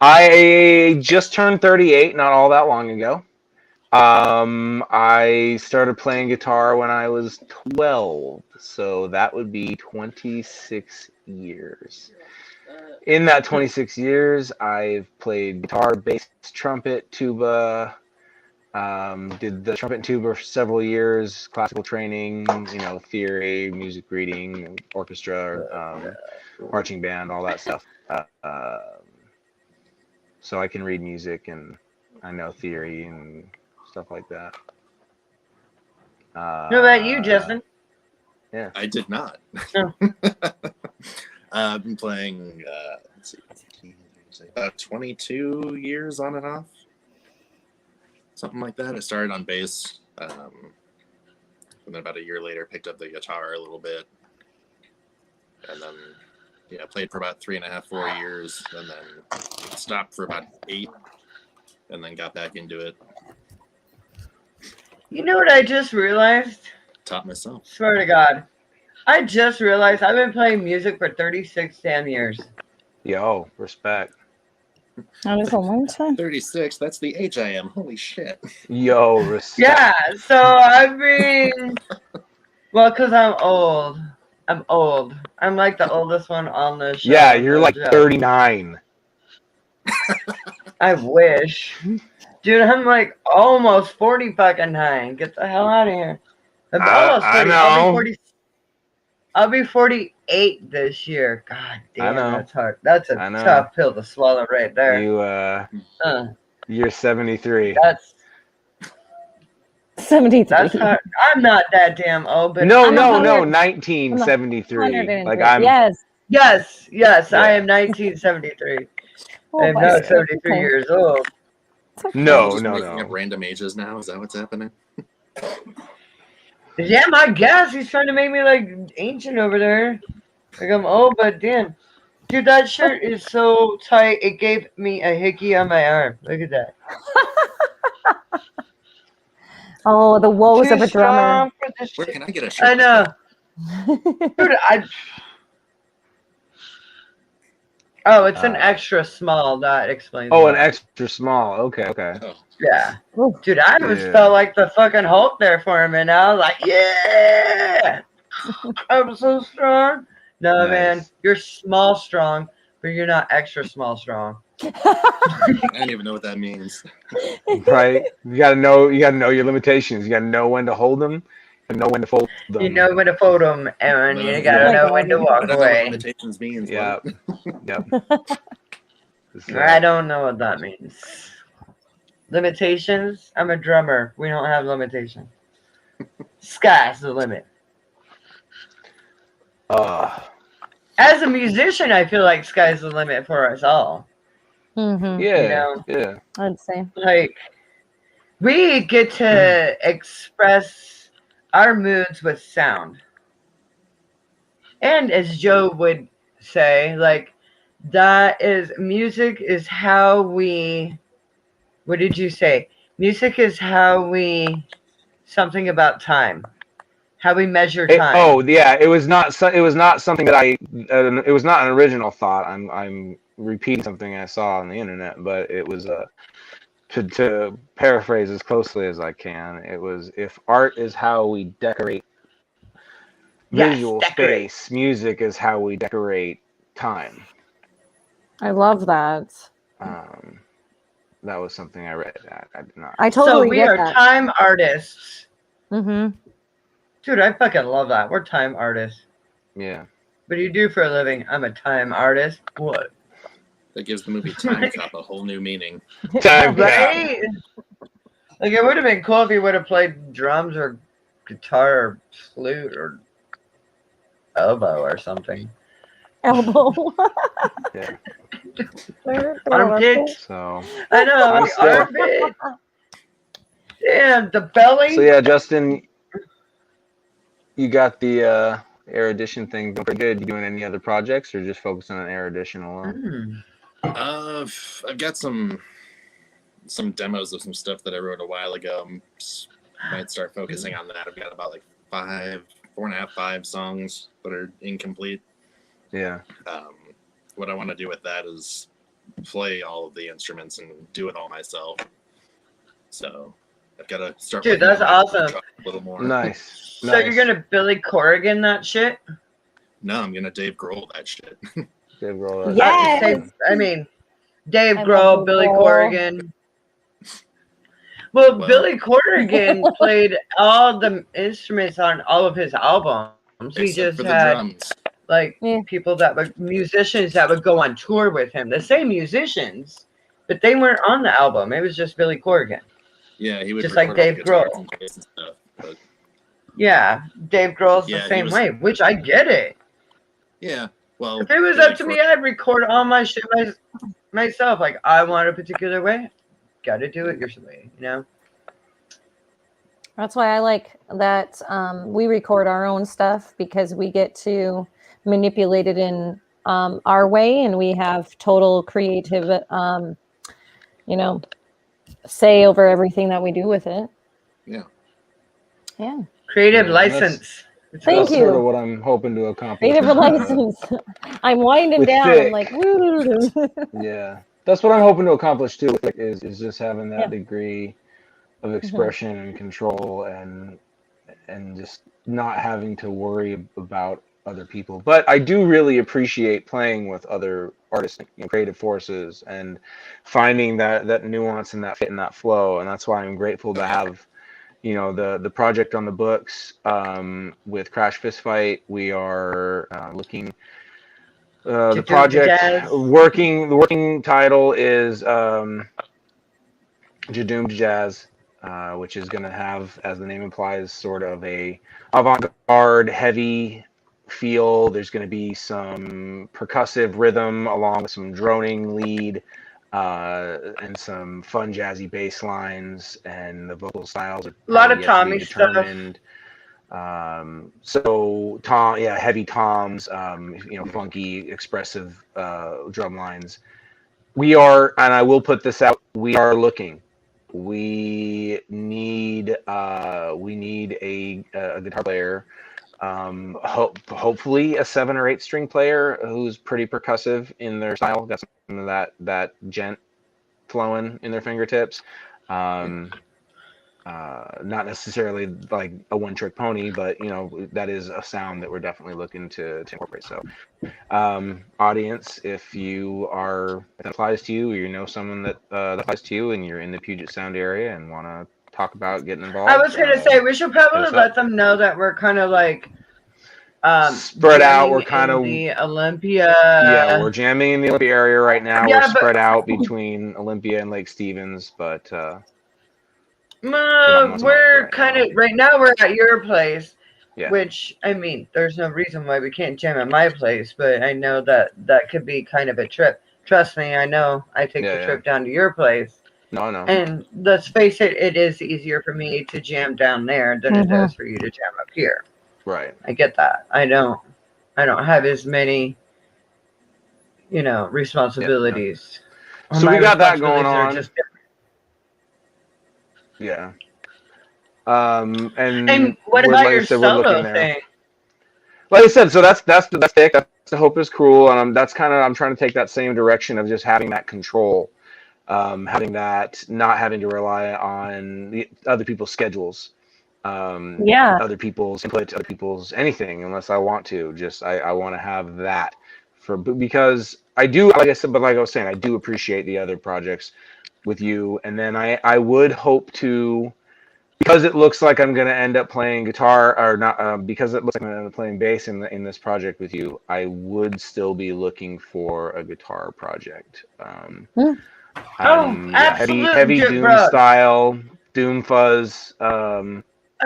D: I just turned 38 not all that long ago. I started playing guitar when I was 12, so that would be 26 years. In that 26 years, I've played guitar, bass, trumpet, tuba. Did the trumpet and tuba for several years, classical training, theory, music reading, orchestra, marching band, all that stuff. So I can read music and I know theory and stuff like that.
B: What about you, Justin?
D: Yeah.
E: I did not.
B: No.
E: I've been playing, let's see, about 22 years on and off. Something like that. I started on bass, and then about a year later picked up the guitar a little bit. And then, played for about 3.5, 4 years, and then stopped for about 8, and then got back into it.
B: You know what I just realized?
E: Taught myself.
B: Swear to God. I just realized I've been playing music for 36 damn years.
D: Yo, respect.
A: That is a long time.
E: 36, that's the age I am. Holy shit.
D: Yo, respect.
B: Yeah, so I mean, well, because I'm old. I'm old. I'm like the oldest one on the show.
D: Yeah, you're like 39.
B: I wish. Dude, I'm like almost 40 fucking 9. Get the hell out of here. I'm almost 40.
D: I know.
B: I'll be 48 this year. God damn,
D: know.
B: that's hard. That's a tough pill to swallow right there.
D: You're 73.
A: 73.
B: That's hard. I'm not that damn old, but
D: No,
A: I'm
D: no,
A: 100
D: no. 1973. Like I'm.
A: Yes.
B: yes, I
D: Yeah.
B: am 1973.
A: Oh,
B: I'm
A: bless
B: not
A: you.
B: 73
A: Okay.
B: years old.
A: It's okay.
E: Are you
D: No,
E: just
D: no,
E: making up
D: no.
E: random ages now? Is that what's happening?
B: Yeah, my guess. He's trying to make me like ancient over there. Like I'm old, but damn. Dude, that shirt is so tight. It gave me a hickey on my arm. Look at that.
A: Oh, the woes
B: Too
A: of a drummer.
B: strong for this
E: Where
B: shit.
E: can I get a shirt?
B: I
E: like
B: know.
E: that?
B: Dude, Oh, it's an
D: Uh,
B: extra small. That explains
D: Oh, an
B: why.
D: extra small. Okay, okay.
E: Oh,
B: Yeah.
A: Ooh.
B: Dude, I almost
D: Yeah.
B: felt like the fucking Hulk there for a minute. I was like, yeah. I'm so strong. No, man.
D: Nice.
B: You're small strong, but you're not extra small strong.
E: I don't even know what that means.
D: Right. You gotta know. You gotta know your limitations. You gotta know when to hold them, and know when to fold them.
B: You know when to fold them, and
E: But
B: you
E: I-
B: gotta
A: Oh my
B: know
A: God.
B: when to
E: I
B: walk
E: don't know what
B: away.
E: limitations means.
D: Yeah.
E: What?
D: Yep. It's,
B: I don't know what that means. Limitations? I'm a drummer. We don't have limitations. Sky's the limit. As a musician, I feel like sky's the limit for us all.
A: Mm-hmm.
D: yeah.
B: You know,
D: Yeah.
A: I'd say.
B: like we get to express our moods with sound. And as Joe would say, like that is music is how we what did you say? Music is how we something about time. How we measure time.
D: Oh, yeah. It was not. It was not something that I. It was not an original thought. I'm repeating something I saw on the internet, but it was to paraphrase as closely as I can. It was if art is how we decorate
B: Yes,
D: visual
B: decorate.
D: space, music is how we decorate time.
A: I love that.
D: Um, that was something I read. I did not.
A: I
B: So
A: totally
B: we
A: get
B: are
A: that.
B: time artists.
A: Mm-hmm.
B: Dude, I fucking love that. We're time artists.
D: Yeah.
B: What do you do for a living? I'm a time artist. What?
E: That gives the movie Time Cop a whole new meaning.
D: Time Cop.
B: Right? Like it would have been cool if he would have played drums or guitar or flute or elbow or something.
A: Elbow.
D: Yeah.
B: Armpit.
D: So.
B: I know,
D: I'm
B: like
D: still-
B: armpit. Damn, the belly.
D: So yeah, Justin, you got the erudition thing going pretty good. You doing any other projects or just focusing on erudition alone?
E: I've got some demos of some stuff that I wrote a while ago. Might start focusing on that. I've got about like 4.5, 5 songs that are incomplete.
D: Yeah.
E: What I want to do with that is play all of the instruments and do it all myself. So I've got to start.
B: Dude,
E: working
B: that's
E: on my
B: awesome.
E: a little more.
D: Nice.
B: So you're gonna Billy Corrigan that shit?
E: No, I'm gonna Dave Grohl that shit.
D: Dave Grohl.
A: Yes.
B: I mean, Dave
A: I
B: Grohl,
A: love
B: Billy
A: Grohl.
B: Corrigan. Well,
E: Well-
B: Billy Corrigan played all the instruments on all of his albums. He
E: Except
B: just
E: for the
B: had
E: drums.
B: like
A: Yeah.
B: people that were musicians that would go on tour with him. The same musicians, but they weren't on the album. It was just Billy Corrigan.
E: Yeah, he would
B: Just like
E: record all the
B: Dave
E: guitars
B: Grohl.
E: and bass and stuff. But
B: Yeah, Dave Grohl's
E: Yeah,
B: the
E: he
B: same
E: was-
B: way, which I get it.
E: yeah, well,
B: If it was
E: Billy
B: up to me, I'd record all my shit myself. Like I want a particular way, got to do it your way. You know.
A: That's why I like that we record our own stuff because we get to manipulate it in our way, and we have total creative, say over everything that we do with it.
E: Yeah.
A: Yeah.
B: Creative
D: Yeah,
B: license.
A: Thank
D: That's sort
A: you.
D: of what I'm hoping to accomplish.
A: Creative
D: with,
A: license. I'm winding
D: with
A: down.
D: Thick.
A: I'm like, woo.
D: Yeah, that's what I'm hoping to accomplish too. Is just having that
A: Yeah.
D: degree of expression and control, and just not having to worry about other people. But I do really appreciate playing with other artists, creative forces, and finding that nuance and that fit and that flow. And that's why I'm grateful to have, the project on the books with Crash Fist Fight. We are looking. The project the working title is Jadoom Jazz. which is going to have, as the name implies, sort of a avant-garde heavy feel. There's going to be some percussive rhythm along with some droning lead and some fun jazzy bass lines, and the vocal styles are
B: A lot of
D: yet to be
B: Tommy stuff.
D: determined. So heavy toms, funky, expressive drum lines. We are, and I will put this out, we are looking. We need a guitar player, hopefully a 7 or 8 string player who's pretty percussive in their style, got some of that gent flowing in their fingertips. Not necessarily like a one-trick pony, but that is a sound that we're definitely looking to incorporate. So, audience, if that applies to you, or you know someone that applies to you, and you're in the Puget Sound area and want to talk about getting involved,
B: I was gonna say we should probably let them know that we're kind of like
D: spread out. We're kind of
B: the Olympia.
D: Yeah, we're jamming in the Olympia area right now.
B: Yeah,
D: we're spread out between Olympia and Lake Stevens, but
B: we're kind of right now. We're at your place,
D: yeah.
B: Which I mean, there's no reason why we can't jam at my place, but I know that could be kind of a trip. Trust me, I know. I take the trip down to your place.
D: No.
B: And let's face it, it is easier for me to jam down there than it is for you to jam up here.
D: Right.
B: I get that. I don't have as many, responsibilities.
D: Yeah. So we got that going on. Yeah. And
B: what about your solo thing?
D: Like I said, so that's thick. That's the Hope is Cruel, and I'm trying to take that same direction of just having that control, having that, not having to rely on other people's schedules, other people's input, other people's anything, unless I want to. Just I want to have that because I do, like I said, but like I was saying, I do appreciate the other projects with you, and then I would hope to, because it looks like I'm going to end up playing guitar, or not, because it looks like I'm going to end up playing bass in this project with you, I would still be looking for a guitar project.
B: Absolutely.
D: Heavy doom style, doom fuzz.
B: I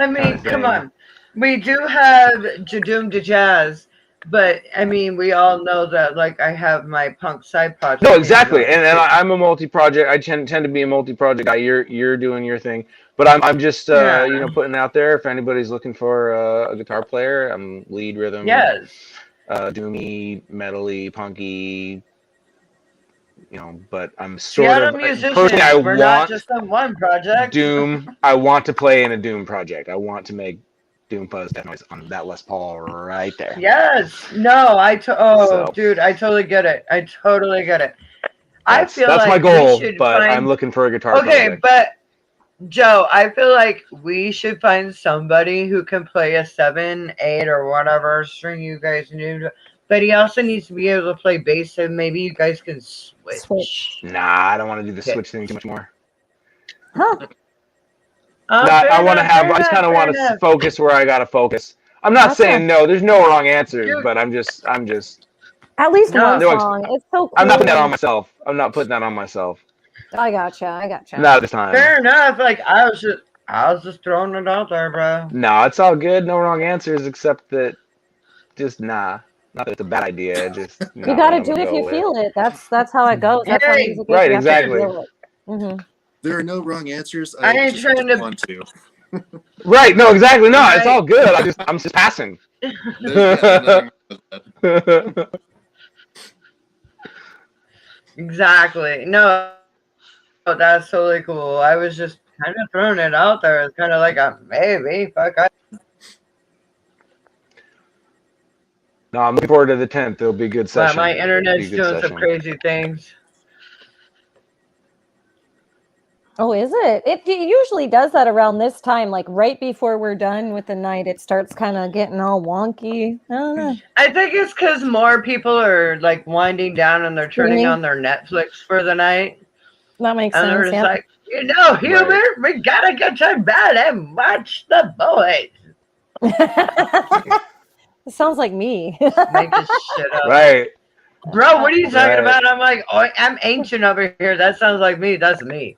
B: mean, come on. We do have Jadoom to Jazz, but I mean, we all know that, like, I have my punk side project.
D: No, exactly, and I'm a multi-project. I tend to be a multi-project guy. You're doing your thing, but I'm just putting it out there. If anybody's looking for a guitar player, I'm lead rhythm.
B: Yes.
D: Doomy, metally, punky. But I'm sort of
B: personally, we're not just on one project.
D: Doom. I want to play in a Doom project. I want to make Doom fuzz on that Les Paul right there.
B: Yes. No, dude, I totally get it. I feel
D: that's
B: like
D: my goal, but I'm looking for a guitar project.
B: But Joe, I feel like we should find somebody who can play a 7, 8, or whatever string you guys need. But he also needs to be able to play bass, so maybe you guys can switch.
D: Nah, I don't want to do the switch thing too much more.
A: Huh.
D: I want to have. I just kind of want to focus where I gotta focus. I'm not saying no. There's no wrong answers, but I'm just.
A: At least one song. It's so cool.
D: I'm not putting that on myself. I gotcha. Not this time.
B: Fair enough. Like I was just throwing it out there, bro.
D: No, it's all good. No wrong answers, except that, just nah. Not that it's a bad idea. Just
A: you gotta do it if you feel it. That's how it goes. That's how music is.
D: Right, exactly.
E: There are no wrong answers.
B: I ain't trying to
E: want to.
D: Right. No, exactly. No, it's all good. I'm just passing.
B: Exactly. No, that's totally cool. I was just kind of throwing it out there. It's kind of like a maybe.
D: No, I'm looking forward to the 10th. It'll be a good session.
B: My internet's doing some crazy things.
A: Oh, is it? It usually does that around this time, like right before we're done with the night. It starts kind of getting all wonky. I don't know.
B: I think it's because more people are like winding down and they're turning on their Netflix for the night.
A: That makes
B: sense. And they're just like, Hubert, we gotta get to bed and watch The Boys.
A: It sounds like me.
B: Make this shit up.
D: Right.
B: Bro, what are you talking about? I'm like, I'm ancient over here. That sounds like me. That's me.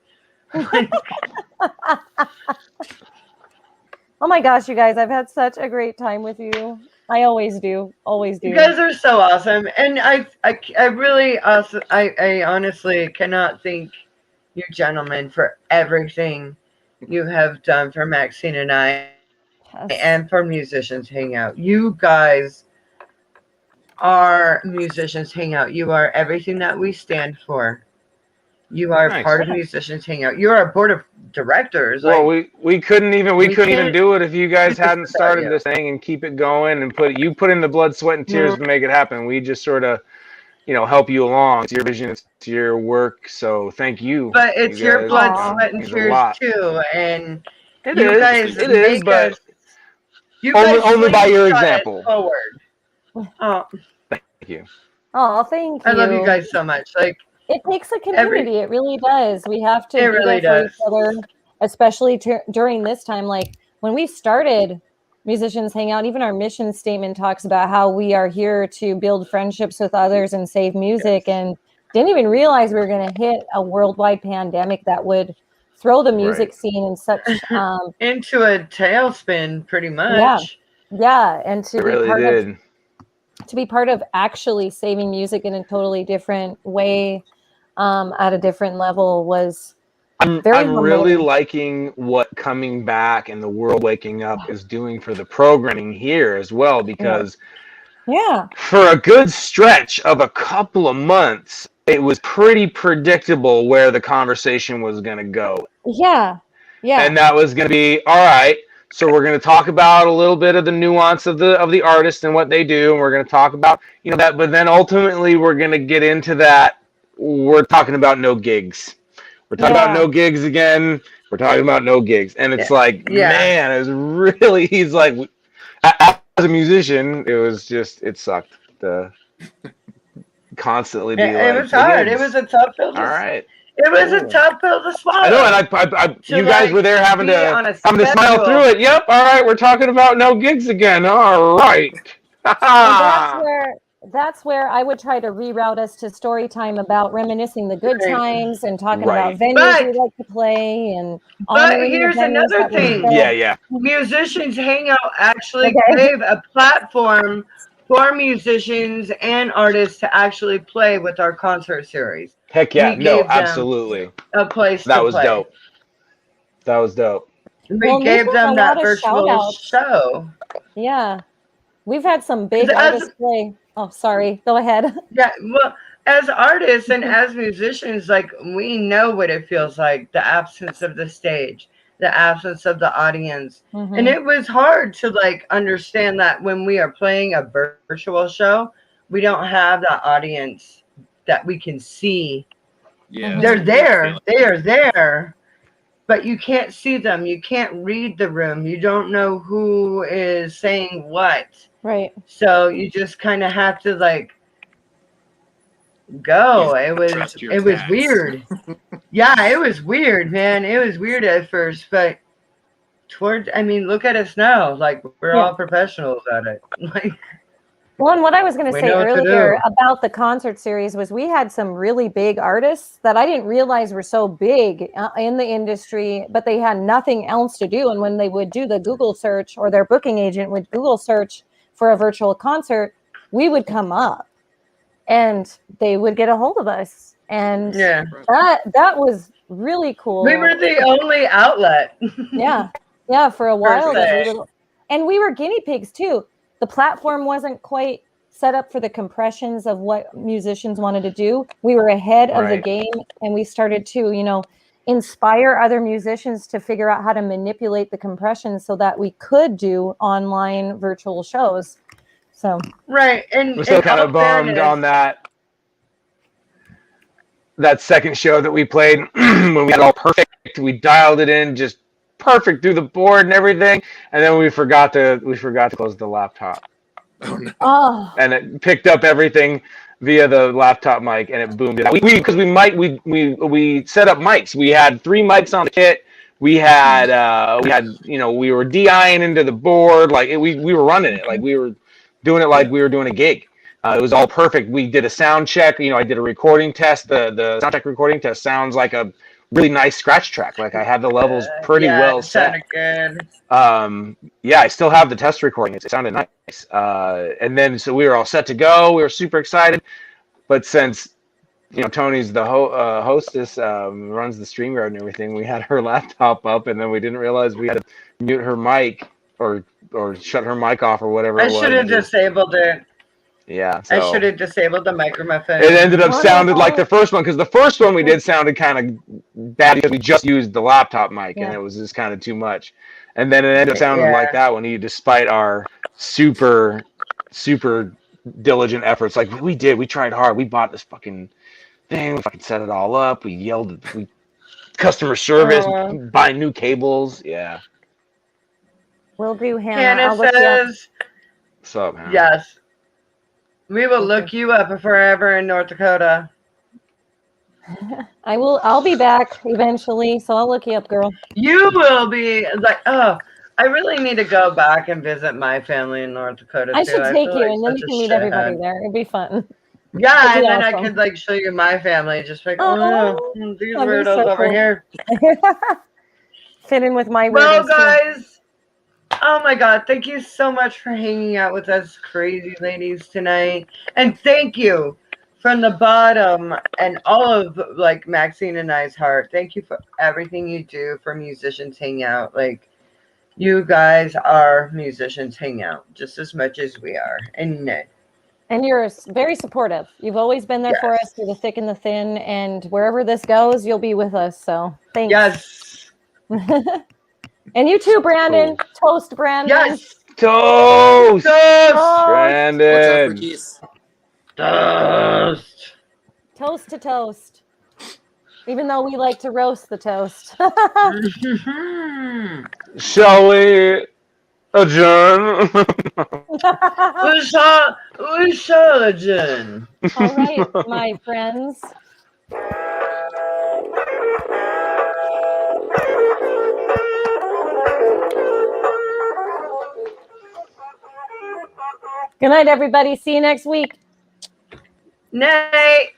A: Oh my gosh, you guys, I've had such a great time with you. I always do. Always do.
B: You guys are so awesome, and I really also I honestly cannot thank you gentlemen for everything you have done for Maxine and I, and
A: Yes.
B: for Musicians Hangout. You guys are Musicians Hangout. You are everything that we stand for. You are
D: Nice.
B: part of Musicians Hangout. You are a board of directors.
D: Well,
B: Like
D: we couldn't even
B: can't
D: do it if you guys
B: do this
D: hadn't
B: without
D: started
B: you.
D: this thing and keep it going and you put in the blood, sweat, and tears to make it happen. We just sort of help you along. It's your vision, it's your work. So thank you.
B: But it's
D: You
B: your
D: guys
B: blood,
A: Aw.
B: sweat, and
D: means a
B: tears
D: lot.
B: too, and
D: It
B: you
D: is.
B: guys
D: It is,
B: make
D: but
B: us. You
D: only
B: guys
D: by your
B: slingshot us
D: example.
B: forward. Oh,
D: Thank you.
A: Oh, thank
B: I love you
A: you.
B: guys so much. Like
A: It takes a
B: every,
A: community. It really does. We have to
B: it
A: be there
B: really
A: for
B: does.
A: each other, especially during this time. Like when we started Musicians Hangout, even our mission statement talks about how we are here to build friendships with others and save music.
B: Yes.
A: And didn't even realize we were going to hit a worldwide pandemic that would throw the music
D: Right.
A: scene in such
B: Into a tailspin, pretty
A: yeah,
B: much.
A: yeah, and
D: It really did.
A: to be part of actually saving music in a totally different way, at a different level was very
D: I'm really
A: humbling.
D: liking what coming back and the world waking up is doing for the programming here as well, because
A: Yeah,
D: for a good stretch of a couple of months, it was pretty predictable where the conversation was going to go.
A: yeah, yeah,
D: And that was going to be, all right, so we're going to talk about a little bit of the nuance of the artist and what they do, and we're going to talk about that, but then ultimately we're going to get into that. We're talking about no gigs. We're talking about
A: yeah,
D: no gigs again. We're talking about no gigs, and it's
B: Yeah.
D: like,
B: Yeah.
D: man, it was really. He's like, as a musician, it sucked to constantly be
B: It
D: like,
B: was
D: no
B: hard. It
D: gigs.
B: was a tough pill
D: All right.
B: It was a
D: Cool.
B: tough pill to swallow.
D: I know, and you guys were there having
B: be on
D: to
B: a
D: smile
B: schedule.
D: through it. Yep. All right, we're talking about no gigs again. All right.
A: and that's where I would try to reroute us to story time about reminiscing the good
B: Right.
A: times and talking
D: Right.
A: about venues we like to play and honoring the
B: here's
A: venues
B: another
A: that were
B: thing.
A: still.
D: Yeah.
B: Musicians Hangout actually
A: Okay.
B: gave a platform for musicians and artists to actually play with our concert series.
D: Heck yeah.
B: We
D: No,
B: gave them
D: absolutely.
B: a place
D: That
B: to
D: was
B: play.
D: dope. That was dope.
B: We
A: Well, we've
B: gave
A: had
B: them
A: a
B: that
A: lot of
B: virtual
A: shout-outs.
B: show.
A: Yeah, we've had some big
B: As
A: artists play. Oh, sorry. Go ahead.
B: Yeah, well, as artists and as musicians, like we know what it feels like, the absence of the stage, the absence of the audience. And
A: Mhm.
B: it was hard to like understand that when we are playing a virtual show, we don't have that audience that we can see.
E: Yeah,
B: They're
E: it's a weird
B: there.
E: feeling.
B: They are there, but you can't see them. You can't read the room. You don't know who is saying what.
A: Right.
B: So you just kind of have to like go.
E: Trust your
B: It was
E: cats.
B: weird. Yeah, it was weird, man. It was weird at first, but look at us now. Like we're
A: Yeah.
B: all professionals at it. Like
A: Well, and what I was going to
B: we
A: say
B: know what to
A: earlier
B: do.
A: about the concert series was we had some really big artists that I didn't realize were so big in the industry, but they had nothing else to do. And when they would do the Google search, or their booking agent would Google search for a virtual concert, we would come up and they would get a hold of us. And
B: Yeah.
A: that was really cool.
B: We were the only outlet.
A: Yeah. Yeah. For a while.
B: se.
A: And we were guinea pigs too. The platform wasn't quite set up for the compressions of what musicians wanted to do. We were ahead of the
D: Right.
A: game, and we started to, inspire other musicians to figure out how to manipulate the compressions so that we could do online virtual shows. So
B: Right. And
D: I'm still kind
B: all
D: of bummed
B: fairness,
D: on that second show that we played when we had it all perfect. We dialed it in just perfect through the board and everything, and then we forgot to close the laptop,
E: Oh no.
A: oh
D: and it picked up everything via the laptop mic, and it boomed it out. We set up mics. We had 3 mics on the kit. We were DIing into the board, like we were running it, like we were doing it like we were doing a gig. It was all perfect. We did a sound check. I did a recording test. The sound check recording test sounds like really nice scratch track. Like I had the levels pretty
B: yeah,
D: well
B: it
D: set.
B: sounded good.
D: Yeah, I still have the test recording. It sounded nice. And then so we were all set to go. We were super excited. But since Tony's the hostess, runs the StreamYard and everything, we had her laptop up, and then we didn't realize we had to mute her mic or shut her mic off or whatever
B: I
D: it was.
B: should have disabled it.
D: Yeah,
B: I
D: so
B: should have disabled the microphone.
D: it ended up sounded like the first one, because the first one we did sounded kind of bad because we just used the laptop mic and it was just kind of too much. And then it ended up sounding like that one, despite our super diligent efforts. Like we tried hard. We bought this fucking thing. We fucking set it all up. We yelled. We customer service, buy new cables. Yeah.
A: Will do, Hannah.
B: Hannah
A: I'll look you up.
B: says,
D: What's up, Hannah?
B: yes. We will look you up if we're ever in North Dakota.
A: I will. I'll be back eventually, so I'll look you up, girl.
B: You will be like, oh, I really need to go back and visit my family in North Dakota too.
A: I should take you,
B: like
A: and then you
B: such a
A: can meet everybody
B: shithead.
A: there. It'd be fun.
B: Yeah,
A: It'd
B: and
A: be
B: then I
A: awesome.
B: could like show you my family, just like,
A: Oh,
B: oh, these
A: that'd be
B: weirdos
A: so
B: over
A: cool.
B: here.
A: Fit in with my
B: Well,
A: weirdos, too.
B: guys, oh my God, thank you so much for hanging out with us crazy ladies tonight. And thank you from the bottom and all of like Maxine and I's heart. Thank you for everything you do for Musicians Hangout. Like, you guys are Musicians Hangout just as much as we are.
A: And you're very supportive. You've always been there for us through the thick and the thin. And wherever this goes, you'll be with us. So thanks.
B: Yes.
A: And you too, Brandon. Cool. Toast, Brandon.
B: Yes.
D: Toast.
B: Toast.
D: Brandon.
E: What's up, Rickies?
B: Toast.
A: Toast to toast. Even though we like to roast the toast.
D: Shall we adjourn?
B: We shall adjourn.
A: All right, my friends. Good night, everybody. See you next week.
B: Night.